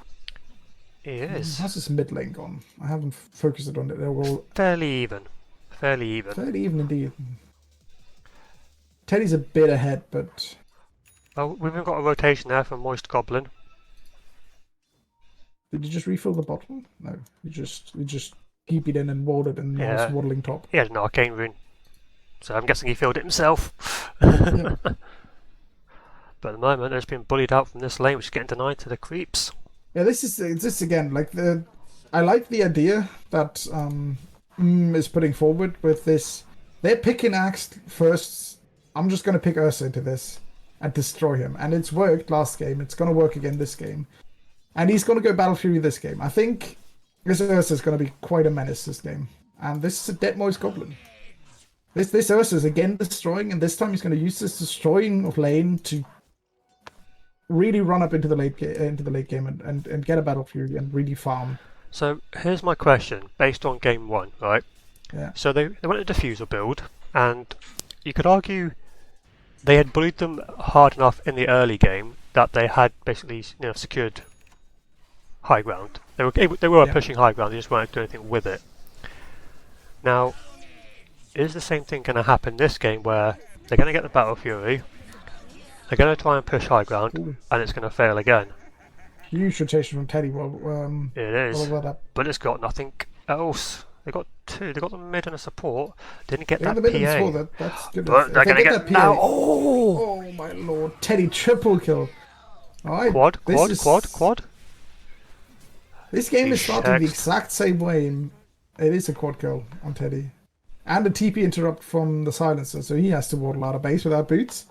S1: He is.
S2: How's his mid lane gone? I haven't focused it on it. They're all
S1: Fairly even. Fairly even.
S2: fairly even indeed. Teddy's a bit ahead, but
S1: Oh, we've even got a rotation there from Moist Goblin.
S2: did you just refill the bottle? No, you just keep it in and ward it and
S1: Yeah.
S2: nice waddling top.
S1: He had an arcane rune. So I'm guessing he filled it himself.
S2: Yeah.
S1: But at the moment, they're just being bullied out from this lane, which is getting denied to the creeps.
S2: Yeah, this is again like I like the idea that is putting forward with this. They're picking Axe first. I'm just gonna pick Ursa into this and destroy him, and it's worked last game. It's gonna work again this game, and he's gonna go Battle Fury this game. I think this Ursa is gonna be quite a menace this game, and this is a Dead Moist Goblin. This Ursa is again destroying, and this time he's gonna use this destroying of lane to really run up into the late game and get a Battle Fury and really farm.
S1: So here's my question, based on game 1, right?
S2: Yeah.
S1: So they went a diffuser build, and you could argue they had bullied them hard enough in the early game that they had basically secured high ground. They were
S2: Yeah.
S1: pushing high ground, they just weren't doing anything with it. Now, is the same thing going to happen this game where they're going to get the Battle Fury, they're going to try and push high ground,
S2: Ooh.
S1: and it's going to fail again?
S2: Huge rotation from Teddy. Well,
S1: It is,
S2: all of that up.
S1: but it's got nothing else. They got two. They got the mid and a support. Didn't get
S2: Yeah,
S1: that
S2: the mid and
S1: PA.
S2: support, that's good.
S1: But
S2: If
S1: they're
S2: they
S1: going to
S2: that
S1: get now. Oh!
S2: Oh my lord, Teddy triple kill. All right,
S1: Quad.
S2: This game
S1: He
S2: is starting the
S1: checked.
S2: exact same way. It is a quad kill on Teddy, and a TP interrupt from the silencer, so he has to waddle out of base without boots.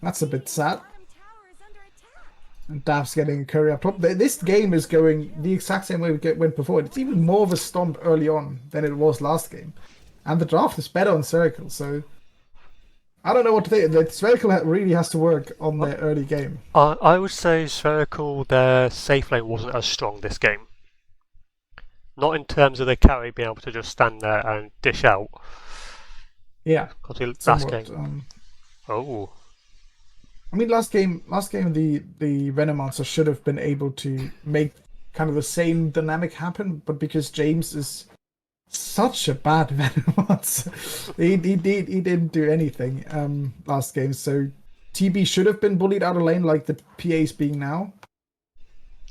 S2: That's a bit sad.
S3: Bottom tower is under attack.
S2: And Daph's getting a curry up top. This game is going the exact same way we went before. It's even more of a stomp early on than it was last game. And the draft is better on Spherical, so I don't know what to think. The Spherical really has to work on their early game.
S1: I would say Spherical, their safe lane wasn't as strong this game. Not in terms of their carry being able to just stand there and dish out.
S2: Yeah,
S1: Because last
S2: somewhat.
S1: game. Oh.
S2: I mean, last game, the Venomancer should have been able to make kind of the same dynamic happen, but because James is such a bad Venomancer, he didn't do anything last game. So TB should have been bullied out of lane like the PA's being now,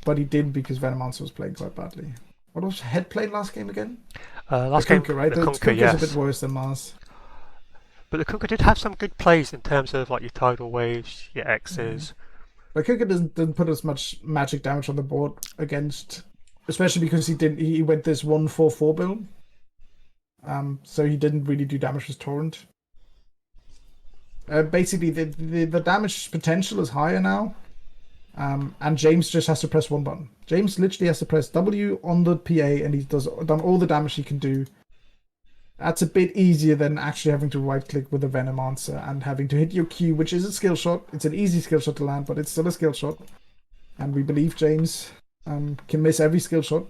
S2: but he didn't because Venomancer was playing quite badly. What was Head playing last game again?
S1: Last
S2: the
S1: game,
S2: Kunkka, right?
S1: the
S2: The
S1: Kunkka,
S2: Kunkka's
S1: yes.
S2: a bit worse than Mars.
S1: But the Kunkka did have some good plays in terms of like your tidal waves, your X's.
S2: But Kunkka doesn't put as much magic damage on the board against, especially because he went this 1-4-4 build. So he didn't really do damage with Torrent. Basically, the damage potential is higher now. And James just has to press one button. James literally has to press W on the PA, and he's done all the damage he can do. That's a bit easier than actually having to right click with a Venom answer and having to hit your Q, which is a skill shot. It's an easy skill shot to land, but it's still a skill shot. And we believe James can miss every skill shot,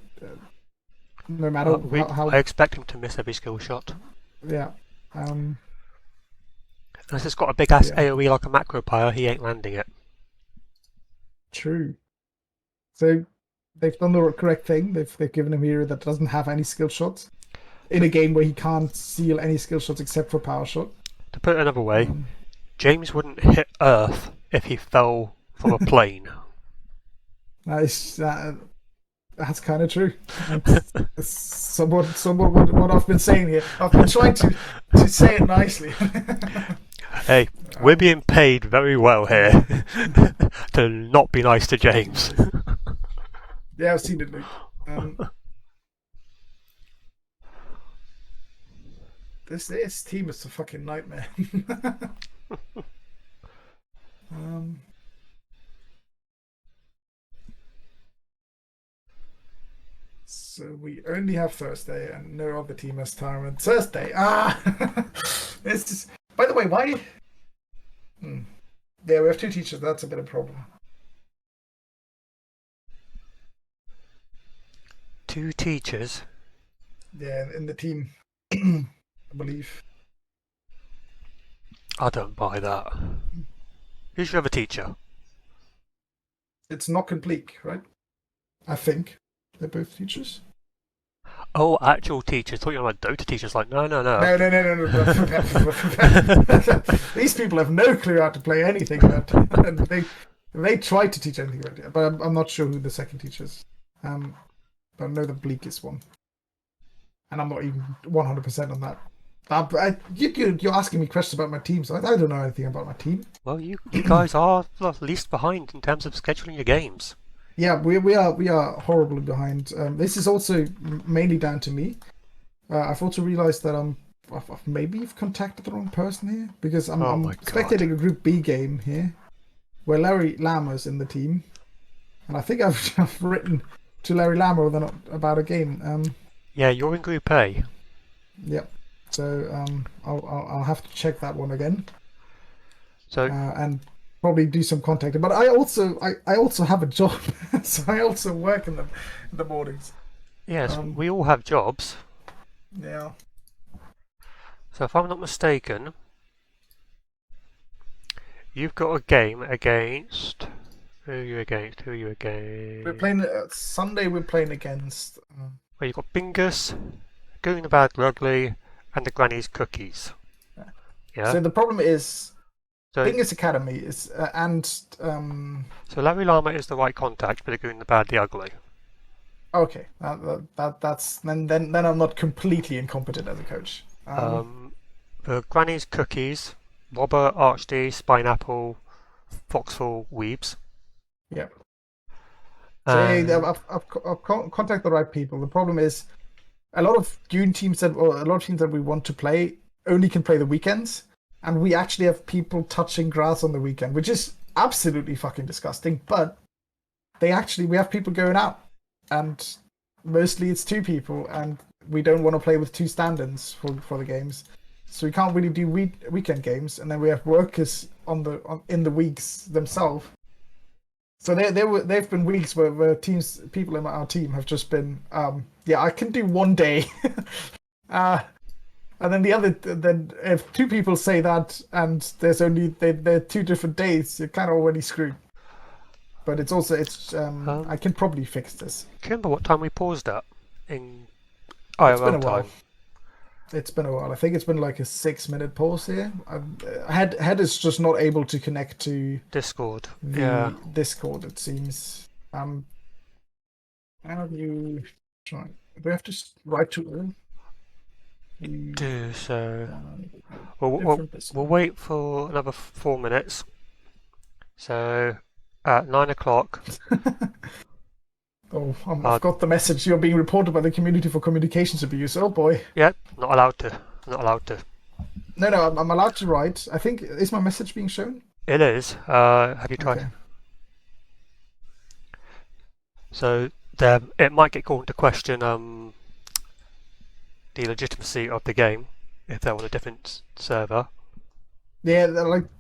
S2: no matter how.
S1: I expect him to miss every skill shot.
S2: Yeah.
S1: Unless it's got a big ass
S2: Yeah.
S1: AoE like a macro pyre, he ain't landing it.
S2: True. So they've done the correct thing. They've given him a hero that doesn't have any skill shots in a game where he can't seal any skill shots except for power shot.
S1: To put it another way, James wouldn't hit Earth if he fell from a plane.
S2: That's kind of true. That's somewhat what I've been saying here. I've been trying to say it nicely.
S1: Hey, we're being paid very well here to not be nice to James.
S2: Yeah, I've seen it, Luke. This team is a fucking nightmare. So we only have Thursday, and no other team has time on Thursday. This is. By the way, why? Yeah, we have 2 teachers. That's a bit of a problem.
S1: 2 teachers?
S2: Yeah, in the team, I believe.
S1: I don't buy that. Who's your other teacher?
S2: It's not complete, right? I think they're both teachers.
S1: Oh, actual teachers. I thought you were about Dota teachers. Like, no.
S2: No. These people have no clue how to play anything. And they try to teach anything about it, but I'm not sure who the second teacher is. But I know the Bleak is one, and I'm not even 100% on that. You're asking me questions about my team, so I don't know anything about my team.
S1: Well, you guys are the least behind in terms of scheduling your games.
S2: Yeah, we are horribly behind. This is also mainly down to me. I've also realized that I've maybe contacted the wrong person here, because I'm spectating a Group B game here, where Larry Llama's in the team, and I think I've written to Larry Llama about a game.
S1: Yeah, you're in Group A.
S2: Yep. So I'll have to check that one again.
S1: So
S2: and probably do some contacting. But I also have a job, so I also work in the mornings.
S1: Yes, we all have jobs.
S2: Yeah.
S1: So if I'm not mistaken, you've got a game against. Who are you against?
S2: We're playing Sunday. We're playing against.
S1: Well, you've got Bingus, Going the Bad Ugly, and the Granny's Cookies. Yeah.
S2: So the problem is,
S1: So,
S2: Bingus Academy is
S1: so Larry Llama is the right contact for the Going the Bad, the Ugly.
S2: Okay, that's then I'm not completely incompetent as a coach.
S1: The Granny's Cookies, Robber, Archd, Spineapple, Foxful, Weebs.
S2: Yeah. So yeah, I've contacted the right people. The problem is, a lot of teams that we want to play only can play the weekends, and we actually have people touching grass on the weekend, which is absolutely fucking disgusting. But we have people going out, and mostly it's 2 people, and we don't want to play with 2 stand-ins for the games, so we can't really do weekend games. And then we have workers in the weeks themselves. So they've been weeks where people in our team have just been, I can do one day, and then then if 2 people say that, and there's only they're 2 different days, you're kind of already screwed. But it's I can probably fix this.
S1: Do you remember what time we paused at in IRL time?
S2: It's been a while. I think it's been like a 6-minute pause here. Head is just not able to connect to
S1: Discord.
S2: the Discord, it seems. How have you tried? Do we have to write to earn?
S1: Do so. We'll wait for another 4 minutes. So at 9 o'clock.
S2: Oh, I've got the message. You're being reported by the community for communications abuse. Oh boy.
S1: Yep, not allowed to. Not allowed to.
S2: No, I'm allowed to write. I think, is my message being shown?
S1: It is. Have you tried?
S2: Okay.
S1: So it might get called into question. the legitimacy of the game if they're on a different server.
S2: Yeah,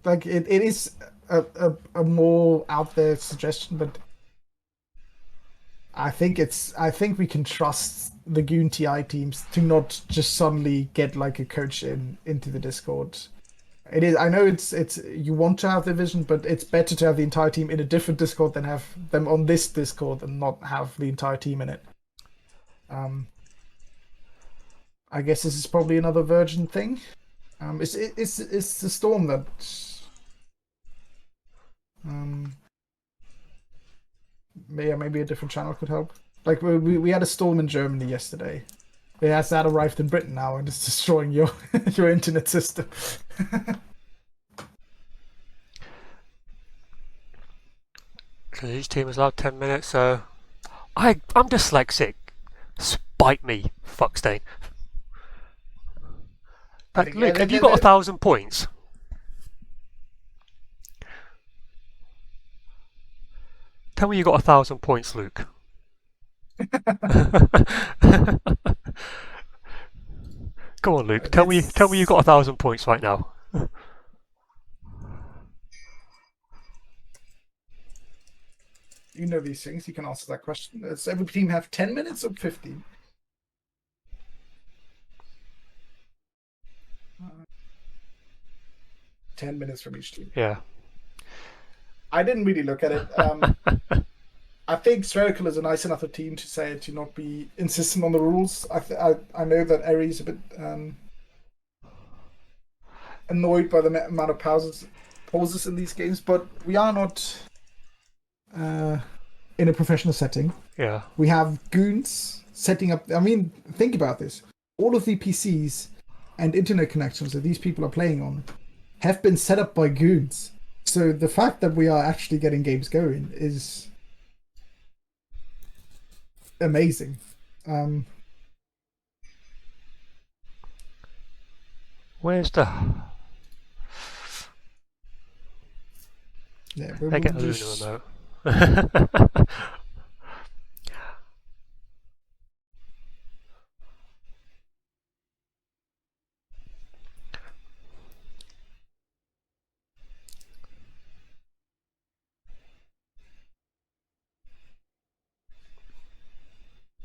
S2: it is a more out there suggestion, but I think we can trust the Goon TI teams to not just suddenly get like a coach into the Discord. It is. I know it's you want to have the vision, but it's better to have the entire team in a different Discord than have them on this Discord and not have the entire team in it. I guess this is probably another Virgin thing. It's the storm that. Yeah, maybe a different channel could help. Like we had a storm in Germany yesterday. It has that arrived in Britain now, and it's destroying your your internet system.
S1: So each team is allowed 10 minutes. So I'm dyslexic. Spite me, fuckstain. Like, Luke, have you got 1,000 points? Tell me you got 1,000 points, Luke. Go on, Luke. Tell me you got 1,000 points right now.
S2: You know these things. You can answer that question. Does every team have 10 minutes or 15? 10 minutes from each team.
S1: Yeah.
S2: I didn't really look at it. I think Spherical is a nice enough a team to say to not be insistent on the rules. I know that Eri's a bit annoyed by the amount of pauses in these games, but we are not in a professional setting.
S1: Yeah.
S2: We have goons setting up. I mean, think about this. All of the PCs and internet connections that these people are playing on have been set up by goons. So the fact that we are actually getting games going is amazing.
S1: Where's the...
S2: Yeah,
S1: I get a Luna remote.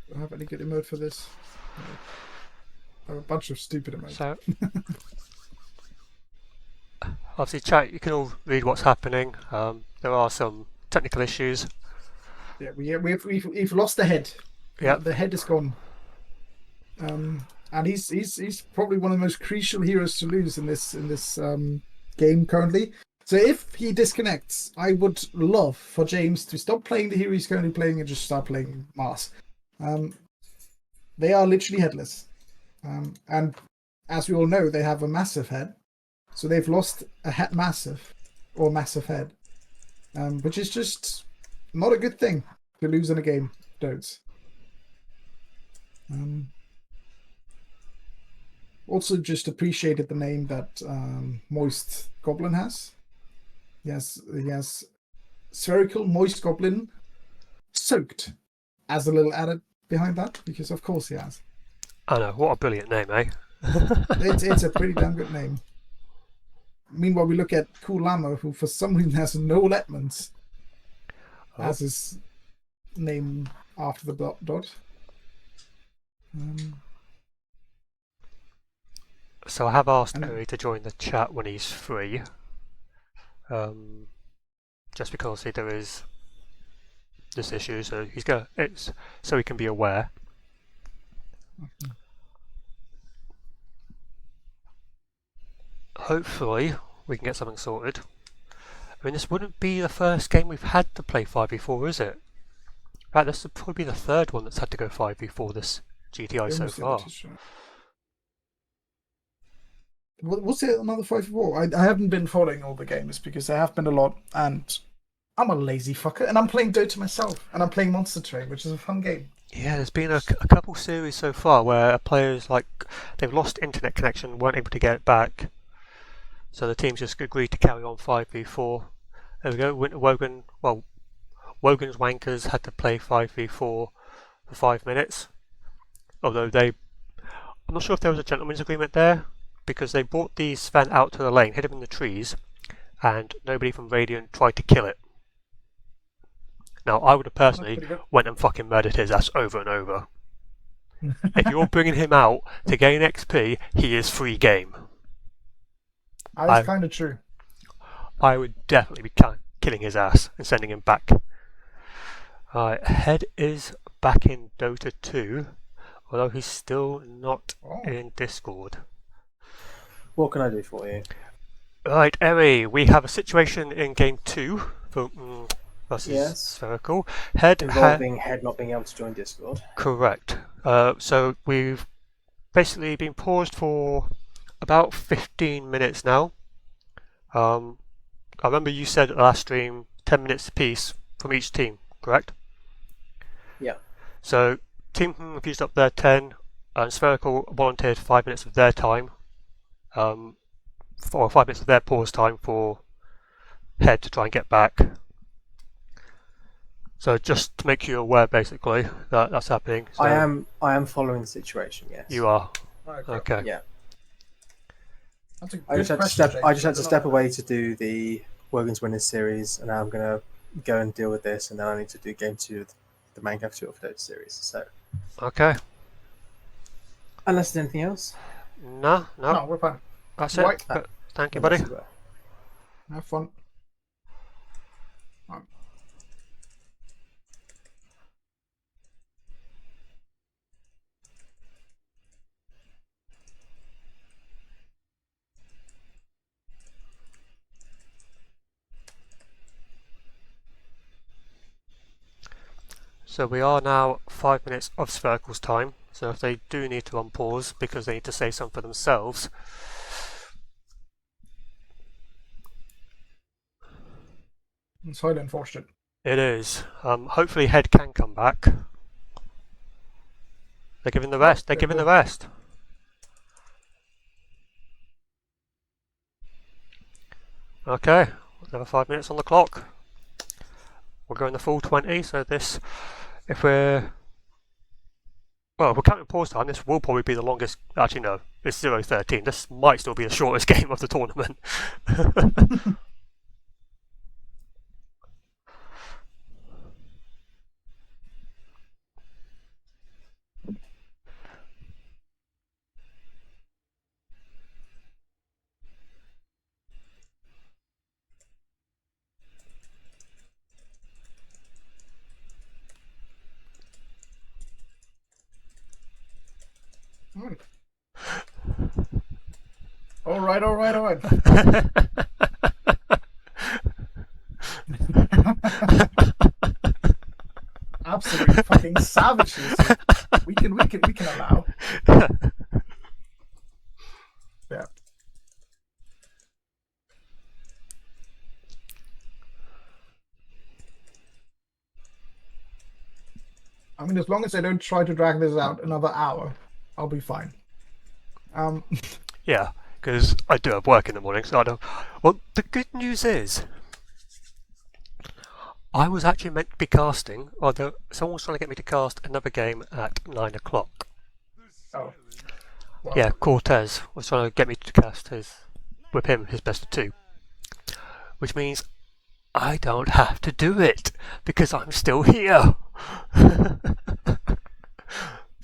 S2: Do I have any good emote for this? No. I have a bunch of stupid emotes.
S1: So, obviously, chat, you can all read what's happening. There are some technical issues.
S2: Yeah, we've lost the head.
S1: Yeah,
S2: the head is gone. And he's probably one of the most crucial heroes to lose in this game currently. So if he disconnects, I would love for James to stop playing the hero he's currently playing and just start playing Mars. They are literally headless. And as we all know, they have a massive head. So they've lost a Headmassif, or massive head. Which is just not a good thing to lose in a game. Don't. Also just appreciated the name that Moist Goblin has. He has Spherical Moist Goblin Soaked as a little added behind that, because of course he has.
S1: I know, what a brilliant name, eh?
S2: It's a pretty damn good name. Meanwhile, we look at Cool Llama, who for some reason has no Letmans as his name after the dot.
S1: So I have asked Harry to join the chat when he's free. Just because there is this issue, so so he can be aware. Hopefully we can get something sorted. I mean, this wouldn't be the first game we've had to play 5v4, is it? Right, this would probably be the third one that's had to go 5v4 this GTI so far.
S2: Was it another 5v4? I haven't been following all the games because there have been a lot, and I'm a lazy fucker, and I'm playing Dota myself, and I'm playing Monster Train, which is a fun game.
S1: Yeah, there's been a couple series so far where players, like, they've lost internet connection, weren't able to get it back, so the teams just agreed to carry on 5v4. There we go, Wogan's Wankers had to play 5v4 for 5 minutes, although they I'm not sure if there was a gentleman's agreement there, because they brought the Sven out to the lane, hid him in the trees, and nobody from Radiant tried to kill it. Now, I would have personally went and fucking murdered his ass over and over. If you're bringing him out to gain XP, he is free game.
S2: That's kind of true.
S1: I would definitely be killing his ass and sending him back. Alright, Head is back in Dota 2, although he's still not in Discord.
S4: What can I do for you?
S1: Right, Eri, we have a situation in game 2 versus Spherical. Head
S4: involving Head not being able to join Discord.
S1: Correct. So we've basically been paused for about 15 minutes now. I remember you said at the last stream 10 minutes apiece from each team, correct?
S4: Yeah.
S1: So Team have used up their 10, and Spherical volunteered 5 minutes of their time, or 5 minutes of their pause time for Head to try and get back. So just to make you aware, basically, that that's happening. So
S4: I am following the situation. Yes.
S1: You are.
S2: Okay.
S1: Okay.
S4: Yeah.
S2: That's a
S4: I
S2: good
S4: just had to step away to do the Wogan's Winners series, and now I'm gonna go and deal with this, and then I need to do game 2 of the main capital of Dota series. So.
S1: Okay.
S4: Unless there's anything else.
S1: No,
S2: we're fine.
S1: that's it. But thank you, buddy.
S2: Have fun.
S1: So we are now 5 minutes of Spherical's time. So if they do need to unpause because they need to say something for themselves,
S2: It's highly unfortunate.
S1: it is. Hopefully Head can come back. They're giving the rest. They're giving the rest. Okay, another 5 minutes on the clock. We're going the full 20, so this, if we're counting pause time, this will probably be the longest. Actually, no, it's 0:13. This might still be the shortest game of the tournament.
S2: All right. Absolutely fucking savages. We can allow. Yeah. I mean, as long as they don't try to drag this out another hour, I'll be fine.
S1: Yeah, because I do have work in the morning, so I don't. Well, the good news is, I was actually meant to be casting, although someone was trying to get me to cast another game at 9 o'clock.
S2: Oh. Wow.
S1: Yeah, Cortez was trying to get me to cast his best of 2. Which means I don't have to do it, because I'm still here.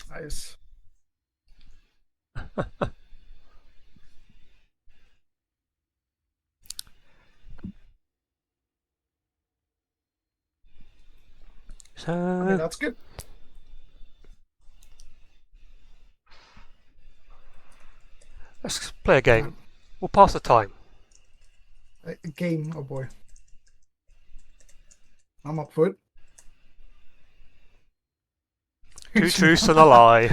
S2: Nice.
S1: So
S2: I mean, that's good.
S1: let's play a game. We'll pass the time.
S2: A game, oh boy. I'm up for it.
S1: Two truths and a lie.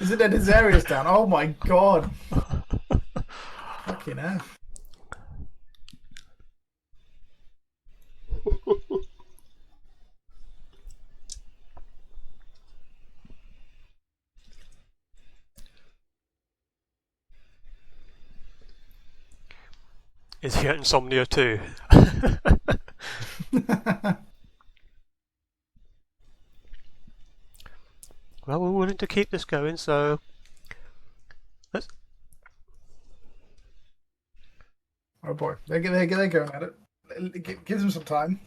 S2: Is it that his area's down? Oh my god. Fucking hell.
S1: Is he at insomnia too? Well, we're willing to keep this going, so let's.
S2: Oh boy, they're going at it. Gives them some time.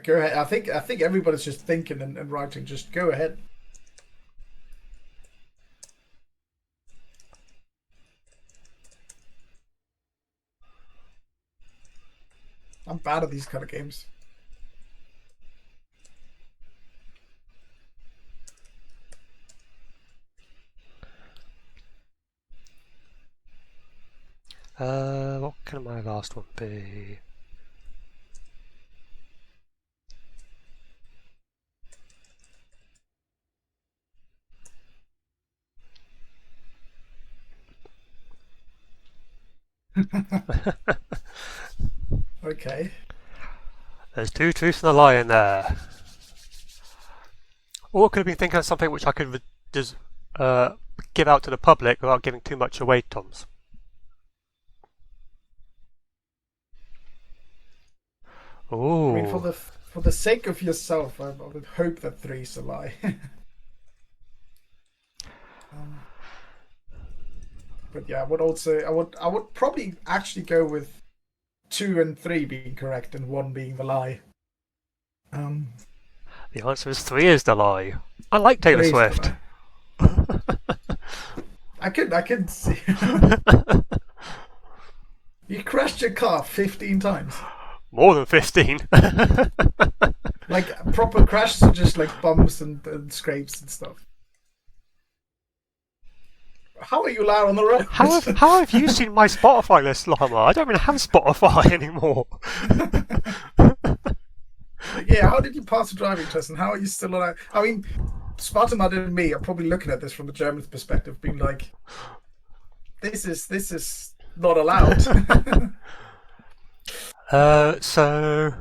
S2: Go ahead. I think everybody's just thinking and writing. Just go ahead. I'm bad at these kind of games.
S1: What can my last one be?
S2: Okay.
S1: There's two truths and a lie in there. Or could have been thinking of something which I could just give out to the public without giving too much away, Toms. Ooh.
S2: I mean, for the sake of yourself, I would hope that 3's a lie. But yeah, I would probably actually go with 2 and 3 being correct and 1 being the lie.
S1: The answer is 3 is the lie. I like Taylor
S2: 3's the
S1: Swift.
S2: lie. I could see. You crashed your car 15 times.
S1: More than 15.
S2: Like proper crashes are just like bumps and scrapes and stuff. How are you allowed on the road?
S1: How have you seen my Spotify list, Llama? I don't even have Spotify anymore.
S2: Yeah, how did you pass a driving test and how are you still allowed? I mean, Spartomat and me are probably looking at this from the German's perspective, being like, this is not allowed.
S1: So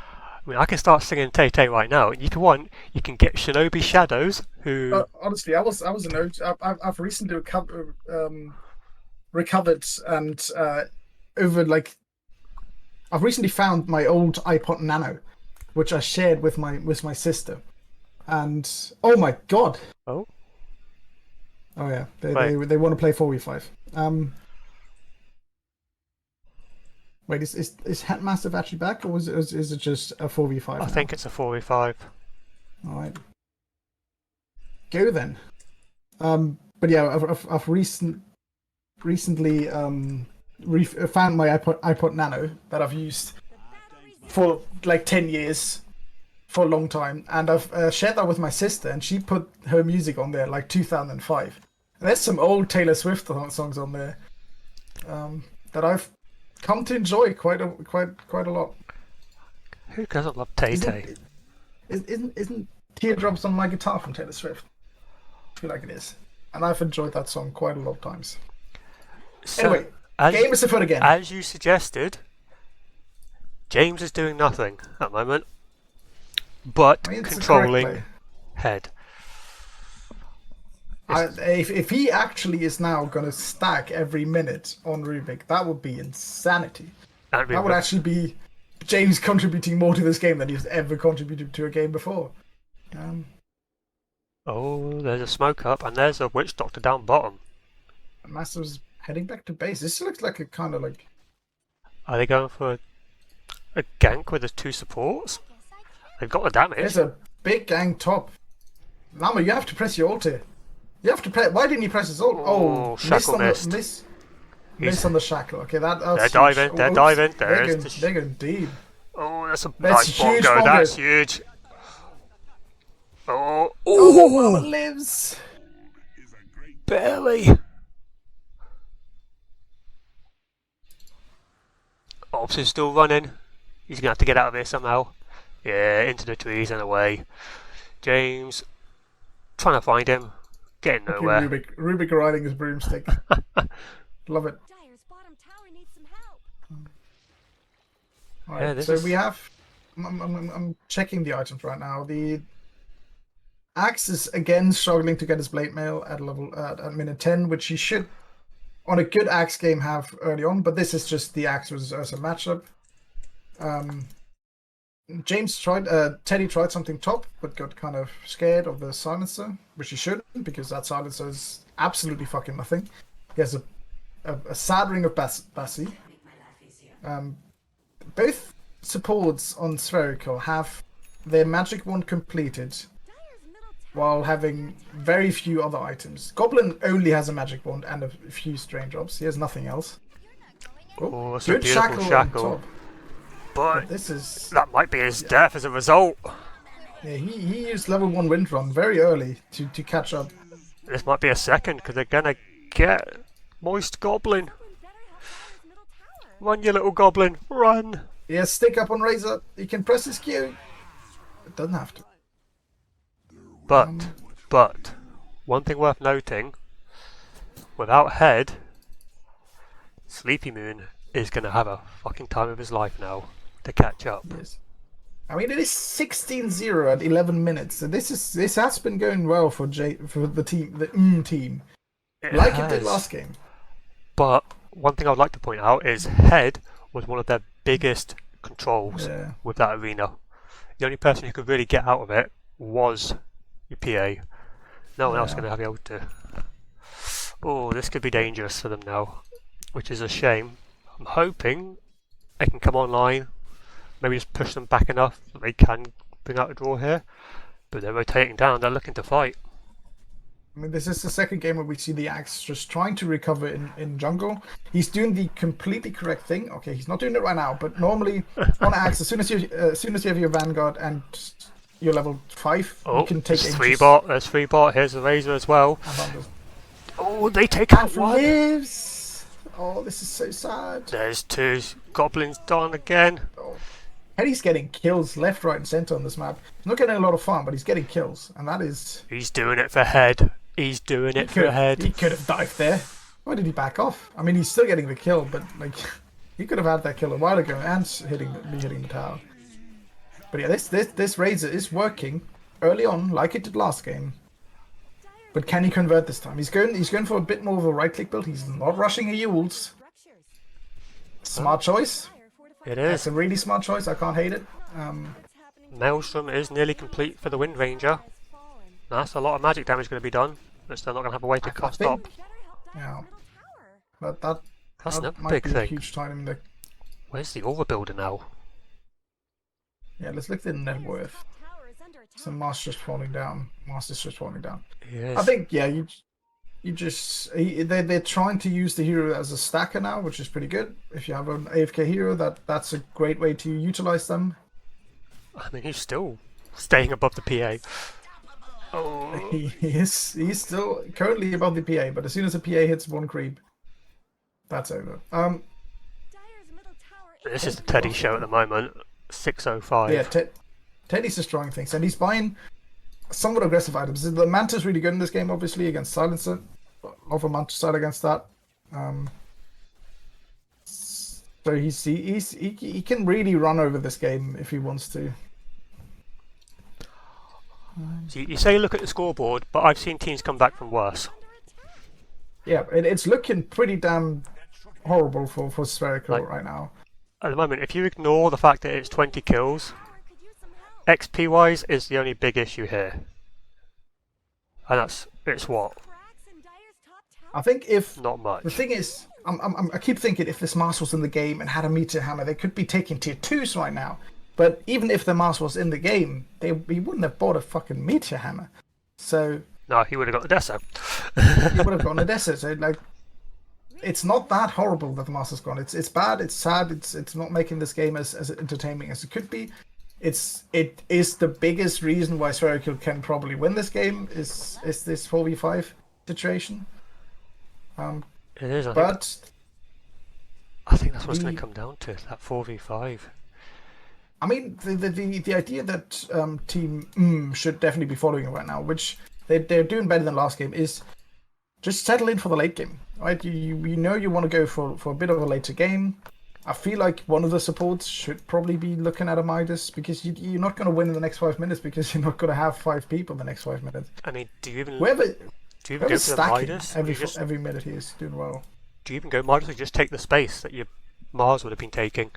S1: I mean, I can start singing Tay Tay right now. You can get Shinobi Shadows, who
S2: Honestly, I was an OG. I've recently recovered and over like I've recently found my old iPod Nano, which I shared with my sister, and oh my god!
S1: Oh
S2: Yeah,
S1: Right.
S2: they want to play 4v5. Wait, is Headmassif actually back, or is it just a 4v5?
S1: I think it's a 4v5.
S2: All right, go then. But yeah, I've recently found my iPod Nano that I've used for like 10 years, for a long time, and I've shared that with my sister, and she put her music on there like 2005. And there's some old Taylor Swift songs on there that I've come to enjoy quite a lot.
S1: Who doesn't love Tay Tay?
S2: Isn't Teardrops on My Guitar from Taylor Swift? I feel like it is, and I've enjoyed that song quite a lot of times.
S1: So,
S2: Anyway, game is afoot again.
S1: as you suggested, James is doing nothing at the moment, but
S2: I mean, it's the correct
S1: controlling
S2: play.
S1: head.
S2: If he actually is now going to stack every minute on Rubik, that would be insanity.
S1: That'd be
S2: That would actually be James contributing more to this game than he's ever contributed to a game before.
S1: Oh, there's a smoke up, and there's a witch doctor down bottom.
S2: Master's heading back to base. This looks like a kind of like...
S1: Are they going for a gank with the 2 supports? They've got the damage.
S2: There's a big gang top. Llama, you have to press your ult here. You have to press... Why didn't you press his ult?
S1: Oh, shackle missed.
S2: Miss on the shackle. Okay, that's
S1: They're
S2: huge.
S1: diving, they're
S2: Oops.
S1: diving.
S2: They're
S1: There's
S2: going deep.
S1: Oh, that's a
S2: That's
S1: nice
S2: huge
S1: bongo.
S2: bongo.
S1: That's huge. Oh,
S2: Oh, Llama lives.
S1: barely. Ops is still running. He's going to have to get out of here somehow. Yeah, into the trees and away. James, trying to find him. Getting
S2: Okay,
S1: nowhere.
S2: Rubik riding his broomstick. Love it.
S3: Dyer's
S2: Alright,
S1: Yeah, this
S2: so
S1: is-
S2: we have. I'm checking the items right now. The axe is again struggling to get his blade mail at level at minute 10, which he should, on a good axe game, have early on. But this is just the axe as a matchup. Teddy tried something top, but got kind of scared of the silencer, which he shouldn't, because that silencer is absolutely fucking nothing. He has a sad ring of Bassi. Both supports on Spherical have their magic wand completed while having very few other items. Goblin only has a magic wand and a few strange drops. He has nothing else.
S1: Oh, it's a beautiful shackle.
S2: on top.
S1: But
S2: This is
S1: that might be his death as a result.
S2: yeah. He used level 1 wind run very early to catch up.
S1: This might be a second because they're gonna get Moist Goblin. Run, you little goblin, run!
S2: He has stick up on Razor. He can press his Q. It doesn't have to.
S1: But one thing worth noting: without Head, sleepymoon is gonna have a fucking time of his life now to catch up.
S2: Yes. I mean, it is 16-0 at 11 minutes. So this has been going well for the team, like it did last game.
S1: But one thing I would like to point out is Head was one of their biggest controls
S2: Yeah.
S1: with that arena. The only person who could really get out of it was your PA. No one else is going to be able to. Oh, this could be dangerous for them now, which is a shame. I'm hoping they can come online, maybe just push them back enough that they can bring out a draw here. But they're rotating down, they're looking to fight.
S2: I mean, this is the second game where we see the Axe just trying to recover in jungle. He's doing the completely correct thing. Okay, he's not doing it right now, but normally on Axe, as soon as you have your Vanguard and you're level 5, you can take
S1: there's 3 bot. There's 3 bot. Here's the Razor as well. Oh, they take out one.
S2: Lives. Oh, this is so sad.
S1: There's 2 goblins done again.
S2: Oh. He's getting kills left, right, and center on this map. He's not getting a lot of farm, but he's getting kills, and that is.
S1: He's doing it for Head. He's doing it for Head.
S2: He could have dived there. Why did he back off? I mean, he's still getting the kill, but like, he could have had that kill a while ago and hitting the tower. But yeah, this Razor is working early on, like it did last game. But can he convert this time? He's going for a bit more of a right-click build. He's not rushing a Yules. Smart choice.
S1: It is.
S2: It's a really smart choice. I can't hate it.
S1: Maelstrom is nearly complete for the Wind Ranger. That's a lot of magic damage going to be done. But still not going to have a way to stop.
S2: Yeah. But
S1: That's another
S2: might
S1: big
S2: be
S1: thing.
S2: a huge time there.
S1: Where's the Overbuilder now?
S2: Yeah, let's look at the net worth. So Master's just falling down. Master's just falling down.
S1: Yes.
S2: I think they're trying to use the hero as a stacker now, which is pretty good. If you have an AFK hero, that's a great way to utilize them.
S1: I mean, he's still staying above the PA. Oh.
S2: He's still currently above the PA, but as soon as the PA hits 1 creep, that's over.
S1: This is the Teddy show at the moment. 605.
S2: Yeah, Teddy's destroying things, and he's buying somewhat aggressive items. The Manta's really good in this game, obviously, against Silencer. Love a Manta side against that. So he can really run over this game if he wants to.
S1: So you say look at the scoreboard, but I've seen teams come back from worse.
S2: Yeah, it's looking pretty damn horrible for Spherical right now.
S1: At the moment, if you ignore the fact that it's 20 kills, XP wise is the only big issue here. And it's what?
S2: I think if
S1: not much.
S2: The thing is, I keep thinking if this Mars was in the game and had a meteor hammer, they could be taking tier 2s right now. But even if the Mars was in the game, he wouldn't have bought a fucking meteor hammer. So
S1: no, he would have got the Deso.
S2: He would have gotten a Deso. So like, it's not that horrible that the Master's gone. It's bad. It's sad. It's not making this game as entertaining as it could be. It is the biggest reason why Spherical can probably win this game is this 4v5 situation.
S1: It is. I think that's what it's going to come down to, that 4v5.
S2: I mean, the idea that Team should definitely be following it right now, which they're doing better than last game, is just settle in for the late game, right? You know you want to go for a bit of a later game. I feel like one of the supports should probably be looking at a Midas because you're not going to win in the next 5 minutes because you're not going to have 5 people in the next 5 minutes.
S1: I mean, do you even
S2: Whoever's
S1: go for the
S2: stacking
S1: Midas?
S2: every minute he is doing well.
S1: Do you even go Midas or just take the space that your Mars would have been taking?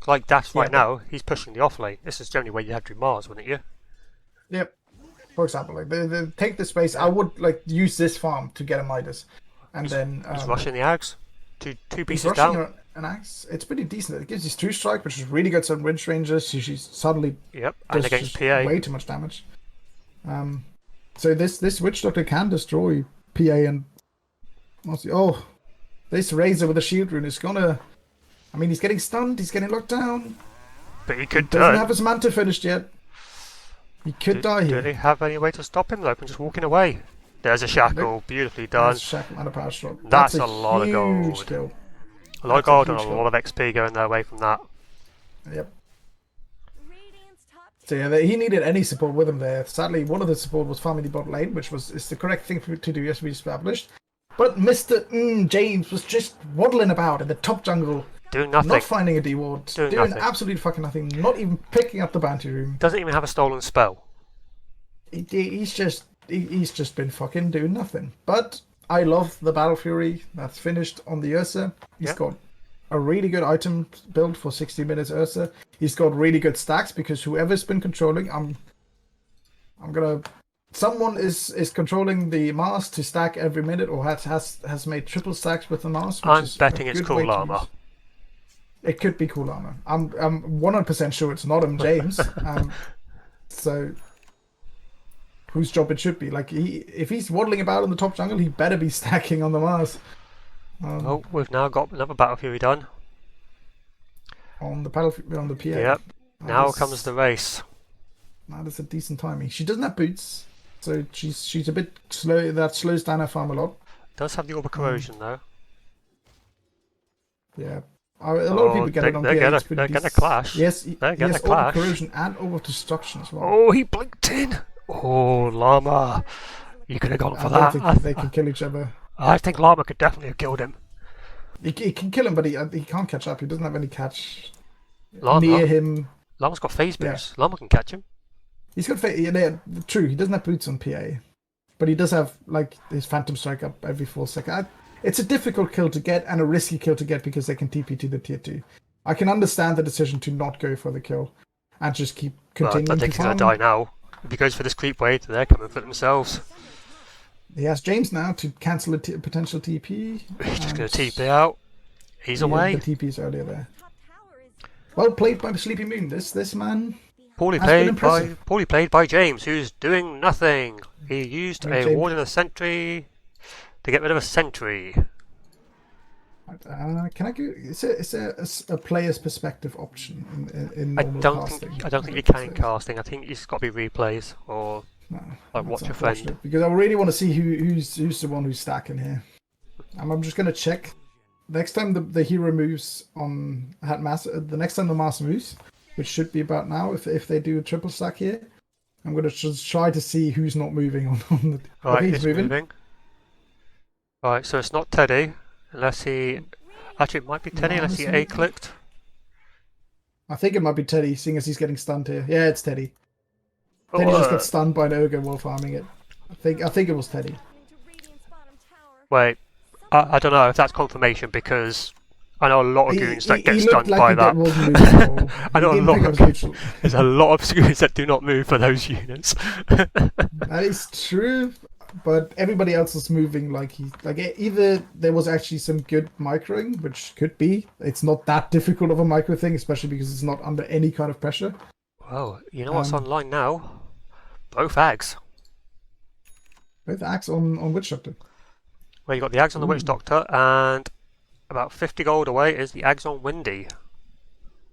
S1: Like Dash right
S2: Yeah,
S1: now, he's pushing the off lane. This is generally where you have to do Mars, wouldn't you?
S2: Yep. For example, like they take the space. I would like use this farm to get a Midas, and then
S1: He's rushing the Ags. Two
S2: he's
S1: pieces
S2: rushing
S1: down.
S2: an axe. It's pretty decent. It gives you 2 strike, which is really good on Winch Rangers. She's suddenly
S1: Yep, and
S2: does
S1: against
S2: just
S1: PA.
S2: way too much damage. So this Witch Doctor can destroy PA and this Razor with a shield rune is gonna. I mean, he's getting stunned. He's getting locked down.
S1: But he could
S2: Doesn't
S1: die.
S2: have his Manta finished yet. He could die
S1: Do
S2: here.
S1: they have any way to stop him though? From just walking away. There's a shackle, beautifully done.
S2: That's Shackle and a power stroke.
S1: That's a lot of
S2: huge
S1: gold.
S2: kill.
S1: A lot of
S2: That's a
S1: gold and a
S2: huge
S1: lot of XP going their way from that.
S2: Yep.
S3: Radiant's top
S2: So yeah, he needed any support with him there. Sadly, one of the support was farming the bot lane, which is the correct thing to do, as we established. But Mr. James was just waddling about in the top jungle,
S1: Doing nothing.
S2: not finding a D-ward,
S1: Doing
S2: doing
S1: nothing.
S2: absolutely fucking nothing, not even picking up the bounty room.
S1: Doesn't even have a stolen spell.
S2: He's just been fucking doing nothing. But I love the Battle Fury that's finished on the Ursa. He's got a really good item build for 60 minutes Ursa. He's got really good stacks because whoever's been controlling, I'm gonna. Someone is controlling the Mars to stack every minute, or has made triple stacks with the Mars.
S1: I'm betting it's cool Llama.
S2: It could be cool Llama. I'm 100% sure it's not him, James. So whose job it should be? Like if he's waddling about in the top jungle, he better be stacking on the Mars.
S1: Oh, we've now got another Battle Fury done.
S2: On the on the PA.
S1: Yep. Now comes the race.
S2: That is a decent timing. She doesn't have boots, so she's a bit slow. That slows down her farm a lot.
S1: Does have the Orb of Corrosion though.
S2: Yeah. A lot of people get it on PA.
S1: They're
S2: It's pretty
S1: gonna
S2: decent.
S1: clash.
S2: Yes,
S1: They're gonna
S2: yes,
S1: clash.
S2: Orb of Corrosion and Orb of Destruction as well.
S1: Oh, he blinked in. Oh, Llama. You could have gone for
S2: I
S1: that.
S2: don't think they can kill each other.
S1: I think Llama could definitely have killed him.
S2: He can kill him, but he can't catch up. He doesn't have any catch
S1: Llama.
S2: near him.
S1: Llama's got phase boost. Llama can catch him.
S2: He's got true. He doesn't have boots on PA, but he does have like his Phantom Strike up every 4 seconds. It's a difficult kill to get and a risky kill to get because they can TP to the tier 2. I can understand the decision to not go for the kill and just keep
S1: Well, I
S2: continuing
S1: think
S2: to
S1: he's gonna
S2: farm.
S1: die now. If he goes for this creep wave, they're coming for themselves.
S2: He has James now to cancel a potential TP.
S1: He's just
S2: and-
S1: gonna TP out. He's
S2: Yeah,
S1: away.
S2: The TP's earlier there.
S3: top tower is
S2: Well played by Sleepy Moon. This man.
S1: Poorly
S2: That's been
S1: played by James, who's doing nothing. He used
S2: I mean,
S1: a
S2: James-
S1: ward and a sentry to get rid of a sentry.
S2: Can I go? It's a player's perspective option in
S1: I
S2: normal
S1: don't
S2: casting.
S1: think you can in casting. I think it's got to be replays or
S2: No,
S1: like watch
S2: that's
S1: a friend.
S2: unfortunate, because I really want to see who's the one who's stacking here. I'm just gonna check. Next time the hero moves on Headmassif, the next time the master moves, which should be about now, if they do a triple stack here, I'm gonna just try to see who's not moving on the.
S1: Right,
S2: he's
S1: it's
S2: moving.
S1: moving. Right, so it's not Teddy, unless he. Actually, it might be Teddy
S2: No,
S1: unless he
S2: it's not.
S1: A-clicked.
S2: I think it might be Teddy, seeing as he's getting stunned here. Yeah, it's Teddy. Teddy just got stunned by an ogre while farming it. I think it was Teddy.
S3: into Radiant's bottom tower.
S1: Wait, I don't know if that's confirmation because I know a lot of goons that get
S2: looked
S1: stunned
S2: like
S1: by
S2: he
S1: that.
S2: wasn't moving at all.
S1: I know
S2: He
S1: a
S2: didn't
S1: lot
S2: pick
S1: of
S2: up his neutral.
S1: There's a lot of goons that do not move for those units.
S2: That is true, but everybody else is moving either there was actually some good microing, which could be. It's not that difficult of a micro thing, especially because it's not under any kind of pressure.
S1: Well, you know what's online now? Both Ags.
S2: Both axe on Witch Doctor.
S1: Well, you got the Ags on the Witch Doctor, and about 50 gold away is the Ags on Windy.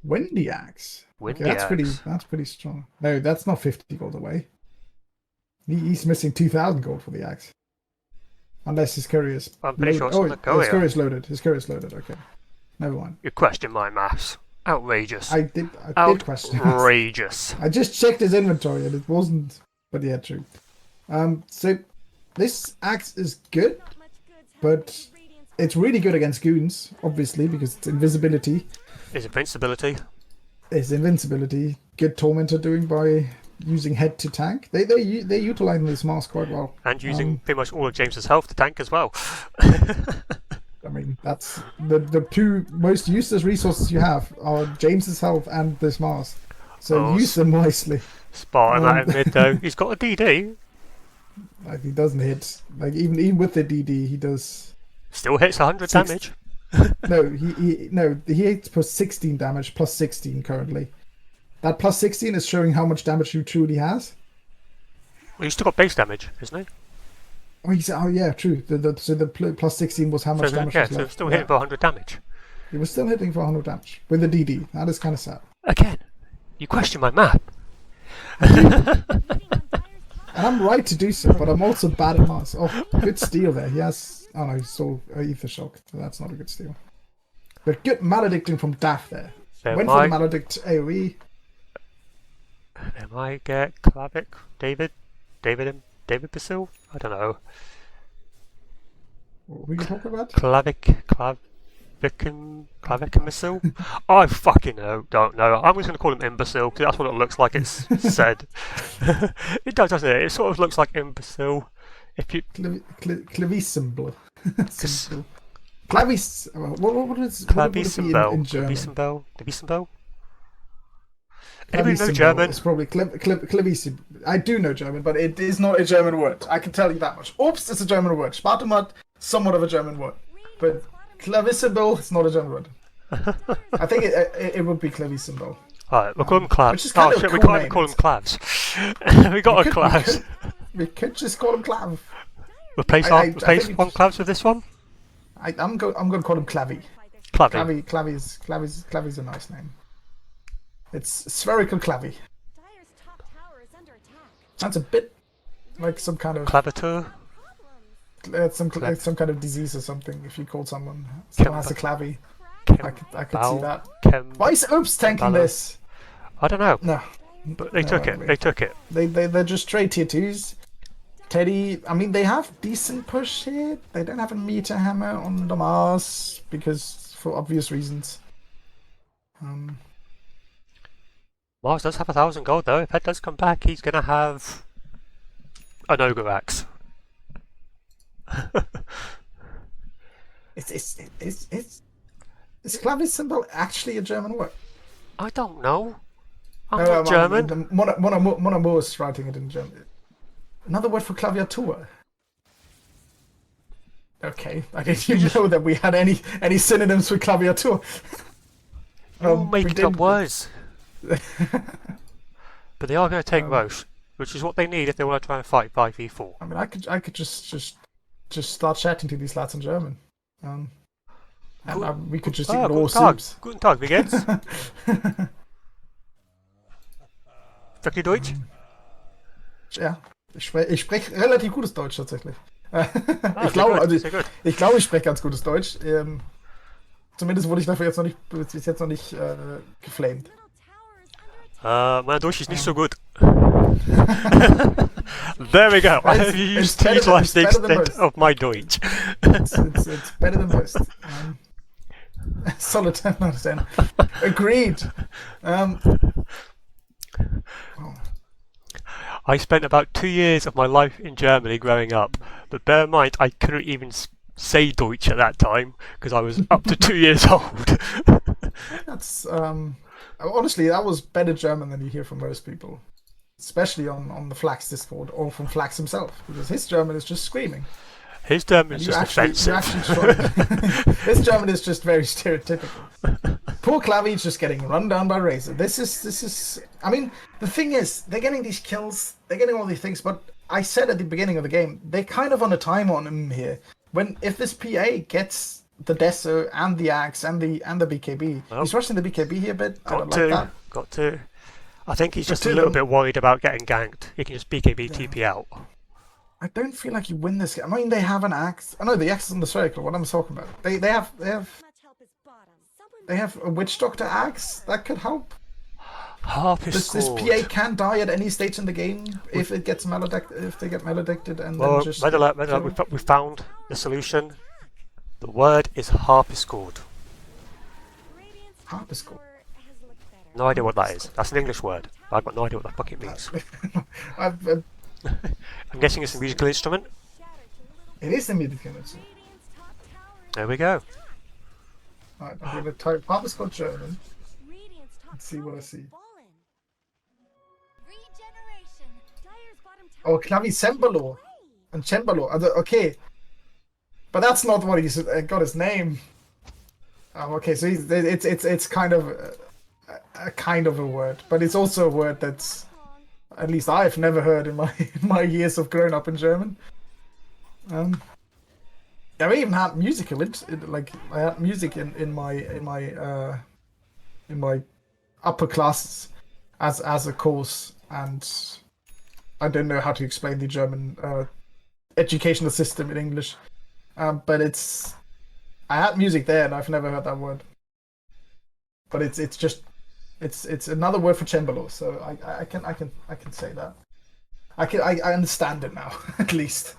S2: Windy axe.
S1: Windy
S2: Okay,
S1: Ags.
S2: that's pretty strong. No, that's not 50 gold away. He's missing 2,000 gold for the axe. Unless his courier is
S1: I'm pretty sure it's on the
S2: his
S1: courier.
S2: courier's loaded. His courier's loaded. Okay, never mind.
S1: You question my maths. Outrageous.
S2: I did question. it.
S1: Outrageous.
S2: I just checked his inventory and it wasn't. But yeah, true. So this axe is good,
S3: Not much goods
S2: but
S3: happening in Radiant's
S2: It's really good against goons, obviously, because it's invisibility.
S1: His invincibility.
S2: It's invincibility. Good tormentor doing by using head to tank. They're utilizing this mask quite well.
S1: And using pretty much all of James's health to tank as well.
S2: I mean, that's the two most useless resources you have are James's health and this mask. So use them wisely.
S1: Spartomat in mid though. He's got a DD.
S2: Like, he doesn't hit. Like, even with the DD, he does.
S1: Still hits 100 damage.
S2: No, he hits plus 16 damage, plus 16 currently. That plus 16 is showing how much damage he truly has.
S1: Well, he's still got base damage, isn't he?
S2: Oh yeah, true. So the plus 16 was how much damage was
S1: so
S2: left.
S1: still hitting for 100 damage.
S2: He was still hitting for 100 damage with the DD. That is kind of sad.
S1: Again, you question my map.
S2: And I'm right to do so, but I'm also bad at mass. Oh, good steal there. He has... Oh no, he stole Ether Shock, so that's not a good steal. But good maledicting from Daff there. Went for the maledict AoE.
S1: They might get Clavic, David Basil? I don't know.
S2: What were you talking about?
S1: Clavic Missile? I fucking don't know. I'm just going to call him Imbecile because that's what it looks like it's said. It does, doesn't it? It sort of looks like Imbecile. If you
S2: Clavicimbel. What is
S1: Clavicimbel?
S2: in German?
S1: Clavicimbel? Anybody know German?
S2: It's probably clavicimbel. I do know German, but it is not a German word. I can tell you that much. Oops, it's a German word. Spartomat, somewhat of a German word, but clavicimbel is not a German word. I think it would be clavicimbel.
S1: Alright, we'll call them clavs.
S2: Oh
S1: shit, we can't even call them clavs. We got a clavs.
S2: We could just call them clav.
S1: Replace one clavs with this one?
S2: I'm going to call him Clavy. Clavy's a nice name. It's Spherical Clavy.
S3: Dire's top tower is under attack.
S2: Sounds a bit like some kind of
S1: Clavitor?
S2: some kind of disease or something. If you call someone has a Clavy, I could see that. Why is Oops tanking this?
S1: I don't know.
S2: No,
S1: but they took it. They took it.
S2: They're just straight tier 2s. Teddy, I mean, they have decent push here. They don't have a meter hammer on the Mars because for obvious reasons.
S1: Mars does have 1,000 gold though. If Head does come back, he's gonna have an ogre axe.
S2: Is clavicimbel actually a German word?
S1: I don't know. I'm not German.
S2: Monamo is writing it in German. Another word for klaviatur. Okay, I didn't even know that we had any synonyms for klaviatur.
S1: Making up words. But they are going to take Roche, which is what they need if they want to try and fight 5v4.
S2: I mean, I could just start chatting to these lads in German, and we could just ignore Supes.
S1: Guten Tag, wie geht's? Sprecht ihr Deutsch?
S2: Ja, ich spreche relativ gutes Deutsch tatsächlich. Ich glaube, ich spreche ganz gutes Deutsch. Zumindest wurde ich dafür bis jetzt noch nicht geflamed.
S1: Mein Deutsch ist nicht so gut. There we go. I have used to utilize the extent of my Deutsch.
S2: It's better than most. Solid 10 out of 10. Agreed.
S1: I spent about 2 years of my life in Germany growing up, but bear in mind I couldn't even say Deutsch at that time because I was up to 2 years old.
S2: That's honestly, that was better German than you hear from most people, especially on the Flax Discord or from Flax himself, because his German is just screaming.
S1: His German is just offensive.
S2: His German is just very stereotypical. Poor Clavy is just getting run down by Razor. This is. I mean, the thing is, they're getting these kills, they're getting all these things, but I said at the beginning of the game, they're kind of on a time on him here. If this PA gets the Deso and the Axe and the BKB, he's rushing the BKB here a bit.
S1: Got to. I think he's just a little bit worried about getting ganked. He can just BKB TP out.
S2: I don't feel like you win this game. I mean, they have an axe. Oh no, the axe is on the Spherical. What am I talking about? They have a Witch Doctor axe that could help.
S1: Half is
S2: this PA can die at any stage in the game if it gets maledicted. If they get maledicted and
S1: well,
S2: then just.
S1: Red alert, we found the solution. The word is harpsichord.
S3: Radiant's
S2: Harpsichord.
S3: tower has looked better.
S1: No idea what that is. That's an English word. I've got no idea what the fuck it means.
S2: I've,
S1: I'm guessing it's a musical instrument.
S3: Shattered to little
S2: it is a music instrument.
S3: Radiant's top tower is
S1: There we go.
S2: Alright, I'm gonna type Harpsichord German.
S3: Radiant's top
S2: Let's see what
S3: tower
S2: I
S3: has
S2: see.
S3: fallen. Regeneration. Dire's bottom tower
S2: Oh, clavicimbel and cembalo. Okay, but that's not what he's got his name. Okay, so it's kind of a kind of a word, but it's also a word that's at least I've never heard in my in my years of growing up in German. I even had musical like I had music in my upper classes as a course, and I don't know how to explain the German educational system in English, but I had music there and I've never heard that word. But it's another word for cembalo, so I can say that. I understand it now at least.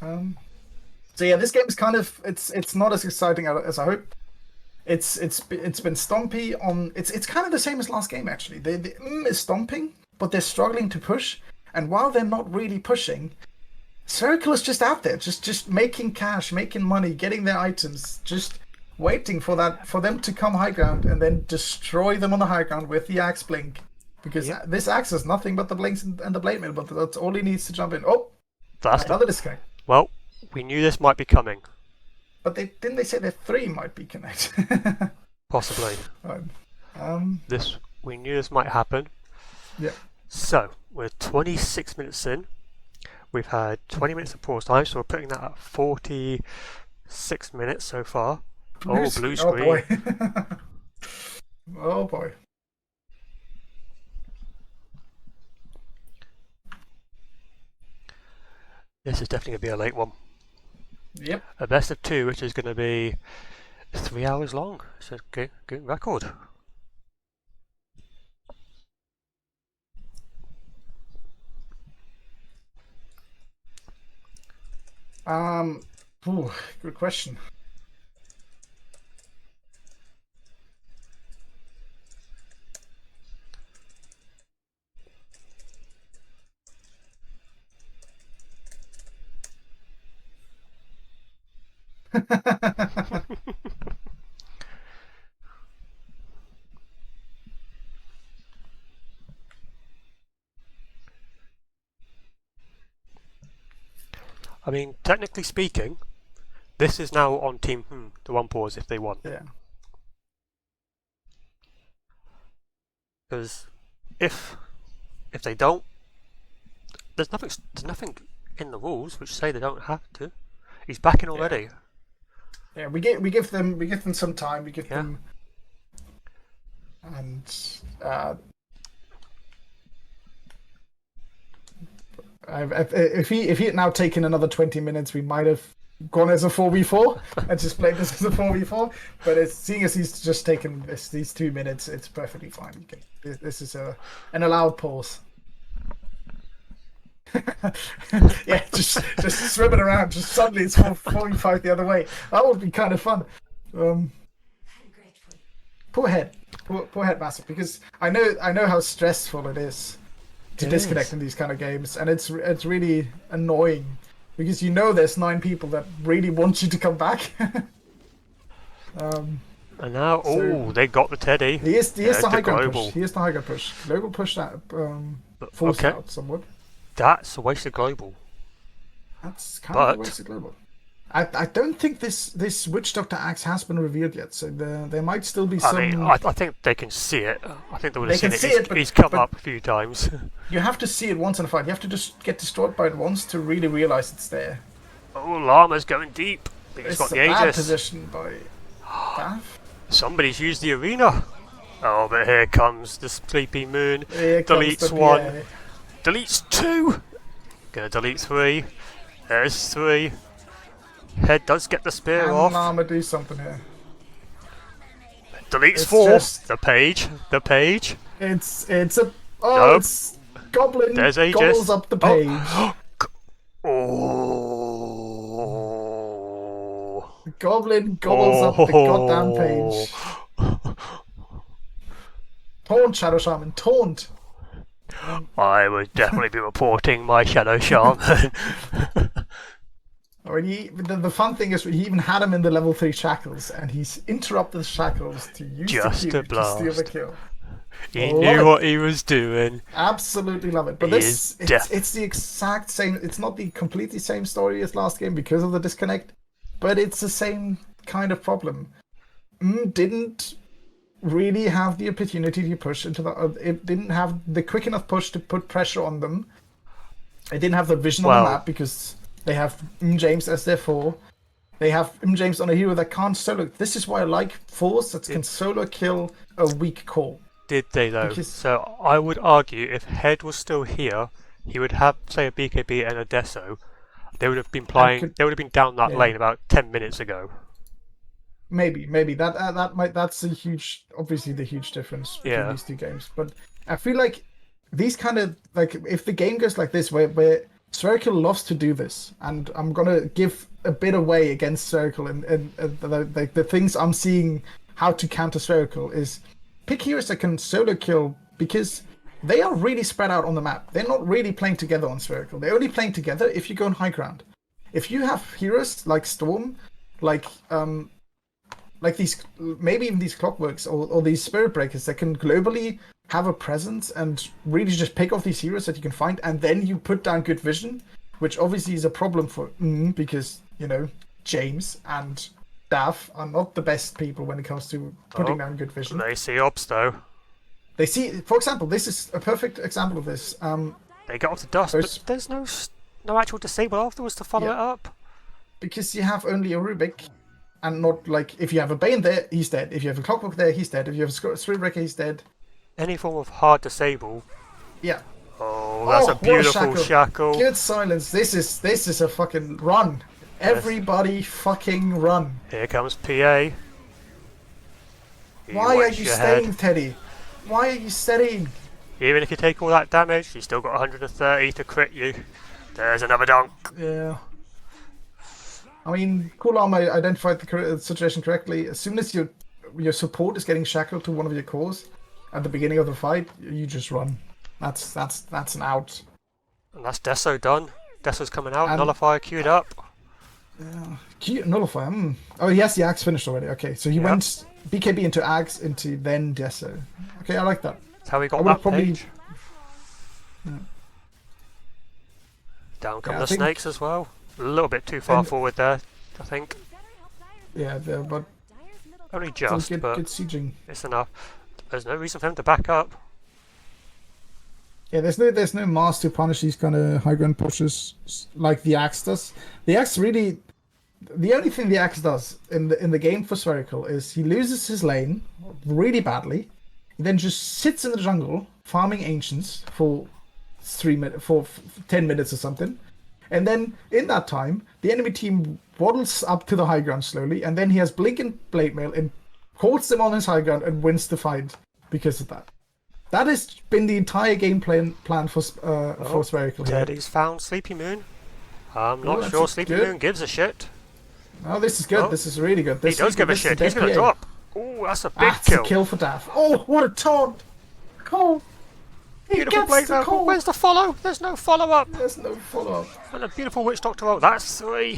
S2: So yeah, this game is kind of it's not as exciting as I hoped. It's been stompy on. It's kind of the same as last game actually. The is stomping, but they're struggling to push. And while they're not really pushing, Spherical is just out there, just making cash, making money, getting their items, just waiting for them to come high ground and then destroy them on the high ground with the axe blink. Because this axe is nothing but the blinks and the blade mail, but that's all he needs to jump in. Oh,
S1: That's
S2: another disconnect.
S1: Well, we knew this might be coming.
S2: But didn't they say that 3 might be connected?
S1: Possibly. We knew this might happen.
S2: Yeah.
S1: So we're 26 minutes in. We've had 20 minutes of pause time, so we're putting that at 46 minutes so far. Blue screen.
S2: Oh boy. Oh boy.
S1: This is definitely going to be a late one.
S2: Yep.
S1: A best of 2, which is going to be 3 hours long. It's a good record.
S2: Good question.
S1: I mean, technically speaking, this is now on Team the one pause if they want.
S2: Yeah.
S1: Because if they don't, there's nothing in the rules which say they don't have to. He's backing already.
S2: Yeah, we give them some time. We give them, and if he had now taken another 20 minutes, we might have gone as a 4v4 and just played this as a 4v4. But seeing as he's just taken these 2 minutes, it's perfectly fine. This is an allowed pause. Yeah, just swimming around. Just suddenly it's 4v5 the other way. That would be kind of fun. Poor Headmassif, because I know how stressful it is to disconnect in these kind of games, and it's really annoying because there's 9 people that really want you to come back.
S1: And now, they got the Teddy.
S2: He is the high ground
S1: global.
S2: push. He is the high ground push. Global push that forced out somewhat.
S1: That's a waste of global.
S2: That's kind of a waste of global. I don't think this Witch Doctor axe has been revealed yet, so there might still be some.
S1: I mean, I think they can see it. I think they would have seen it.
S2: But
S1: he's come up a few times.
S2: You have to see it once in a fight. You have to just get destroyed by it once to really realize it's there.
S1: Oh, Llama's going deep. I think he's got the
S2: It's a bad
S1: Aegis.
S2: position by Daf.
S1: Somebody's used the arena. Oh, but here comes the Sleepy Moon.
S2: Here comes
S1: Deletes
S2: the
S1: 1.
S2: PA.
S1: Deletes 2. Gonna delete 3. There's 3. Head does get the spear
S2: Can
S1: off.
S2: Llama do something here?
S1: Deletes
S2: It's
S1: 4.
S2: just-
S1: The page.
S2: It's
S1: Nope.
S2: it's Goblin
S1: There's Aegis.
S2: gobbles up the page.
S1: Oh.
S2: Goblin gobbles up the goddamn page. Taunt, Shadow Shaman, taunt!
S1: I would definitely be reporting my Shadow Shaman.
S2: The fun thing is he even had him in the level 3 shackles, and he's interrupted the shackles to use
S1: Just
S2: the Q
S1: to
S2: to steal the
S1: blast.
S2: kill.
S1: He
S2: Love
S1: knew
S2: it.
S1: what he was doing.
S2: Absolutely love it. But
S1: He
S2: this,
S1: is
S2: it's the exact same. It's not the completely same story as last game because of the disconnect, but it's the same kind of problem. Didn't really have the opportunity to push into the. It didn't have the quick enough push to put pressure on them. It didn't have the vision on the map because they have James as their 4. They have James on a hero that can't solo. This is why I like fours that can solo kill a weak core.
S1: Did they though?
S2: Because-
S1: So I would argue if Head was still here, he would have, say, a BKB and a Deso. They would have been playing. They would have been down that lane about 10 minutes ago.
S2: Maybe that's a huge, obviously the huge difference between these two games. But I feel like these kind of like if the game goes like this, where Spherical loves to do this, and I'm gonna give a bit away against Spherical, and the things I'm seeing how to counter Spherical is pick heroes that can solo kill because they are really spread out on the map. They're not really playing together on Spherical. They're only playing together if you go on high ground. If you have heroes like Storm, like these, maybe even these Clockworks or these Spirit Breakers that can globally have a presence and really just pick off these heroes that you can find, and then you put down good vision, which obviously is a problem for because, you know, James and Daf are not the best people when it comes to putting down good vision.
S1: They see Ops though.
S2: They see, for example, this is a perfect example of this.
S1: They get off the dust, but there's no actual disable afterwards to follow it up.
S2: Because you have only a Rubik, and not like if you have a Bane there, he's dead. If you have a Clockwork there, he's dead. If you have a Spirit Breaker, he's dead.
S1: Any form of hard disable.
S2: Yeah.
S1: Oh, that's a
S2: what
S1: beautiful shackle.
S2: Good silence. This is a fucking run. Everybody fucking run.
S1: Here comes PA.
S2: Why are you staying, Teddy? Why are you steadying?
S1: Even if you take all that damage, you still got 130 to crit you. There's another dunk.
S2: Yeah. I mean, Llama identified the situation correctly. As soon as your support is getting shackled to one of your cores at the beginning of the fight, you just run. That's an out.
S1: And that's Deso done. Deso's coming out. Nullifier queued up.
S2: Nullifier. Oh, he has the axe finished already. Okay, so he went BKB into axe into then Deso. Okay, I like that.
S1: That's how he got that page.
S2: Yeah.
S1: Down come the snakes as well. A little bit too far forward there, I think.
S2: Yeah, but
S1: only just,
S2: good,
S1: but
S2: good sieging.
S1: It's enough. There's no reason for him to back up.
S2: Yeah, there's no mask to punish these kind of high ground pushes like the axe does. The axe really, the only thing the axe does in the game for Spherical is he loses his lane really badly. He then just sits in the jungle farming ancients for 10 minutes or something. And then, in that time, the enemy team waddles up to the high ground slowly, and then he has Blink and Blade Mail and holds them on his high ground and wins the fight because of that. That has been the entire game plan for Spherical here.
S1: Teddy's found Sleepy Moon. I'm not sure Sleepy Moon gives a shit.
S2: Oh, this is good.
S1: Oh.
S2: This is really good.
S1: He does give a shit. He's going to drop. Oh, that's a big
S2: kill. That's a kill for Daf. Oh, what a taunt! Cole!
S1: Beautiful Blade Mail. Where's the follow? There's no follow-up.
S2: There's no follow-up.
S1: And a beautiful Witch Doctor roll. That's 3.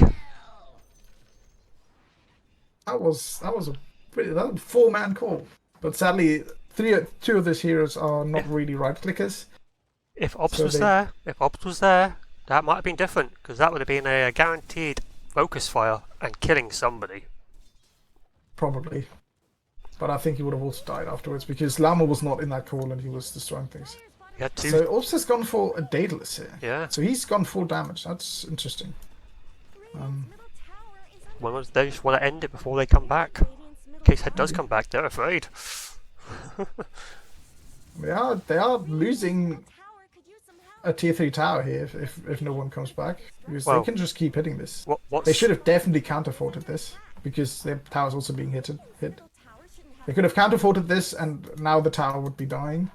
S2: That was a pretty 4-man call. But sadly, 2 of these heroes are not really right clickers.
S1: If Ops was there, that might have been different, because that would have been a guaranteed focus fire and killing somebody.
S2: Probably. But I think he would have also died afterwards, because Llama was not in that call and he was destroying things.
S1: He had 2.
S2: So Ops has gone for a Daedalus here.
S1: Yeah.
S2: So he's gone full damage. That's interesting.
S1: Well, they just want to end it before they come back. In case Head does come back, they're afraid.
S2: They are losing a tier 3 tower here if no one comes back. Because they can just keep hitting this. They should have definitely counter-forted this, because their tower's also being hit. They could have counter-forted this, and now the tower would be dying.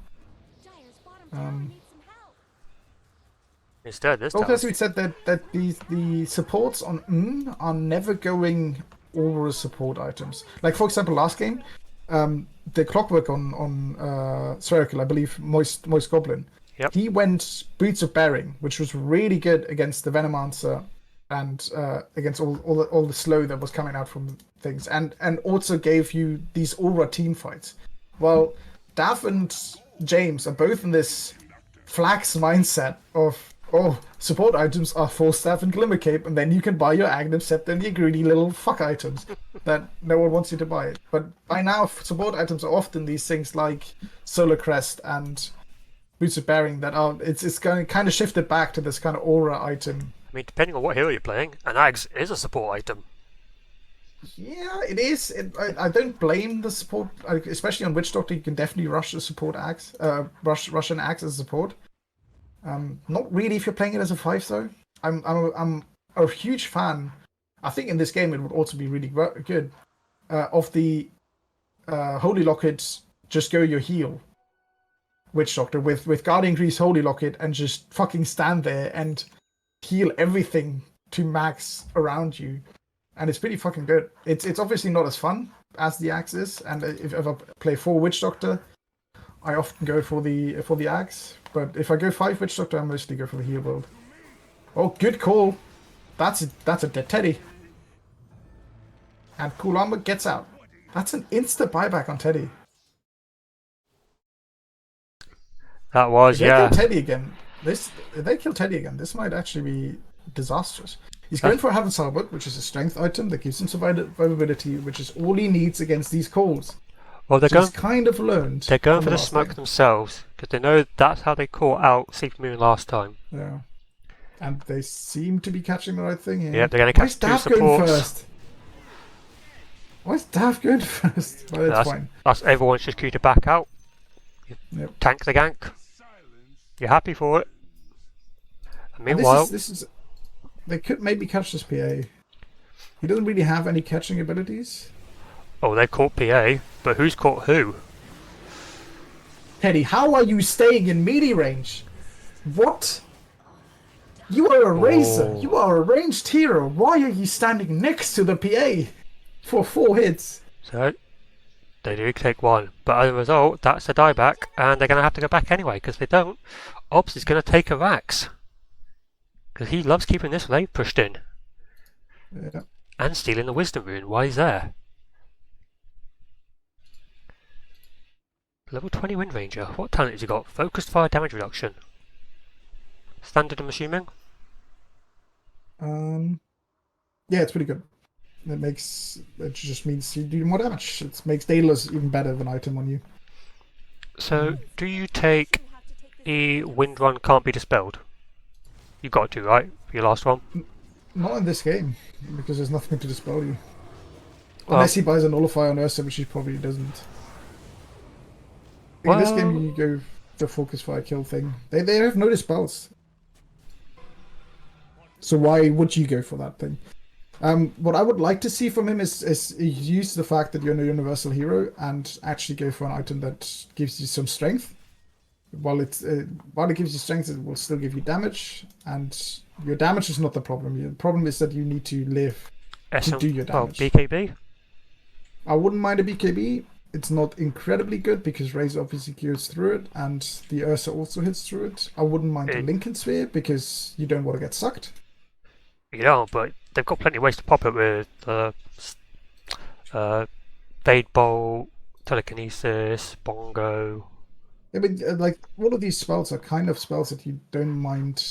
S1: Instead, this
S2: also, we said that the supports on are never going aura support items. Like for example, last game, the clockwork on Spherical, I believe, Moist Goblin.
S1: Yep.
S2: He went Boots of Bearing, which was really good against the Venomancer and against all the slow that was coming out from things, and also gave you these aura team fights. Well, Daf and James are both in this flax mindset of, oh, support items are Force Staff and Glimmer Cape, and then you can buy your Aghanim Scepter and your greedy little fuck items that no one wants you to buy. But by now, support items are often these things like Solar Crest and Boots of Bearing that are, it's going to kind of shifted back to this kind of aura item.
S1: I mean, depending on what hero you're playing, an Ags is a support item.
S2: Yeah, it is. I don't blame the support, especially on Witch Doctor. You can definitely rush a support axe, rush an axe as a support. Not really if you're playing it as a 5 though. I'm a huge fan. I think in this game it would also be really good of the Holy Locket. Just go your heal, Witch Doctor with Guardian Grease, Holy Locket, and just fucking stand there and heal everything to max around you. And it's pretty fucking good. It's obviously not as fun as the axe is, and if I play 4 Witch Doctor, I often go for the axe. But if I go 5 Witch Doctor, I mostly go for the heal build. Oh, good call. That's a dead Teddy. And Cool Armor gets out. That's an instant buyback on Teddy.
S1: That was,
S2: If
S1: yeah.
S2: they kill Teddy again, if they kill Teddy again, this might actually be disastrous. He's going for a Headmassif book, which is a strength item that gives him survivability, which is all he needs against these calls.
S1: Well, they're
S2: So
S1: going.
S2: he's kind of learned.
S1: They're going
S2: from
S1: for the
S2: last
S1: smoke
S2: game.
S1: themselves because they know that's how they caught out sleepymoon last time.
S2: Yeah. And they seem to be catching the right thing here.
S1: Yep, they're going to
S2: Why is
S1: catch 2
S2: Daf going
S1: supports.
S2: first? Why is Daf going first? Well, it's fine.
S1: That's everyone's just queued to back out.
S2: Yep.
S1: Tank the gank. You're happy for it. And
S2: And
S1: meanwhile,
S2: this is they could maybe catch this PA. He doesn't really have any catching abilities.
S1: oh, they caught PA, but who's caught who?
S2: Teddy, how are you staying in melee range? What? You are a razor.
S1: Oh.
S2: You are a ranged hero. Why are you standing next to the PA for 4 hits?
S1: So they do take 1, but as a result, that's a dieback, and they're going to have to go back anyway. Because if they don't, Obs is going to take a Rax. Because he loves keeping this lane pushed in
S2: Yeah.
S1: and stealing the Wisdom Rune while he's there. Level 20 Wind Ranger. What talent has he got? Focused fire damage reduction. Standard, I'm assuming.
S2: Yeah, it's pretty good. It just means you do more damage. It makes Daedalus even better of an item on you.
S1: So, do you take the Wind Run can't be dispelled? You got to, right? For your last one?
S2: Not in this game, because there's nothing to dispel you.
S1: Well,
S2: Unless he buys a Nullifier on Ursa, which he probably doesn't. In this game, you go the Focus Fire kill thing. They have no dispels. So why would you go for that thing? What I would like to see from him is use the fact that you're a universal hero and actually go for an item that gives you some strength. While it gives you strength, it will still give you damage, and your damage is not the problem. The problem is that you need to live to do your damage.
S1: BKB?
S2: I wouldn't mind a BKB. It's not incredibly good because Razor obviously goes through it, and the Ursa also hits through it. I wouldn't mind the Lincoln Sphere because you don't want to get sucked.
S1: You don't, but they've got plenty of ways to pop it with Fade Bolt, Telekinesis, Bongo.
S2: Yeah, but like all of these spells are kind of spells that you don't mind.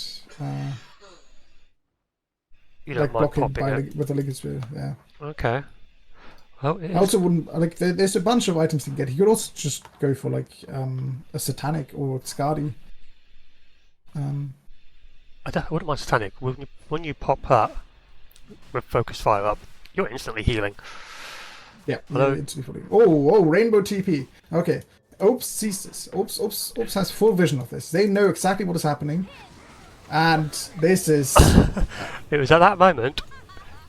S1: You don't
S2: like
S1: mind
S2: blocking
S1: popping it.
S2: with the Lincoln Sphere. Yeah.
S1: Okay. Well, it
S2: I
S1: is.
S2: also wouldn't like. There's a bunch of items to get. You could also just go for like a Satanic or Skadi.
S1: I wouldn't mind Satanic. When you pop that with Focus Fire up, you're instantly healing.
S2: Yeah.
S1: Hello?
S2: Oh, Rainbow TP. Okay. Oops sees this. Oops has full vision of this. They know exactly what is happening. And this is...
S1: It was at that moment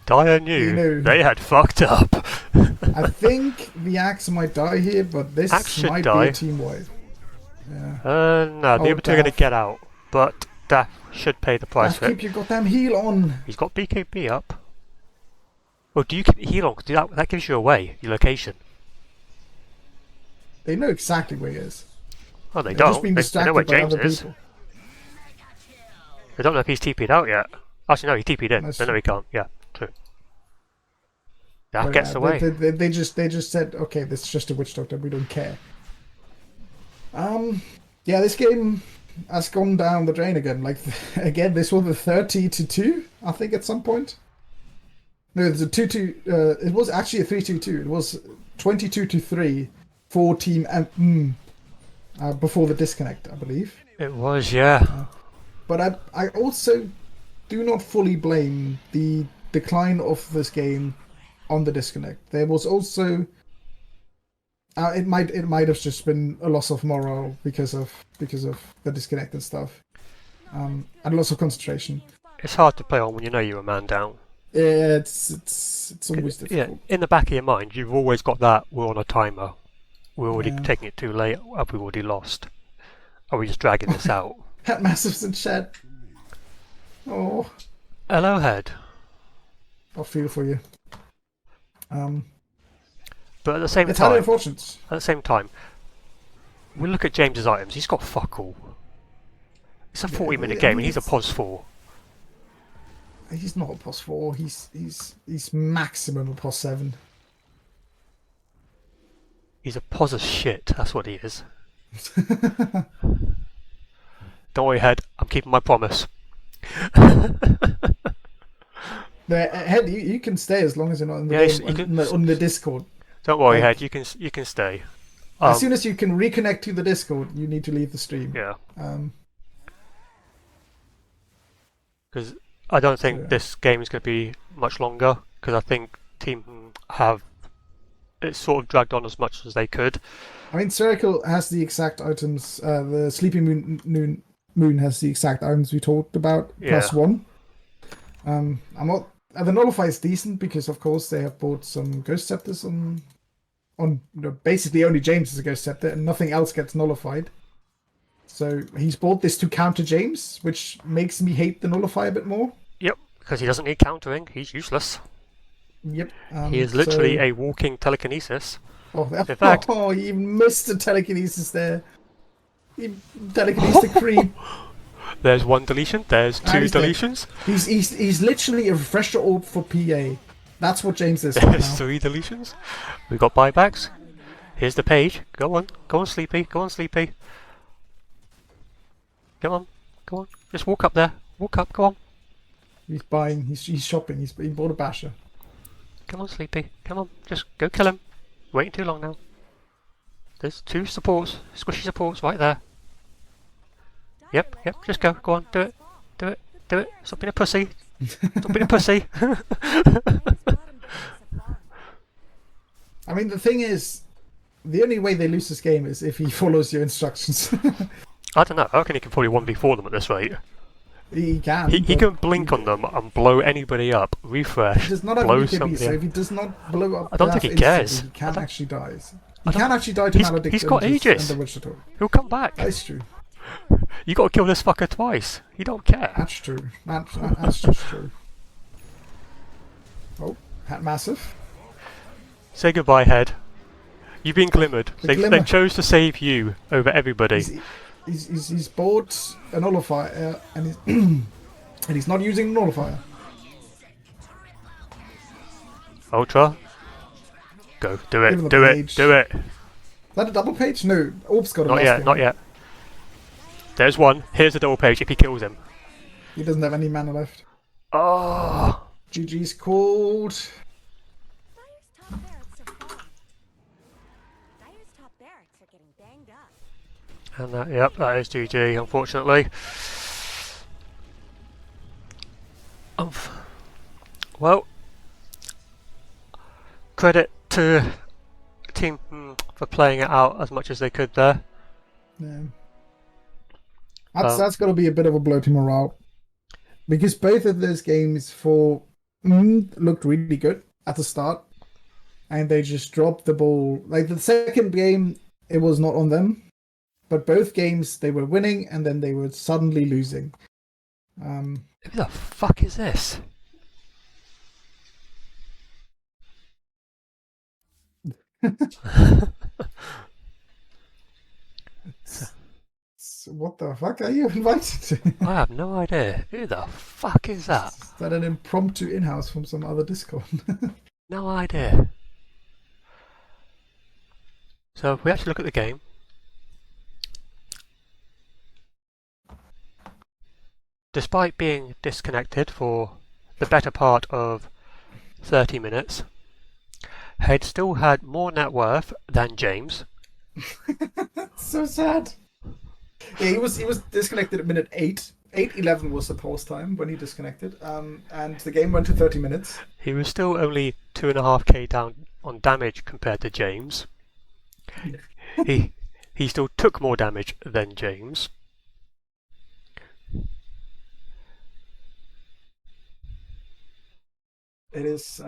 S1: Dyer knew
S2: You know.
S1: they had fucked up.
S2: I think the Axe might die here, but this
S1: Axe should
S2: might
S1: die.
S2: be a team wipe. Yeah.
S1: No, the
S2: Oh,
S1: other two are going to
S2: Daf.
S1: get out, but Daf should pay the price
S2: Daf,
S1: for it.
S2: keep your goddamn heal on.
S1: He's got BKB up. Well, do you keep the heal on? 'Cause that gives you away, your location.
S2: They know exactly where he is.
S1: Oh, they
S2: They're
S1: don't.
S2: just being
S1: They
S2: distracted
S1: know where
S2: by
S1: James
S2: other
S1: is.
S2: people.
S1: They don't know if he's TP'd out yet. Actually, no, he TP'd in.
S2: That's
S1: They know
S2: true.
S1: he can't. Yeah, true. That
S2: But,
S1: gets away.
S2: They just said, okay, this is just a witch doctor. We don't care. Yeah, this game has gone down the drain again. Like again, this was a 30-2, I think, at some point. No, it's a 2-2. It was actually a 3-2-2. It was 22-3 for Team before the disconnect, I believe.
S1: It was, yeah.
S2: But I also do not fully blame the decline of this game on the disconnect. There was also it might have just been a loss of morale because of the disconnect and stuff, and loss of concentration.
S1: It's hard to play on when you know you're a man down.
S2: Yeah, it's always difficult.
S1: Yeah, in the back of your mind, you've always got that. We're on a timer. We're already
S2: Yeah.
S1: taking it too late. Have we already lost? Are we just dragging this out?
S2: Headmassif's in chat. Oh,
S1: Hello, Head.
S2: I feel for you.
S1: But at the same
S2: It's highly
S1: time,
S2: unfortunate.
S1: we look at James's items. He's got fuck all. It's a 40-minute
S2: I
S1: game,
S2: mean,
S1: and he's a
S2: it's-
S1: pos 4.
S2: He's not a pos 4. He's maximum a pos 7.
S1: He's a pos of shit. That's what he is. Don't worry, Head. I'm keeping my promise.
S2: Head, you can stay as long as you're not in the
S1: Yeah,
S2: game,
S1: you can-
S2: on the Discord.
S1: Don't worry,
S2: Like-
S1: Head. You can stay.
S2: As soon as you can reconnect to the Discord, you need to leave the stream.
S1: Yeah, because I don't think
S2: Yeah.
S1: this game is going to be much longer. Because I think Team have it's sort of dragged on as much as they could.
S2: I mean, Spherical has the exact items. The Sleepy Moon has the exact items we talked about,
S1: Yeah.
S2: +1. I'm not. The Nullify is decent because, of course, they have bought some Ghost Scepters on basically only James is a Ghost Scepter and nothing else gets nullified. So he's bought this to counter James, which makes me hate the Nullify a bit more.
S1: Yep, because he doesn't need countering. He's useless.
S2: Yep.
S1: He is literally a walking telekinesis.
S2: Oh,
S1: In fact-
S2: oh, he missed the telekinesis there. He telekinesis the creep.
S1: There's one deletion. There's two
S2: he's dead.
S1: deletions.
S2: He's literally a refresher orb for PA. That's what James is right
S1: There's
S2: now.
S1: 3 deletions. We got buybacks. Here's the page. Go on, Sleepy. Go on, Sleepy. Come on. Just walk up there. Walk up. Go on.
S2: He's buying. He's shopping. He bought a basher.
S1: Come on, Sleepy. Come on. Just go kill him. Waiting too long now. There's 2 supports. Squishy supports right there. Yep. Just go. Go on. Do it. Stop being a pussy. Stop being a pussy.
S2: I mean, the thing is, the only way they lose this game is if he follows your instructions.
S1: I don't know. I reckon he can probably 1v4 them at this rate.
S2: He can.
S1: He
S2: but
S1: can blink on them and blow anybody up. Refresh.
S2: He does not have
S1: blow
S2: BKB,
S1: somebody
S2: so
S1: up.
S2: if he does not blow up,
S1: I don't think
S2: Daf
S1: he cares.
S2: instantly, he
S1: I
S2: can
S1: don't-
S2: actually die.
S1: I
S2: He
S1: don't-
S2: can actually die to Maledict.
S1: he's got
S2: and
S1: aegis.
S2: the Witch Doctor.
S1: He'll come back.
S2: That's true.
S1: You got to kill this fucker twice. He don't care.
S2: That's true. That's just true. Oh, Headmassif.
S1: Say goodbye, Head. You've been glimmered.
S2: The
S1: They
S2: glimmer.
S1: chose to save you over everybody.
S2: He's bought a nullifier and he's and he's not using the nullifier.
S1: Ultra. Go. Do
S2: Give him
S1: it.
S2: the
S1: Do it.
S2: page.
S1: Do it.
S2: Is that a double page? No, Orb's got a
S1: Not
S2: last
S1: yet.
S2: game.
S1: Not yet. There's one. Here's the double page if he kills him.
S2: He doesn't have any mana left.
S1: Oh.
S2: GG's called.
S3: Dyer's top barracks are getting banged up.
S1: And that is GG, unfortunately. Well, credit to Team for playing it out as much as they could there.
S2: Yeah. That's got to be a bit of a blow to morale. Because both of those games for looked really good at the start. And they just dropped the ball. Like the second game, it was not on them. But both games, they were winning and then they were suddenly losing.
S1: Who the fuck is this?
S2: What the fuck are you invited to?
S1: I have no idea. Who the fuck is that?
S2: Is that an impromptu in-house from some other Discord?
S1: No idea. So if we actually look at the game, despite being disconnected for the better part of 30 minutes, Head still had more net worth than James.
S2: So sad. Yeah, he was disconnected at minute 8. 8:11 was the pause time when he disconnected, and the game went to 30 minutes.
S1: He was still only 2.5k down on damage compared to James. He still took more damage than James.
S2: It is,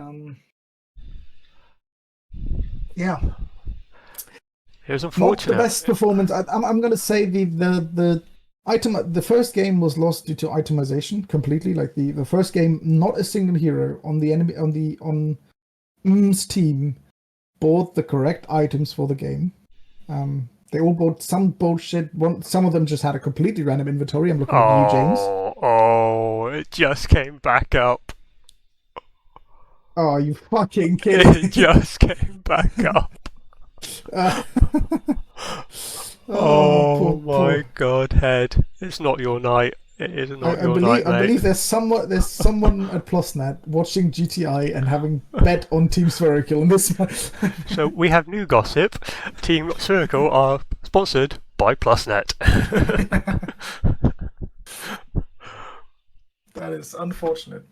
S2: yeah,
S1: It was
S2: not
S1: unfortunate.
S2: the best performance. I'm gonna say the first game was lost due to itemization completely. Like the first game, not a single hero on the enemy on M's team bought the correct items for the game. They all bought some bullshit. Some of them just had a completely random inventory. I'm looking at you, James.
S1: Oh, it just came back up.
S2: Oh, you fucking kidding!
S1: It just came back up. Oh my god, Head. It's not your night. It is not your night, mate.
S2: I believe there's someone at PlusNet watching GTI and having bet on Team Spherical in this match.
S1: So we have new gossip. Team Spherical are sponsored by PlusNet.
S2: That is unfortunate.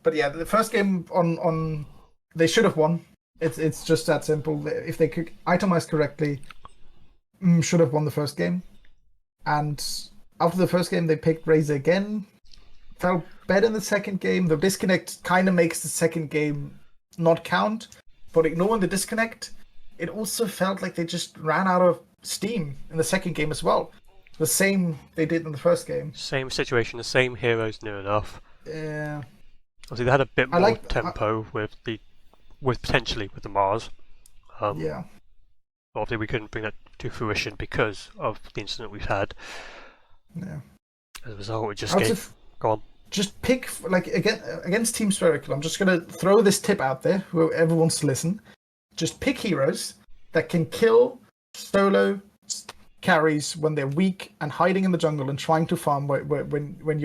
S2: But yeah, the first game on they should have won. It's just that simple. If they could itemize correctly, should have won the first game. And after the first game, they picked Razor again. Felt better in the second game. The disconnect kind of makes the second game not count. But ignoring the disconnect, it also felt like they just ran out of steam in the second game as well. The same they did in the first game.
S1: Same situation, the same heroes near enough.
S2: Yeah.
S1: Obviously, they had a bit more
S2: like-
S1: tempo with potentially with the Mars.
S2: Yeah.
S1: Obviously, we couldn't bring that to fruition because of the incident we've had.
S2: Yeah.
S1: As a result, it just
S2: I would
S1: gave.
S2: say
S1: Go on.
S2: just pick against Team Spherical. I'm just gonna throw this tip out there, whoever wants to listen. Just pick heroes that can kill solo carries when they're weak and hiding in the jungle and trying to farm when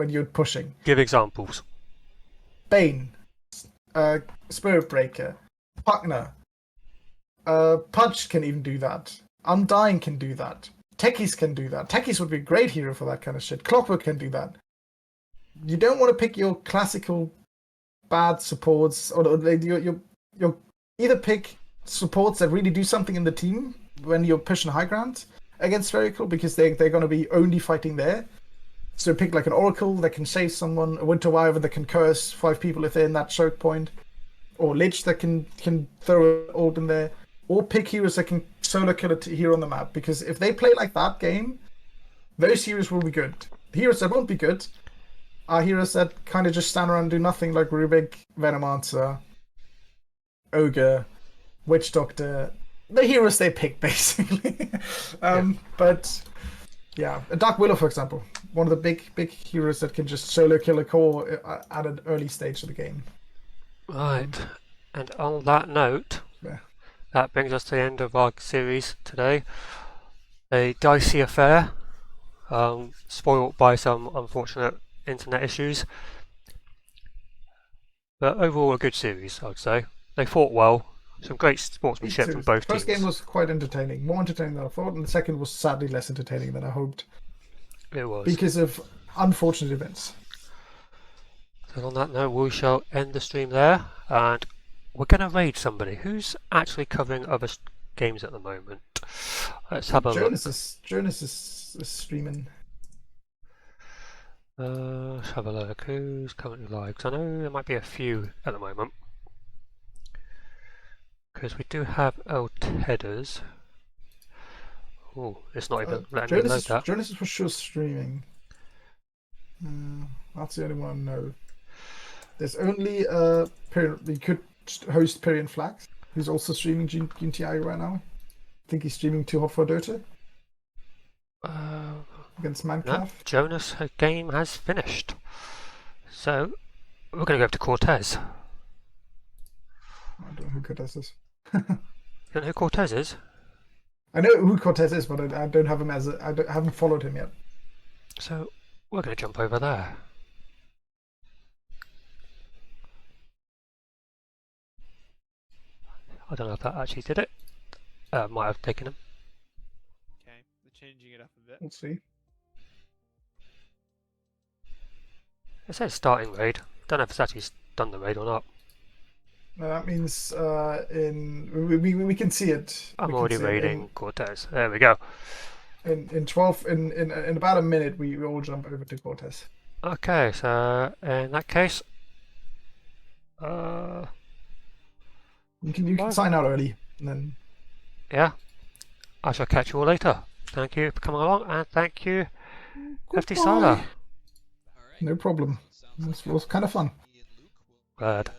S2: you're pushing.
S1: Give examples.
S2: Bane, Spirit Breaker, Pugner, Pudge can even do that. Undying can do that. Techies can do that. Techies would be a great hero for that kind of shit. Clockwork can do that. You don't want to pick your classical bad supports, or you either pick supports that really do something in the team when you're pushing high ground against Spherical, because they're going to be only fighting there. So pick like an Oracle that can save someone, a Winter Wyvern that can curse 5 people if they're in that choke point, or Lich that can throw an ult in there, or pick heroes that can solo kill a hero on the map, because if they play like that game, those heroes will be good. The heroes that won't be good are heroes that kind of just stand around and do nothing, like Rubik, Venomancer, Ogre, Witch Doctor, the heroes they pick, basically. But yeah, a Dark Willow, for example, one of the big heroes that can just solo kill a core at an early stage of the game.
S1: Right. And on that note,
S2: Yeah.
S1: that brings us to the end of our series today. A dicey affair, spoiled by some unfortunate internet issues. But overall, a good series, I would say. They fought well. Some great sportsmanship from both
S2: The first
S1: teams.
S2: game was quite entertaining, more entertaining than I thought, and the second was sadly less entertaining than I hoped
S1: It was.
S2: because of unfortunate events.
S1: So on that note, we shall end the stream there, and we're going to raid somebody who's actually covering other games at the moment. Let's have a look.
S2: Jonas is streaming.
S1: Let's have a look. Who's currently live? 'Cause I know there might be a few at the moment. Because we do have old headers. Oh, it's not even letting me load that.
S2: Jonas is for sure streaming. That's the only one I know. There's only we could host Pyrian Flags. who's also streaming GTI right now. I think he's streaming Too Hot for Dota against
S1: No,
S2: Minecraft.
S1: Jonas' game has finished. So, we're going to go up to Cortez.
S2: I don't know who Cortez is.
S1: You don't know who Cortez is?
S2: I know who Cortez is, but I don't have him as I haven't followed him yet.
S1: So, we're going to jump over there. I don't know if that actually did it. Might have taken him.
S5: Okay, they're changing it up a bit.
S2: We'll see.
S1: It says starting raid. Don't know if it's actually done the raid or not.
S2: That means we can see it.
S1: I'm
S2: We can
S1: already
S2: see it
S1: raiding Cortez. There we go.
S2: in about a minute. We all jump over to Cortez.
S1: Okay, so in that case,
S2: You can
S1: Well-
S2: sign out early, and then
S1: yeah, I shall catch you all later. Thank you for coming along, and thank you, FDSyler.
S5: All right.
S2: no problem.
S5: Sounds
S2: It was kind of fun.
S5: me and Luke will
S1: Glad.